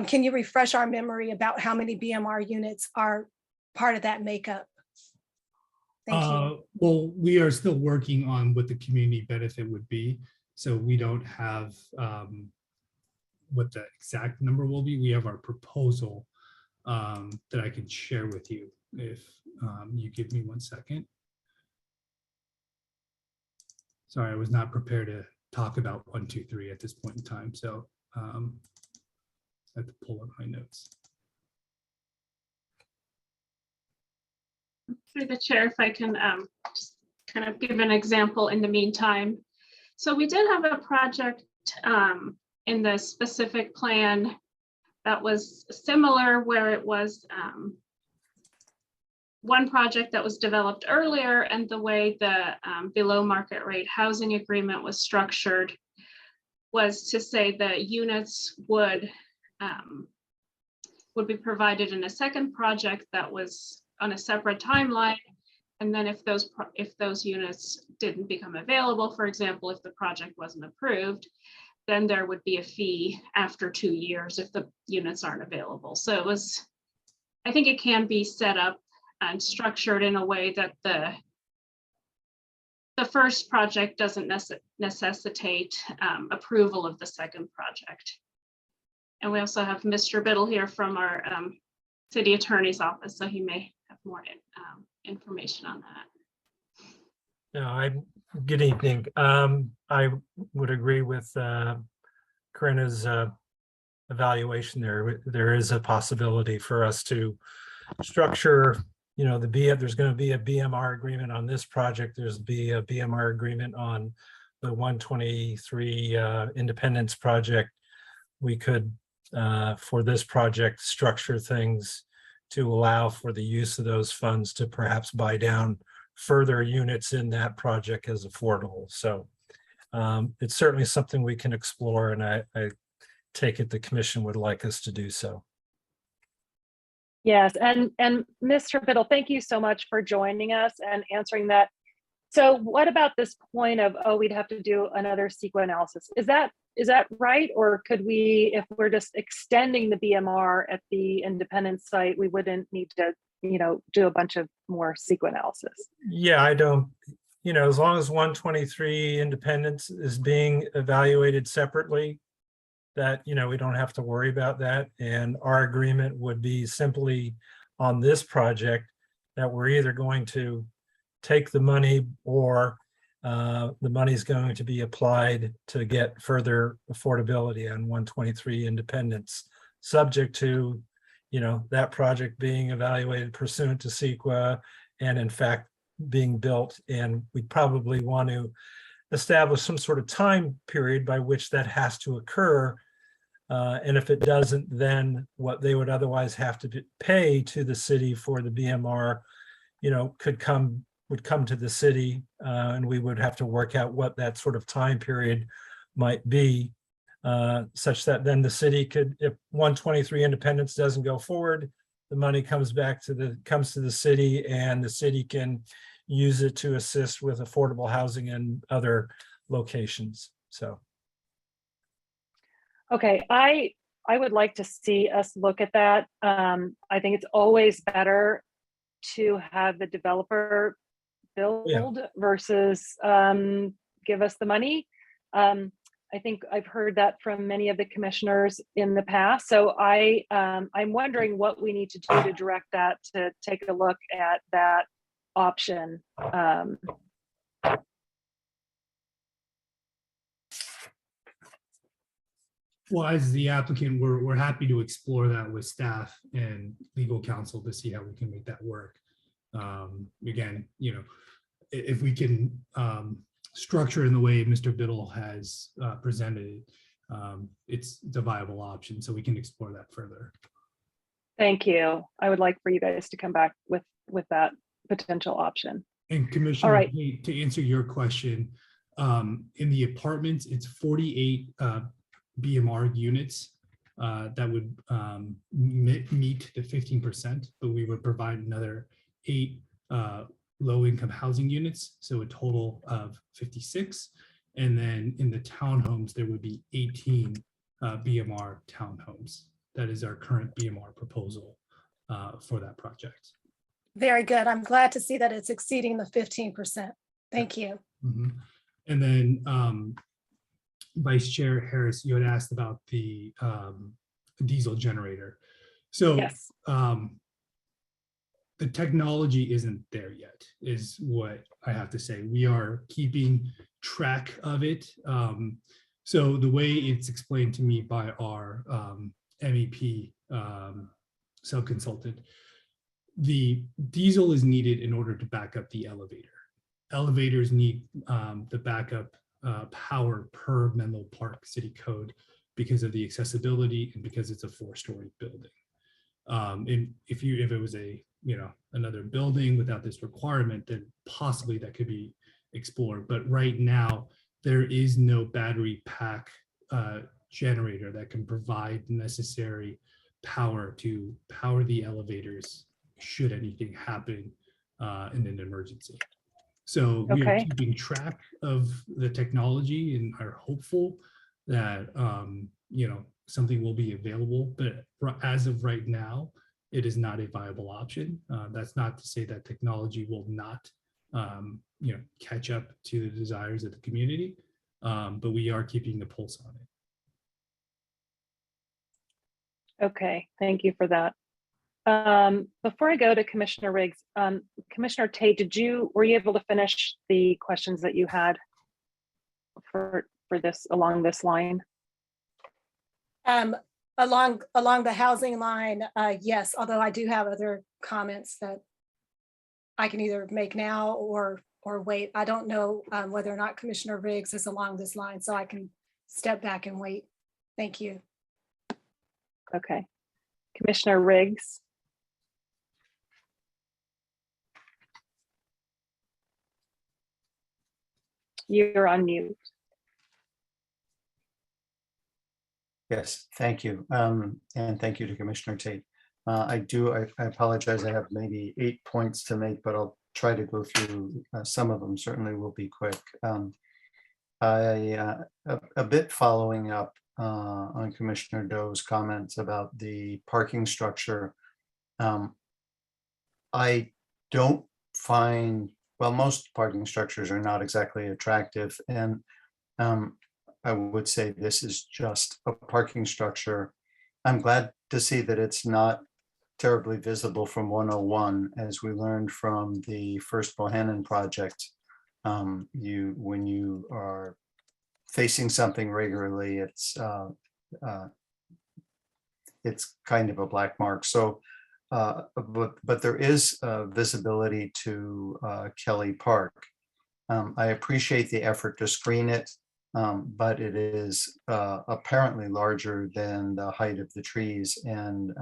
[SPEAKER 3] can you refresh our memory about how many BMR units are part of that makeup? Thank you.
[SPEAKER 14] Well, we are still working on what the community benefit would be. So we don't have what the exact number will be. We have our proposal that I can share with you if you give me 1 second. Sorry, I was not prepared to talk about 1, 2, 3 at this point in time. So I have to pull up my notes.
[SPEAKER 4] Through the chair, if I can just kind of give an example in the meantime. So we did have a project in the specific plan that was similar, where it was one project that was developed earlier, and the way the below market rate housing agreement was structured was to say that units would be provided in a second project that was on a separate timeline. And then if those units didn't become available, for example, if the project wasn't approved, then there would be a fee after 2 years if the units aren't available. So it was, I think it can be set up and structured in a way that the first project doesn't necessitate approval of the second project. And we also have Mr. Biddle here from our city attorney's office, so he may have more information on that.
[SPEAKER 6] Good evening. I would agree with Corinna's evaluation there. There is a possibility for us to structure, there's going to be a BMR agreement on this project. There's be a BMR agreement on the 123 Independence project. We could, for this project, structure things to allow for the use of those funds to perhaps buy down further units in that project as affordable. So it's certainly something we can explore, and I take it the commission would like us to do so.
[SPEAKER 1] Yes, and Mr. Biddle, thank you so much for joining us and answering that. So what about this point of, we'd have to do another CEQA analysis? Is that right? Or could we, if we're just extending the BMR at the Independence site, we wouldn't need to, do a bunch of more CEQA analysis?
[SPEAKER 6] Yeah, I don't, as long as 123 Independence is being evaluated separately, that, we don't have to worry about that. And our agreement would be simply on this project that we're either going to take the money or the money is going to be applied to get further affordability on 123 Independence, subject to, that project being evaluated pursuant to CEQA and in fact being built. And we probably want to establish some sort of time period by which that has to occur. And if it doesn't, then what they would otherwise have to pay to the city for the BMR, would come to the city, and we would have to work out what that sort of time period might be, such that then the city could, if 123 Independence doesn't go forward, the money comes to the city, and the city can use it to assist with affordable housing in other locations. So.
[SPEAKER 1] Okay, I would like to see us look at that. I think it's always better to have the developer build versus give us the money. I think I've heard that from many of the commissioners in the past. So I'm wondering what we need to do to direct that to take a look at that option.
[SPEAKER 14] Well, as the applicant, we're happy to explore that with staff and legal counsel to see how we can make that work. Again, if we can structure in the way Mr. Biddle has presented, it's the viable option, so we can explore that further.
[SPEAKER 1] Thank you. I would like for you guys to come back with that potential option.
[SPEAKER 14] And Commissioner,
[SPEAKER 1] all right,
[SPEAKER 14] to answer your question, in the apartments, it's 48 BMR units that would meet the 15%, but we would provide another 8 low-income housing units, so a total of 56. And then in the townhomes, there would be 18 BMR townhomes. That is our current BMR proposal for that project.
[SPEAKER 3] Very good. I'm glad to see that it's exceeding the 15%. Thank you.
[SPEAKER 14] Mm-hmm. And then Vice Chair Harris, you had asked about the diesel generator. So
[SPEAKER 1] Yes.
[SPEAKER 14] The technology isn't there yet, is what I have to say. We are keeping track of it. So the way it's explained to me by our MEP sub-consultant, the diesel is needed in order to back up the elevator. Elevators need the backup power per Menlo Park City Code because of the accessibility and because it's a 4-story building. And if it was another building without this requirement, then possibly that could be explored. But right now, there is no battery pack generator that can provide necessary power to power the elevators should anything happen in an emergency. So we are keeping track of the technology and are hopeful that something will be available. But as of right now, it is not a viable option. That's not to say that technology will not catch up to the desires of the community, but we are keeping the pulse on it.
[SPEAKER 1] Okay, thank you for that. Before I go to Commissioner Riggs, Commissioner Tate, were you able to finish the questions that you had for this along this line?
[SPEAKER 3] Along the housing line, yes, although I do have other comments that I can either make now or wait. I don't know whether or not Commissioner Riggs is along this line, so I can step back and wait. Thank you.
[SPEAKER 1] Okay. Commissioner Riggs. You're on mute.
[SPEAKER 2] Yes, thank you. And thank you to Commissioner Tate. I apologize, I have maybe 8 points to make, but I'll try to go through some of them. Certainly will be quick. A bit following up on Commissioner Doe's comments about the parking structure. I don't find, well, most parking structures are not exactly attractive, and I would say this is just a parking structure. I'm glad to see that it's not terribly visible from 101, as we learned from the first Bohannon project. When you are facing something regularly, it's kind of a black mark. So, but there is visibility to Kelly Park. I appreciate the effort to screen it. But it is apparently larger than the height of the trees. And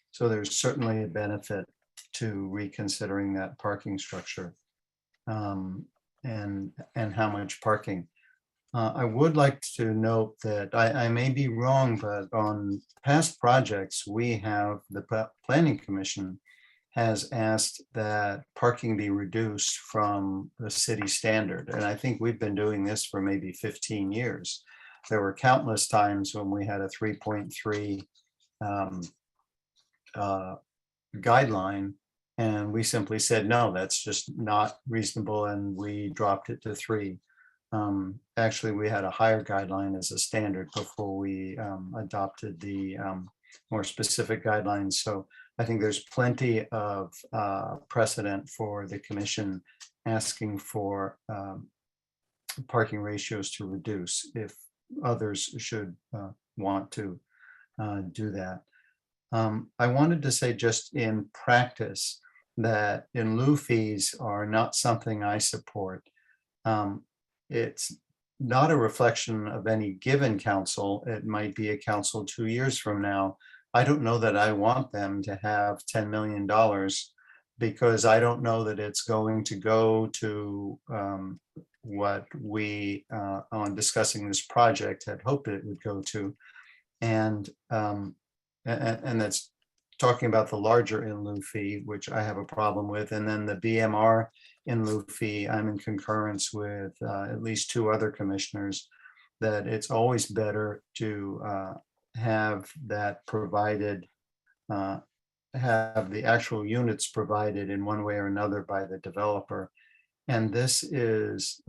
[SPEAKER 2] so there's certainly a benefit to reconsidering that parking structure and how much parking. I would like to note that I may be wrong, but on past projects, we have the Planning Commission has asked that parking be reduced from the city standard. And I think we've been doing this for maybe 15 years. There were countless times when we had a 3.3 guideline, and we simply said, no, that's just not reasonable, and we dropped it to 3. Actually, we had a higher guideline as a standard before we adopted the more specific guidelines. So I think there's plenty of precedent for the commission asking for parking ratios to reduce if others should want to do that. I wanted to say just in practice that in lieu fees are not something I support. It's not a reflection of any given council. It might be a council 2 years from now. I don't know that I want them to have $10 million because I don't know that it's going to go to what we, on discussing this project, had hoped it would go to. And that's talking about the larger in lieu fee, which I have a problem with. And then the BMR in lieu fee, I'm in concurrence with at least 2 other commissioners that it's always better to have that provided, have the actual units provided in one way or another by the developer. And this is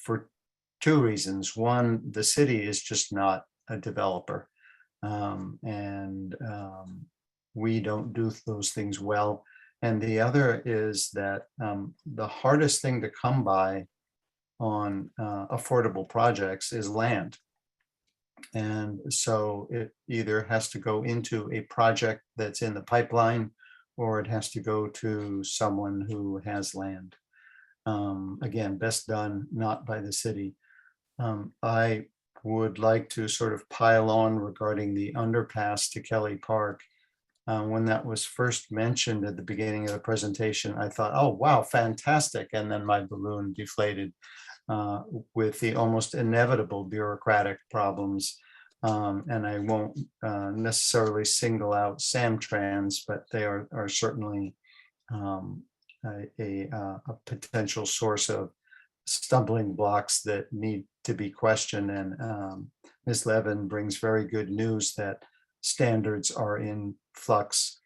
[SPEAKER 2] for two reasons. One, the city is just not a developer. We don't do those things well. And the other is that the hardest thing to come by on affordable projects is land. And so it either has to go into a project that's in the pipeline, or it has to go to someone who has land. Again, best done not by the city. I would like to sort of pile on regarding the underpass to Kelly Park. When that was first mentioned at the beginning of the presentation, I thought, oh, wow, fantastic. And then my balloon deflated with the almost inevitable bureaucratic problems. And I won't necessarily single out Samtrans, but they are certainly a potential source of stumbling blocks that need to be questioned. And Ms. Levin brings very good news that standards are in flux.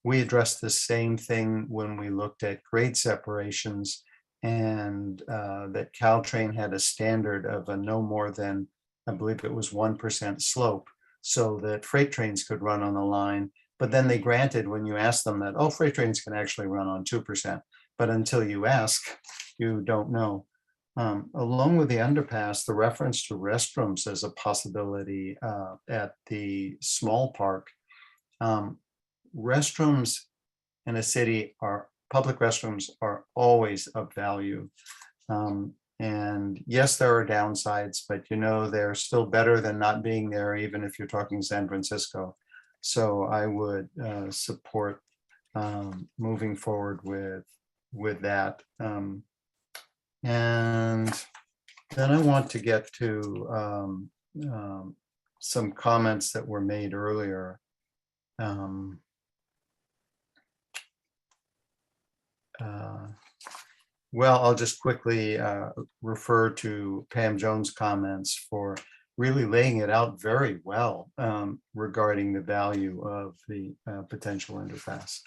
[SPEAKER 2] We addressed the same thing when we looked at grade separations, and that Caltrain had a standard of a no more than, I believe it was 1% slope, so that freight trains could run on the line. But then they granted, when you ask them, that, oh, freight trains can actually run on 2%. But until you ask, you don't know. Along with the underpass, the reference to restrooms as a possibility at the small park. Restrooms in a city public restrooms are always of value. And yes, there are downsides, but they're still better than not being there, even if you're talking San Francisco. So I would support moving forward with that. And then I want to get to some comments that were made earlier. Well, I'll just quickly refer to Pam Jones' comments for really laying it out very well regarding the value of the potential underpass.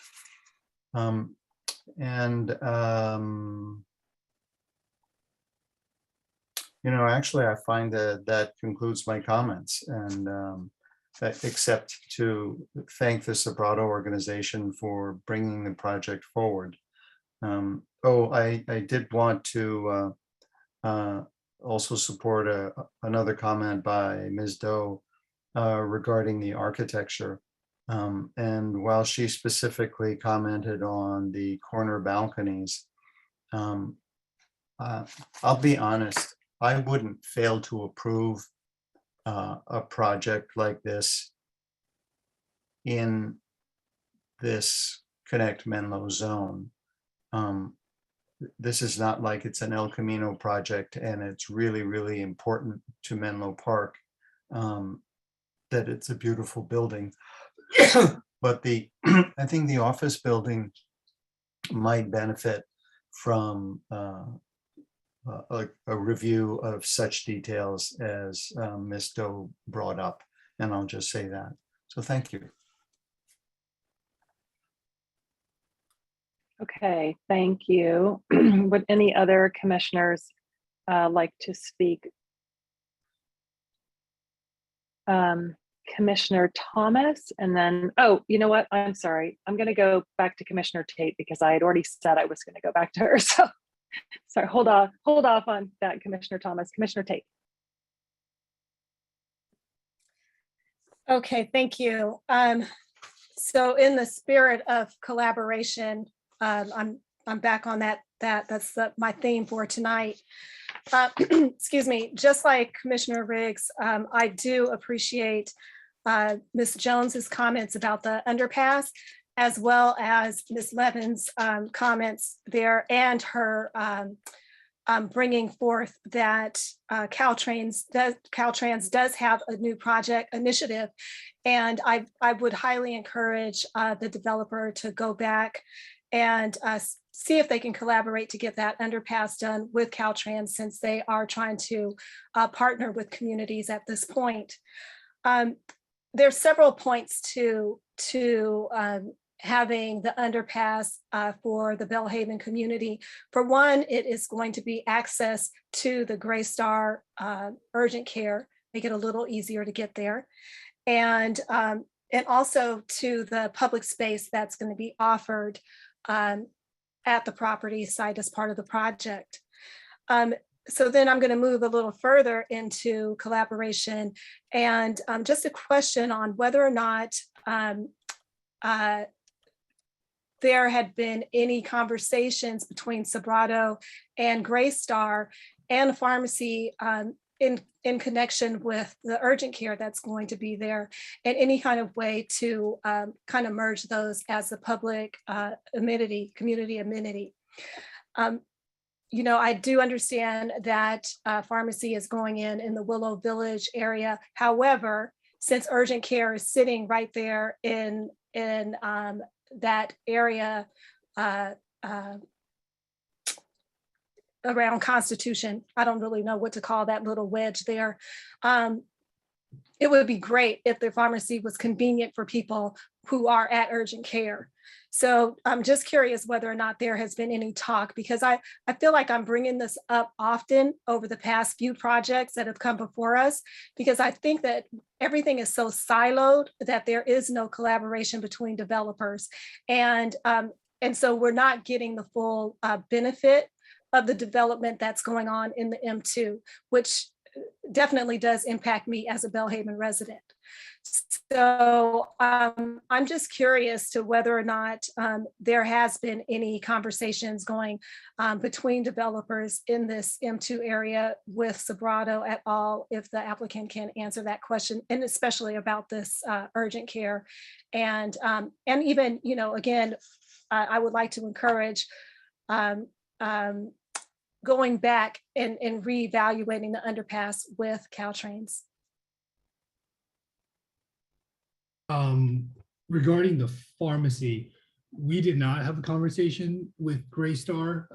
[SPEAKER 2] Actually, I find that concludes my comments, and except to thank the Sobrato organization for bringing the project forward. I did want to also support another comment by Ms. Doe regarding the architecture. And while she specifically commented on the corner balconies, I'll be honest, I wouldn't fail to approve a project like this in this Connect Menlo zone. This is not like it's an El Camino project, and it's really, really important to Menlo Park that it's a beautiful building. But I think the office building might benefit from a review of such details as Ms. Doe brought up, and I'll just say that. So thank you.
[SPEAKER 1] Okay, thank you. Would any other commissioners like to speak? Commissioner Thomas, and then, oh, you know what? I'm sorry. I'm going to go back to Commissioner Tate because I had already said I was going to go back to her. So sorry, hold off on that, Commissioner Thomas. Commissioner Tate.
[SPEAKER 3] Okay, thank you. So in the spirit of collaboration, I'm back on that. That's my theme for tonight. Excuse me. Just like Commissioner Riggs, I do appreciate Ms. Jones's comments about the underpass, as well as Ms. Levin's comments there, and her bringing forth that Caltrans does have a new project initiative. And I would highly encourage the developer to go back and see if they can collaborate to get that underpass done with Caltrans, since they are trying to partner with communities at this point. There's several points to having the underpass for the Belhaven community. For one, it is going to be access to the Gray Star urgent care, make it a little easier to get there. And also to the public space that's going to be offered at the property site as part of the project. So then I'm going to move a little further into collaboration, and just a question on whether or not there had been any conversations between Sobrato and Gray Star and the pharmacy in connection with the urgent care that's going to be there, and any kind of way to kind of merge those as a public amenity, community amenity. You know, I do understand that pharmacy is going in the Willow Village area. However, since urgent care is sitting right there in that area around Constitution, I don't really know what to call that little wedge there. It would be great if the pharmacy was convenient for people who are at urgent care. So I'm just curious whether or not there has been any talk, because I feel like I'm bringing this up often over the past few projects that have come before us, because I think that everything is so siloed that there is no collaboration between developers. And so we're not getting the full benefit of the development that's going on in the M2, which definitely does impact me as a Belhaven resident. So I'm just curious to whether or not there has been any conversations going between developers in this M2 area with Sobrato at all, if the applicant can answer that question, and especially about this urgent care. And even, you know, again, I would like to encourage going back and reevaluating the underpass with Caltrains.
[SPEAKER 14] Regarding the pharmacy, we did not have a conversation with Gray Star.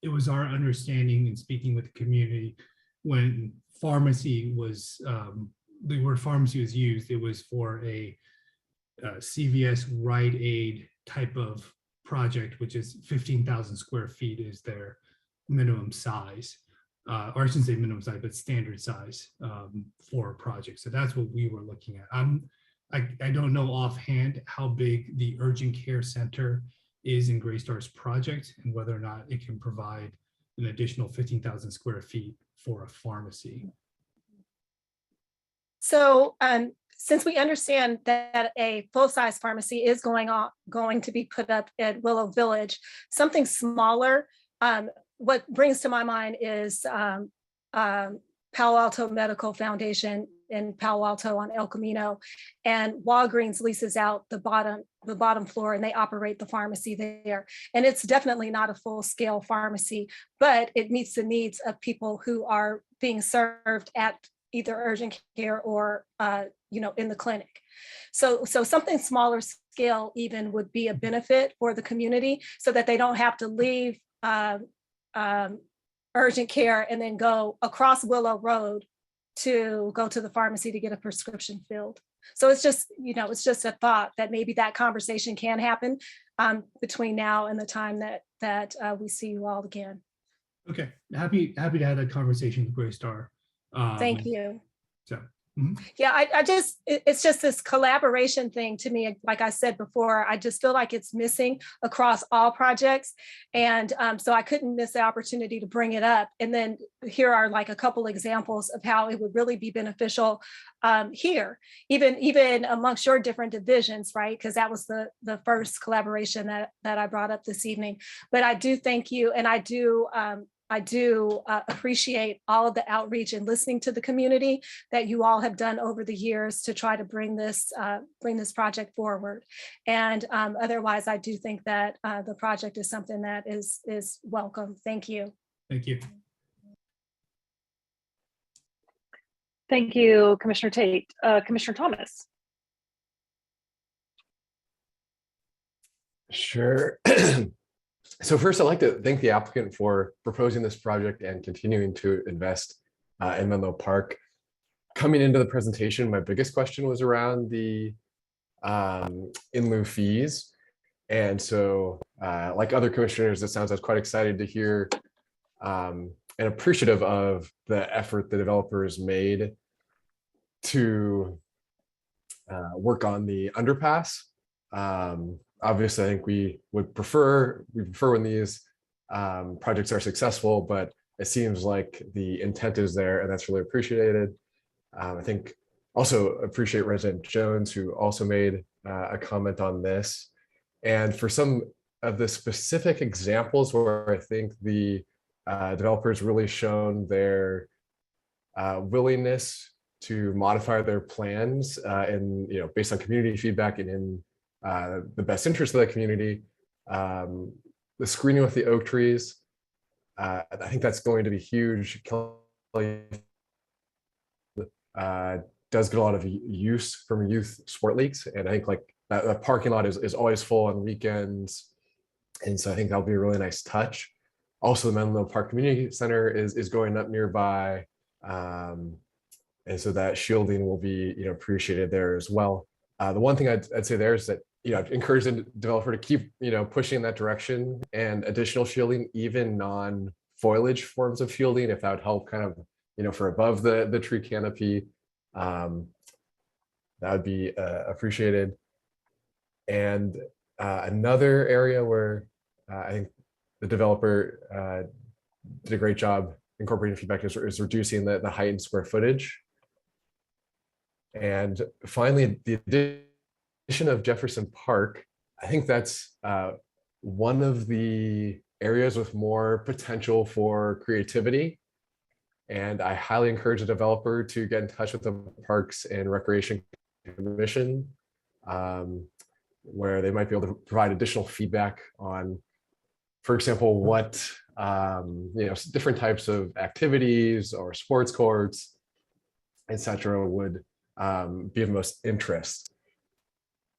[SPEAKER 14] It was our understanding in speaking with the community, when pharmacy was, the word pharmacy was used, it was for a CVS Rite Aid type of project, which is 15,000 square feet is their minimum size, or I shouldn't say minimum size, but standard size for a project. So that's what we were looking at. I don't know offhand how big the urgent care center is in Gray Star's project, and whether or not it can provide an additional 15,000 square feet for a pharmacy.
[SPEAKER 3] So since we understand that a full-size pharmacy is going to be put up at Willow Village, something smaller, what brings to my mind is Palo Alto Medical Foundation in Palo Alto on El Camino, and Walgreens leases out the bottom floor, and they operate the pharmacy there. And it's definitely not a full-scale pharmacy, but it meets the needs of people who are being served at either urgent care or you know, in the clinic. So something smaller scale even would be a benefit for the community, so that they don't have to leave urgent care and then go across Willow Road to go to the pharmacy to get a prescription filled. So it's just, you know, it's just a thought that maybe that conversation can happen between now and the time that we see you all again.
[SPEAKER 14] Okay, happy to have that conversation with Gray Star.
[SPEAKER 3] Thank you.
[SPEAKER 14] So.
[SPEAKER 3] Yeah, it's just this collaboration thing to me. Like I said before, I just feel like it's missing across all projects. And so I couldn't miss the opportunity to bring it up. And then here are like a couple examples of how it would really be beneficial here, even amongst your different divisions, right? Because that was the first collaboration that I brought up this evening. But I do thank you, and I do appreciate all of the outreach and listening to the community that you all have done over the years to try to bring this project forward. And otherwise, I do think that the project is something that is welcome. Thank you.
[SPEAKER 14] Thank you.
[SPEAKER 1] Thank you, Commissioner Tate. Commissioner Thomas.
[SPEAKER 9] Sure. So first, I'd like to thank the applicant for proposing this project and continuing to invest in Menlo Park. Coming into the presentation, my biggest question was around the in lieu fees. And so like other commissioners, it sounds I was quite excited to hear and appreciative of the effort the developers made to work on the underpass. Obviously, I think we prefer when these projects are successful, but it seems like the intent is there, and that's really appreciated. I think also appreciate Resident Jones, who also made a comment on this. And for some of the specific examples where I think the developers really shown their willingness to modify their plans and based on community feedback and in the best interest of the community. The screening with the oak trees, I think that's going to be huge. Kelly does get a lot of use from youth sport leagues, and I think like that parking lot is always full on weekends, and so I think that'll be a really nice touch. Also, the Menlo Park Community Center is going up nearby, and so that shielding will be appreciated there as well. The one thing I'd say there is that I'd encourage the developer to keep pushing in that direction, and additional shielding, even non-foliage forms of shielding, if that would help kind of for above the tree canopy, that would be appreciated. And another area where I think the developer did a great job incorporating feedback is reducing the height and square footage. And finally, the addition of Jefferson Park, I think that's one of the areas with more potential for creativity. And I highly encourage the developer to get in touch with the Parks and Recreation Commission, where they might be able to provide additional feedback on, for example, what different types of activities or sports courts, etc., would be of most interest.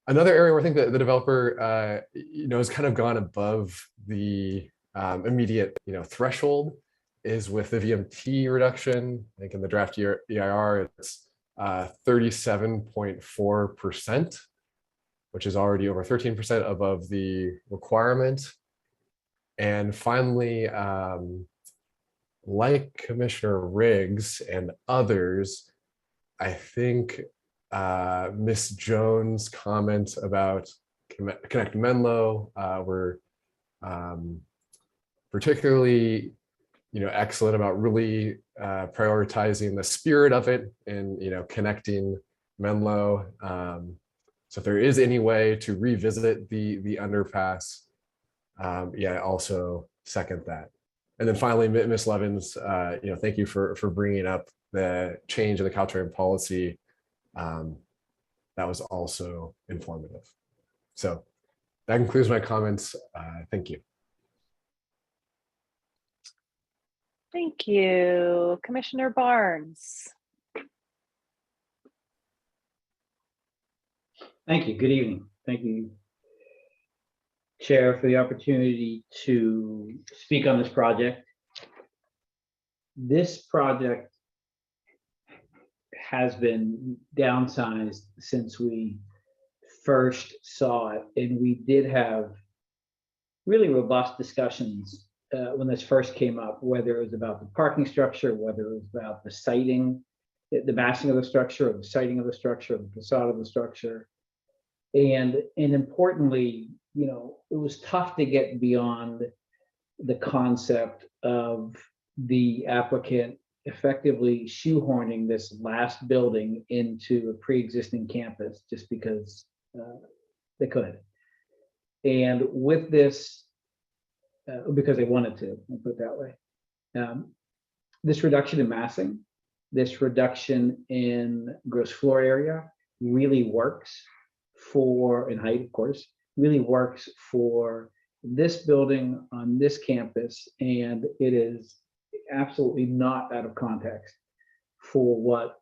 [SPEAKER 9] Another area where I think that the developer has kind of gone above the immediate threshold is with the VMT reduction. I think in the draft EIR it's 37.4%, which is already over 13% above the requirement. And finally, like Commissioner Riggs and others, I think Ms. Jones' comments about Connect Menlo were particularly excellent, about really prioritizing the spirit of it and connecting Menlo. So if there is any way to revisit the underpass, I also second that. And then finally, Ms. Levins, thank you for bringing up the change in the Caltrain policy. That was also informative. So that concludes my comments. Thank you.
[SPEAKER 1] Thank you, Commissioner Barnes.
[SPEAKER 8] Thank you. Good evening. Thank you, Chair, for the opportunity to speak on this project. This project has been downsized since we first saw it, and we did have really robust discussions when this first came up, whether it was about the parking structure, whether it was about the siting, the massing of the structure, or the siting of the structure, or the facade of the structure. And importantly, it was tough to get beyond the concept of the applicant effectively shoehorning this last building into a pre-existing campus just because they could. And with this, because they wanted to, I'll put it that way. This reduction in massing, this reduction in gross floor area really works for, in height, of course, really works for this building on this campus, and it is absolutely not out of context for what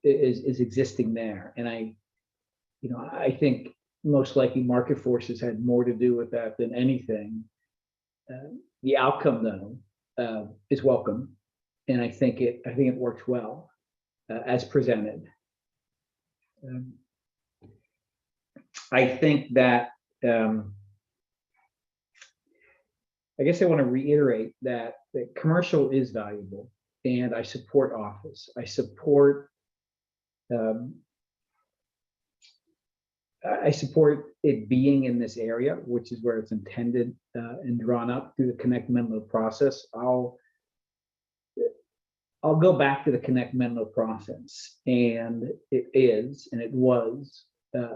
[SPEAKER 8] is existing there. And I think most likely market forces had more to do with that than anything. The outcome, though, is welcome, and I think it worked well as presented. I think that, I guess I want to reiterate that commercial is valuable, and I support office. I support it being in this area, which is where it's intended and drawn up through the Connect Menlo process. I'll go back to the Connect Menlo process, and it was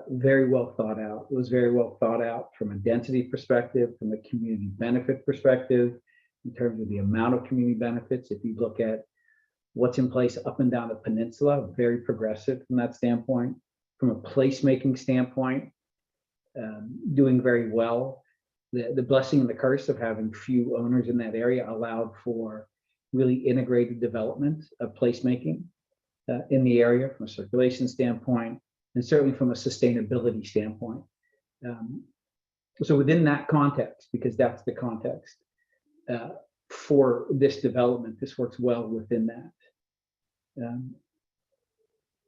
[SPEAKER 8] very well thought out. It was very well thought out from a density perspective, from a community benefit perspective, in terms of the amount of community benefits. If you look at what's in place up and down the peninsula, very progressive from that standpoint. From a placemaking standpoint, doing very well. The blessing and the curse of having few owners in that area allowed for really integrated development of placemaking in the area from a circulation standpoint, and certainly from a sustainability standpoint. So within that context, because that's the context for this development, this works well within that.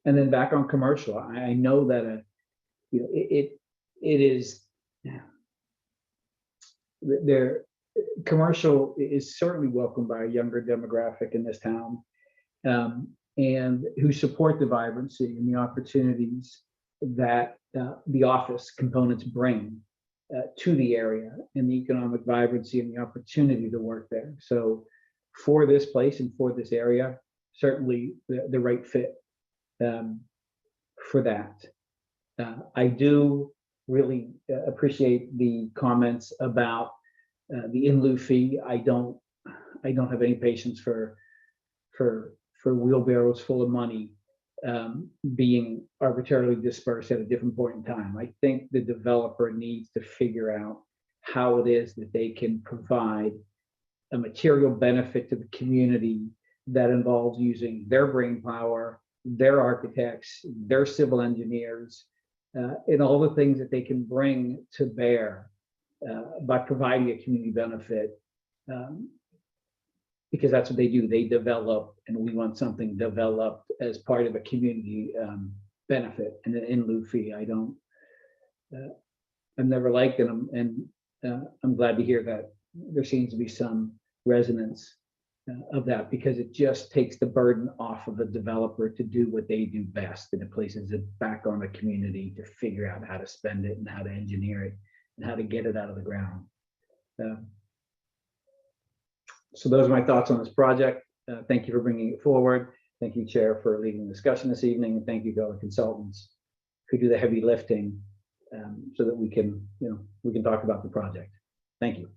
[SPEAKER 8] And then back on commercial, I know that it is there. Commercial is certainly welcomed by a younger demographic in this town, and who support the vibrancy and the opportunities that the office components bring to the area, and the economic vibrancy and the opportunity to work there. So for this place and for this area, certainly the right fit for that. I do really appreciate the comments about the in lieu fee. I don't have any patience for wheelbarrows full of money being arbitrarily dispersed at a different point in time. I think the developer needs to figure out how it is that they can provide a material benefit to the community that involves using their brain power, their architects, their civil engineers, and all the things that they can bring to bear by providing a community benefit, because that's what they do. They develop, and we want something developed as part of a community benefit and an in lieu fee. I've never liked it, and I'm glad to hear that there seems to be some resonance of that, because it just takes the burden off of the developer to do what they do best, and it places it back on the community to figure out how to spend it and how to engineer it and how to get it out of the ground. So those are my thoughts on this project. Thank you for bringing it forward. Thank you, Chair, for leading the discussion this evening, and thank you to our consultants who do the heavy lifting so that we can talk about the project. Thank you.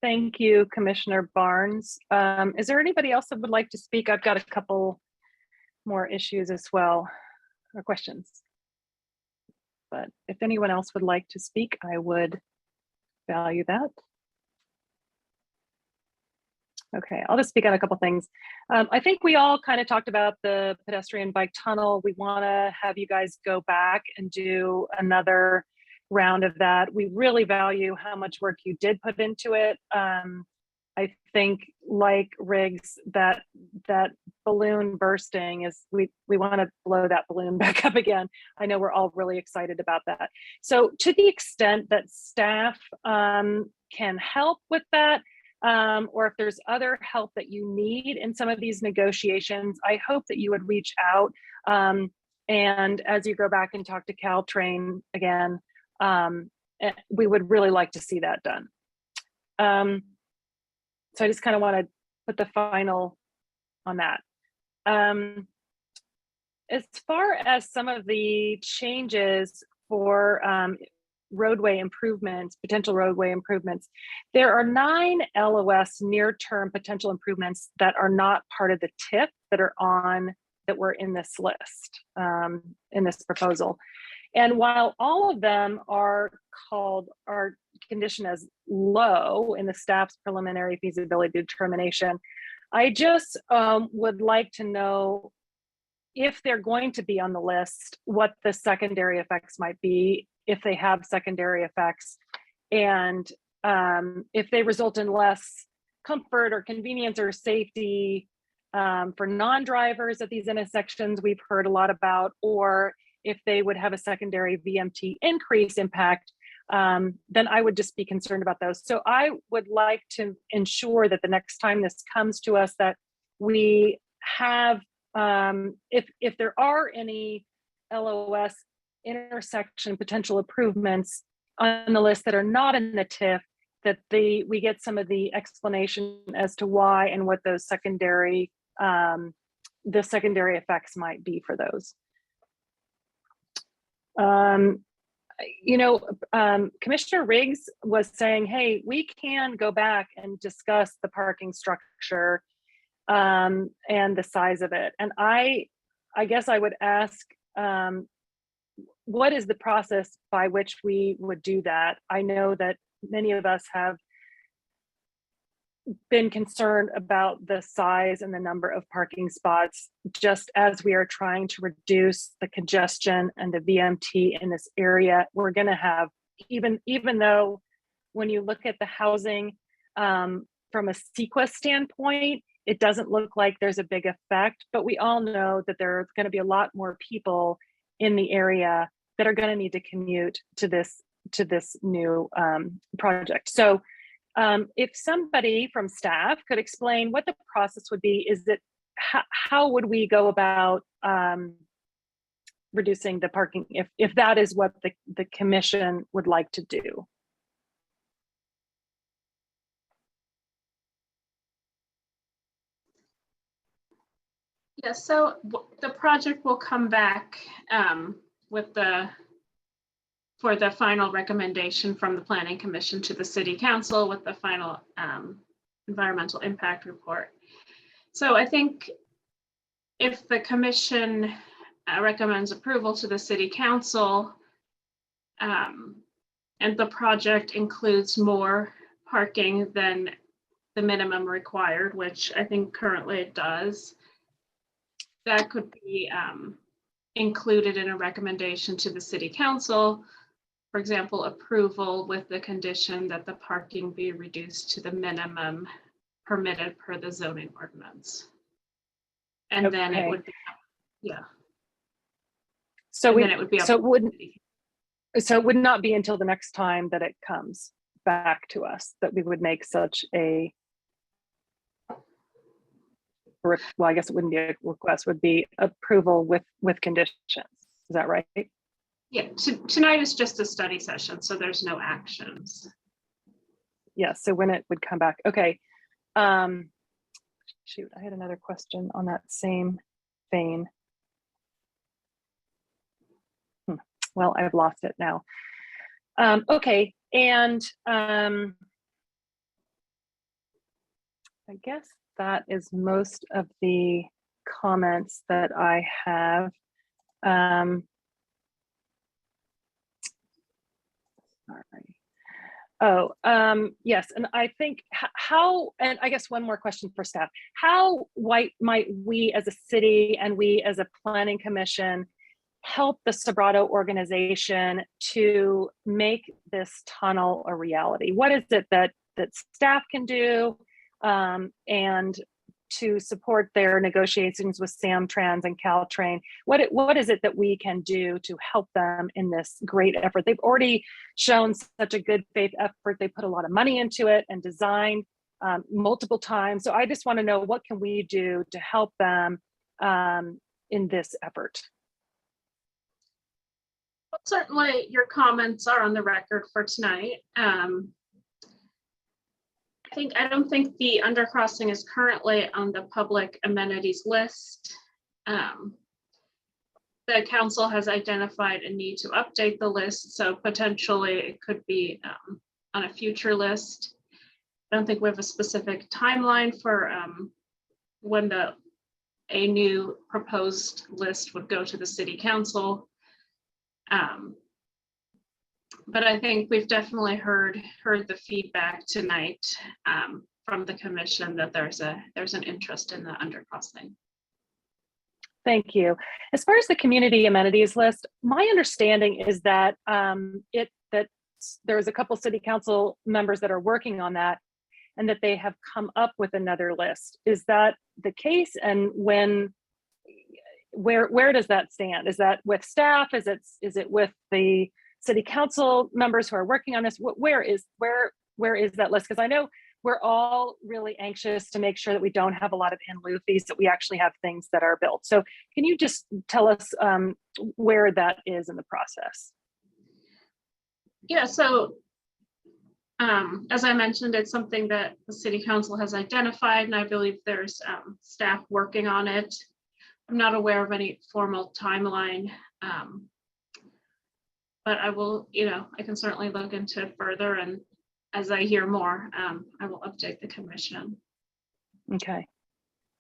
[SPEAKER 1] Thank you, Commissioner Barnes. Is there anybody else that would like to speak? I've got a couple more issues as well, or questions. But if anyone else would like to speak, I would value that. Okay, I'll just speak on a couple things. I think we all kind of talked about the pedestrian bike tunnel. We want to have you guys go back and do another round of that. We really value how much work you did put into it. I think, like Riggs, that balloon bursting is, we want to blow that balloon back up again. I know we're all really excited about that. So to the extent that staff can help with that, or if there's other help that you need in some of these negotiations, I hope that you would reach out. And as you go back and talk to Caltrain again, we would really like to see that done. So I just kind of want to put the final on that. As far as some of the changes for roadway improvements, potential roadway improvements, there are 9 LOS near-term potential improvements that are not part of the TIP that were in this list, in this proposal. And while all of them are conditioned as low in the staff's preliminary feasibility determination, I just would like to know, if they're going to be on the list, what the secondary effects might be, if they have secondary effects, and if they result in less comfort or convenience or safety for non-drivers at these intersections we've heard a lot about, or if they would have a secondary VMT increase impact, then I would just be concerned about those. So I would like to ensure that the next time this comes to us, that we have, if there are any LOS intersection potential improvements on the list that are not in the TIF, that we get some of the explanation as to why and what those secondary, the secondary effects might be for those. Commissioner Riggs was saying, hey, we can go back and discuss the parking structure and the size of it. And I guess I would ask, what is the process by which we would do that? I know that many of us have been concerned about the size and the number of parking spots, just as we are trying to reduce the congestion and the VMT in this area. We're going to have, even though when you look at the housing from a CEQA standpoint, it doesn't look like there's a big effect, but we all know that there are going to be a lot more people in the area that are going to need to commute to this new project. So if somebody from staff could explain what the process would be, is that how would we go about reducing the parking if that is what the commission would like to do?
[SPEAKER 4] Yeah, so the project will come back for the final recommendation from the Planning Commission to the City Council with the final environmental impact report. So I think if the commission recommends approval to the City Council and the project includes more parking than the minimum required, which I think currently it does, that could be included in a recommendation to the City Council. For example, approval with the condition that the parking be reduced to the minimum permitted per the zoning ordinance. And
[SPEAKER 1] Okay.
[SPEAKER 4] then it would be, yeah.
[SPEAKER 1] So
[SPEAKER 4] then it would be up
[SPEAKER 1] so
[SPEAKER 4] to
[SPEAKER 1] it wouldn't, so it would not be until the next time that it comes back to us that we would make such a, well, I guess it wouldn't be a request, would be approval with conditions. Is that right?
[SPEAKER 4] Yeah, tonight is just a study session, so there's no actions.
[SPEAKER 1] Yeah, so when it would come back. Okay. Shoot, I had another question on that same vein. Well, I've lost it now. Okay, and I guess that is most of the comments that I have. Sorry. Oh, yes, and I think how, and I guess one more question for staff. How might we as a city and we as a planning commission help the Sobrato organization to make this tunnel a reality? What is it that staff can do and to support their negotiations with Samtrans and Caltrain? What is it that we can do to help them in this great effort? They've already shown such a good faith effort. They put a lot of money into it and designed multiple times. So I just want to know, what can we do to help them in this effort?
[SPEAKER 4] Well, certainly your comments are on the record for tonight. I don't think the undercrossing is currently on the public amenities list. The council has identified a need to update the list, so potentially it could be on a future list. I don't think we have a specific timeline for when a new proposed list would go to the city council. But I think we've definitely heard the feedback tonight from the commission that there's an interest in the undercrossing.
[SPEAKER 1] Thank you. As far as the community amenities list, my understanding is that there's a couple city council members that are working on that, and that they have come up with another list. Is that the case? And when, where does that stand? Is that with staff? Is it with the city council members who are working on this? Where is that list? Because I know we're all really anxious to make sure that we don't have a lot of in lieu fees, that we actually have things that are built. So can you just tell us where that is in the process?
[SPEAKER 4] Yeah, so as I mentioned, it's something that the city council has identified, and I believe there's staff working on it. I'm not aware of any formal timeline, but I will, I can certainly look into it further, and as I hear more, I will update the commission.
[SPEAKER 1] Okay.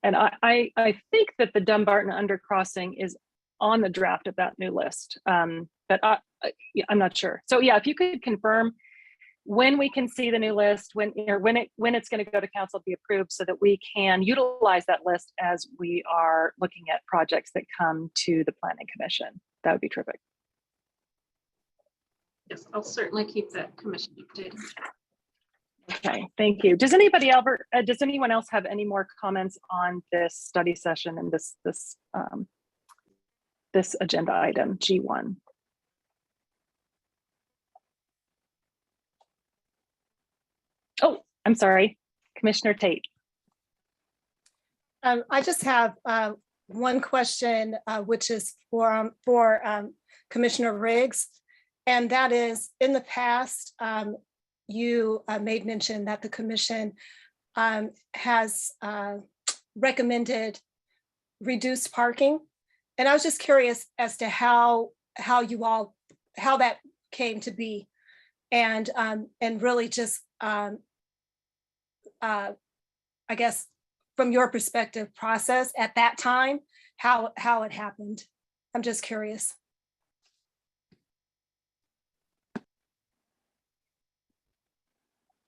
[SPEAKER 1] And I think that the Dumbarton undercrossing is on the draft of that new list, but I'm not sure. So yeah, if you could confirm when we can see the new list, when it's going to go to council to be approved, so that we can utilize that list as we are looking at projects that come to the Planning Commission, that would be terrific.
[SPEAKER 4] Yes, I'll certainly keep the commission updated.
[SPEAKER 1] Okay, thank you. Does anyone else have any more comments on this study session and this agenda item G1? Oh, I'm sorry, Commissioner Tate.
[SPEAKER 3] I just have one question, which is for Commissioner Riggs, and that is, in the past, you made mention that the commission has recommended reduced parking, and I was just curious as to how that came to be, and really just I guess from your perspective, process at that time, how it happened. I'm just curious.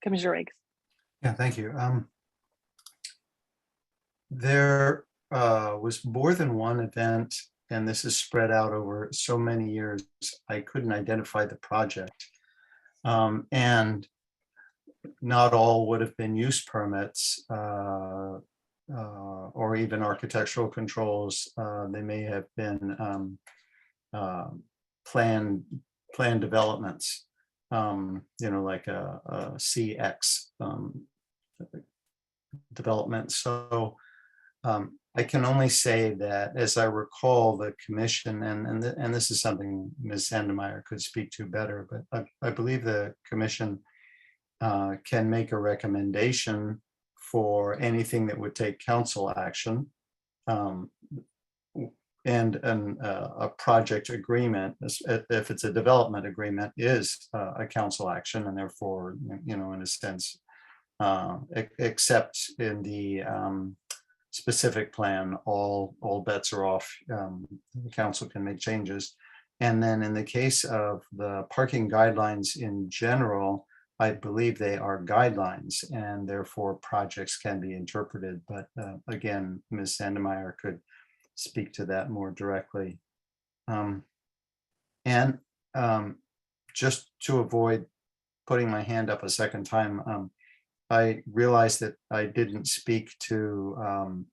[SPEAKER 1] Commissioner Riggs.
[SPEAKER 2] Yeah, thank you. There was more than one event, and this is spread out over so many years, I couldn't identify the project. And not all would have been use permits or even architectural controls. They may have been planned developments. Like a CX development. So I can only say that, as I recall, the commission, and this is something Ms. Sandemeyer could speak to better, but I believe the commission can make a recommendation for anything that would take council action. And a project agreement, if it's a development agreement, is a council action, and therefore, in a sense, except in the specific plan, all bets are off. The council can make changes. And then in the case of the parking guidelines in general, I believe they are guidelines, and therefore projects can be interpreted. But again, Ms. Sandemeyer could speak to that more directly. Just to avoid putting my hand up a second time, I realized that I didn't speak to,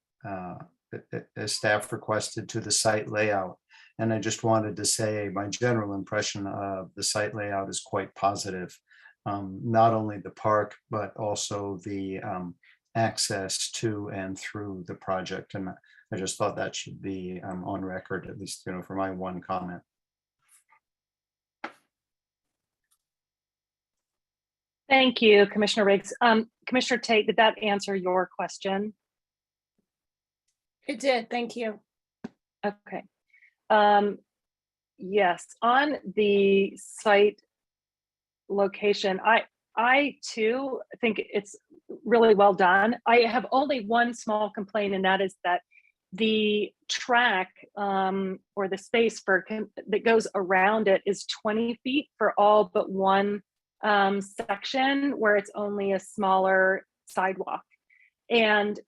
[SPEAKER 2] as staff requested, to the site layout. And I just wanted to say my general impression of the site layout is quite positive. Not only the park, but also the access to and through the project. And I just thought that should be on record, at least, for my one comment.
[SPEAKER 1] Thank you, Commissioner Riggs. Commissioner Tate, did that answer your question?
[SPEAKER 3] It did, thank you.
[SPEAKER 1] Okay. Yes, on the site location, I too think it's really well done. I have only one small complaint, and that is that the track or the space that goes around it is 20 feet for all but one section, where it's only a smaller sidewalk. And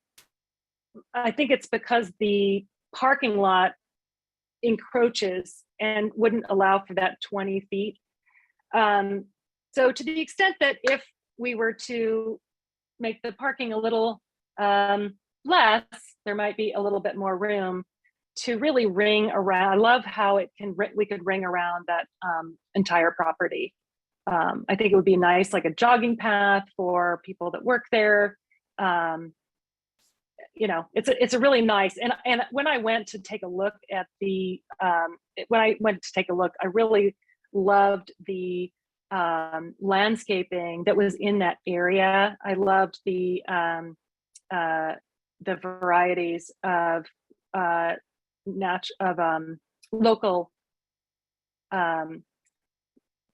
[SPEAKER 1] I think it's because the parking lot encroaches and wouldn't allow for that 20 feet. So to the extent that if we were to make the parking a little less, there might be a little bit more room to really ring around. I love how we could ring around that entire property. I think it would be nice, like a jogging path for people that work there. You know, it's a really nice, and when I went to take a look at I really loved the landscaping that was in that area. I loved the varieties of local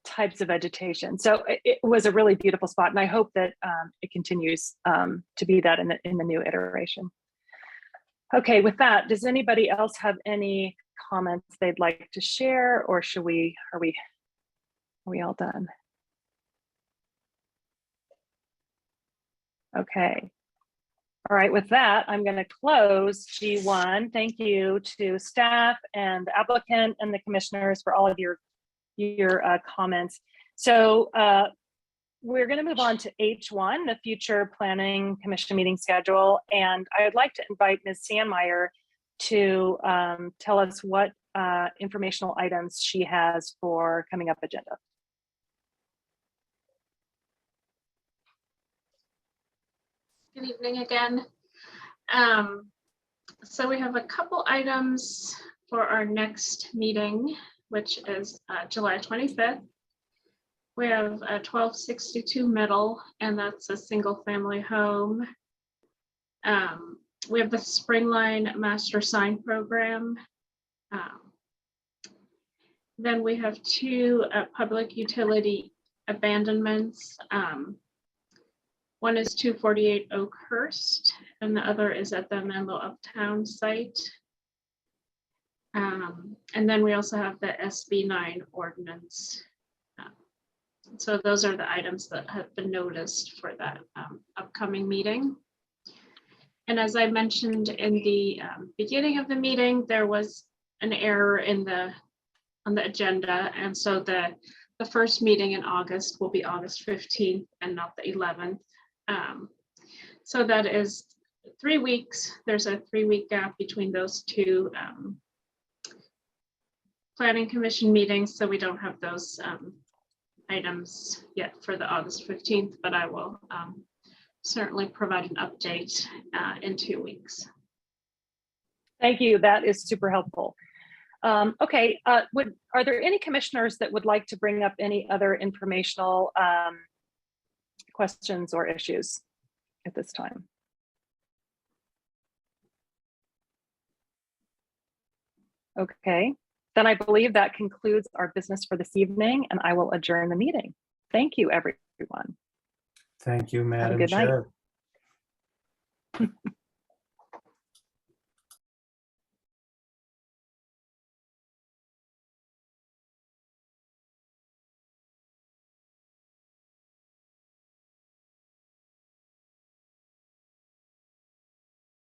[SPEAKER 1] types of vegetation. So it was a really beautiful spot, and I hope that it continues to be that in the new iteration. Okay, with that, does anybody else have any comments they'd like to share, or are we all done? Okay. All right, with that, I'm going to close G1. Thank you to staff and the applicant and the commissioners for all of your comments. So we're going to move on to H1, the future planning commission meeting schedule. And I'd like to invite Ms. Sandmeyer to tell us what informational items she has for coming up agenda.
[SPEAKER 4] Good evening again. So we have a couple items for our next meeting, which is July 25th. We have a 1262 Middle, and that's a single family home. We have the Springline Master Sign Program. Then we have two public utility abandonments. One is 248 Oakhurst, and the other is at the Menlo Uptown site. And then we also have the SB9 ordinance. So those are the items that have been noticed for that upcoming meeting. And as I mentioned in the beginning of the meeting, there was an error on the agenda, and so the first meeting in August will be August 15th and not the 11th. So that is 3 weeks. There's a 3-week gap between those two planning commission meetings, so we don't have those items yet for the August 15th, but I will certainly provide an update in 2 weeks.
[SPEAKER 1] Thank you. That is super helpful. Okay, are there any commissioners that would like to bring up any other informational questions or issues at this time? Okay, then I believe that concludes our business for this evening, and I will adjourn the meeting. Thank you, everyone.
[SPEAKER 2] Thank you, Madam
[SPEAKER 1] Have a good
[SPEAKER 2] Chair.
[SPEAKER 1] night.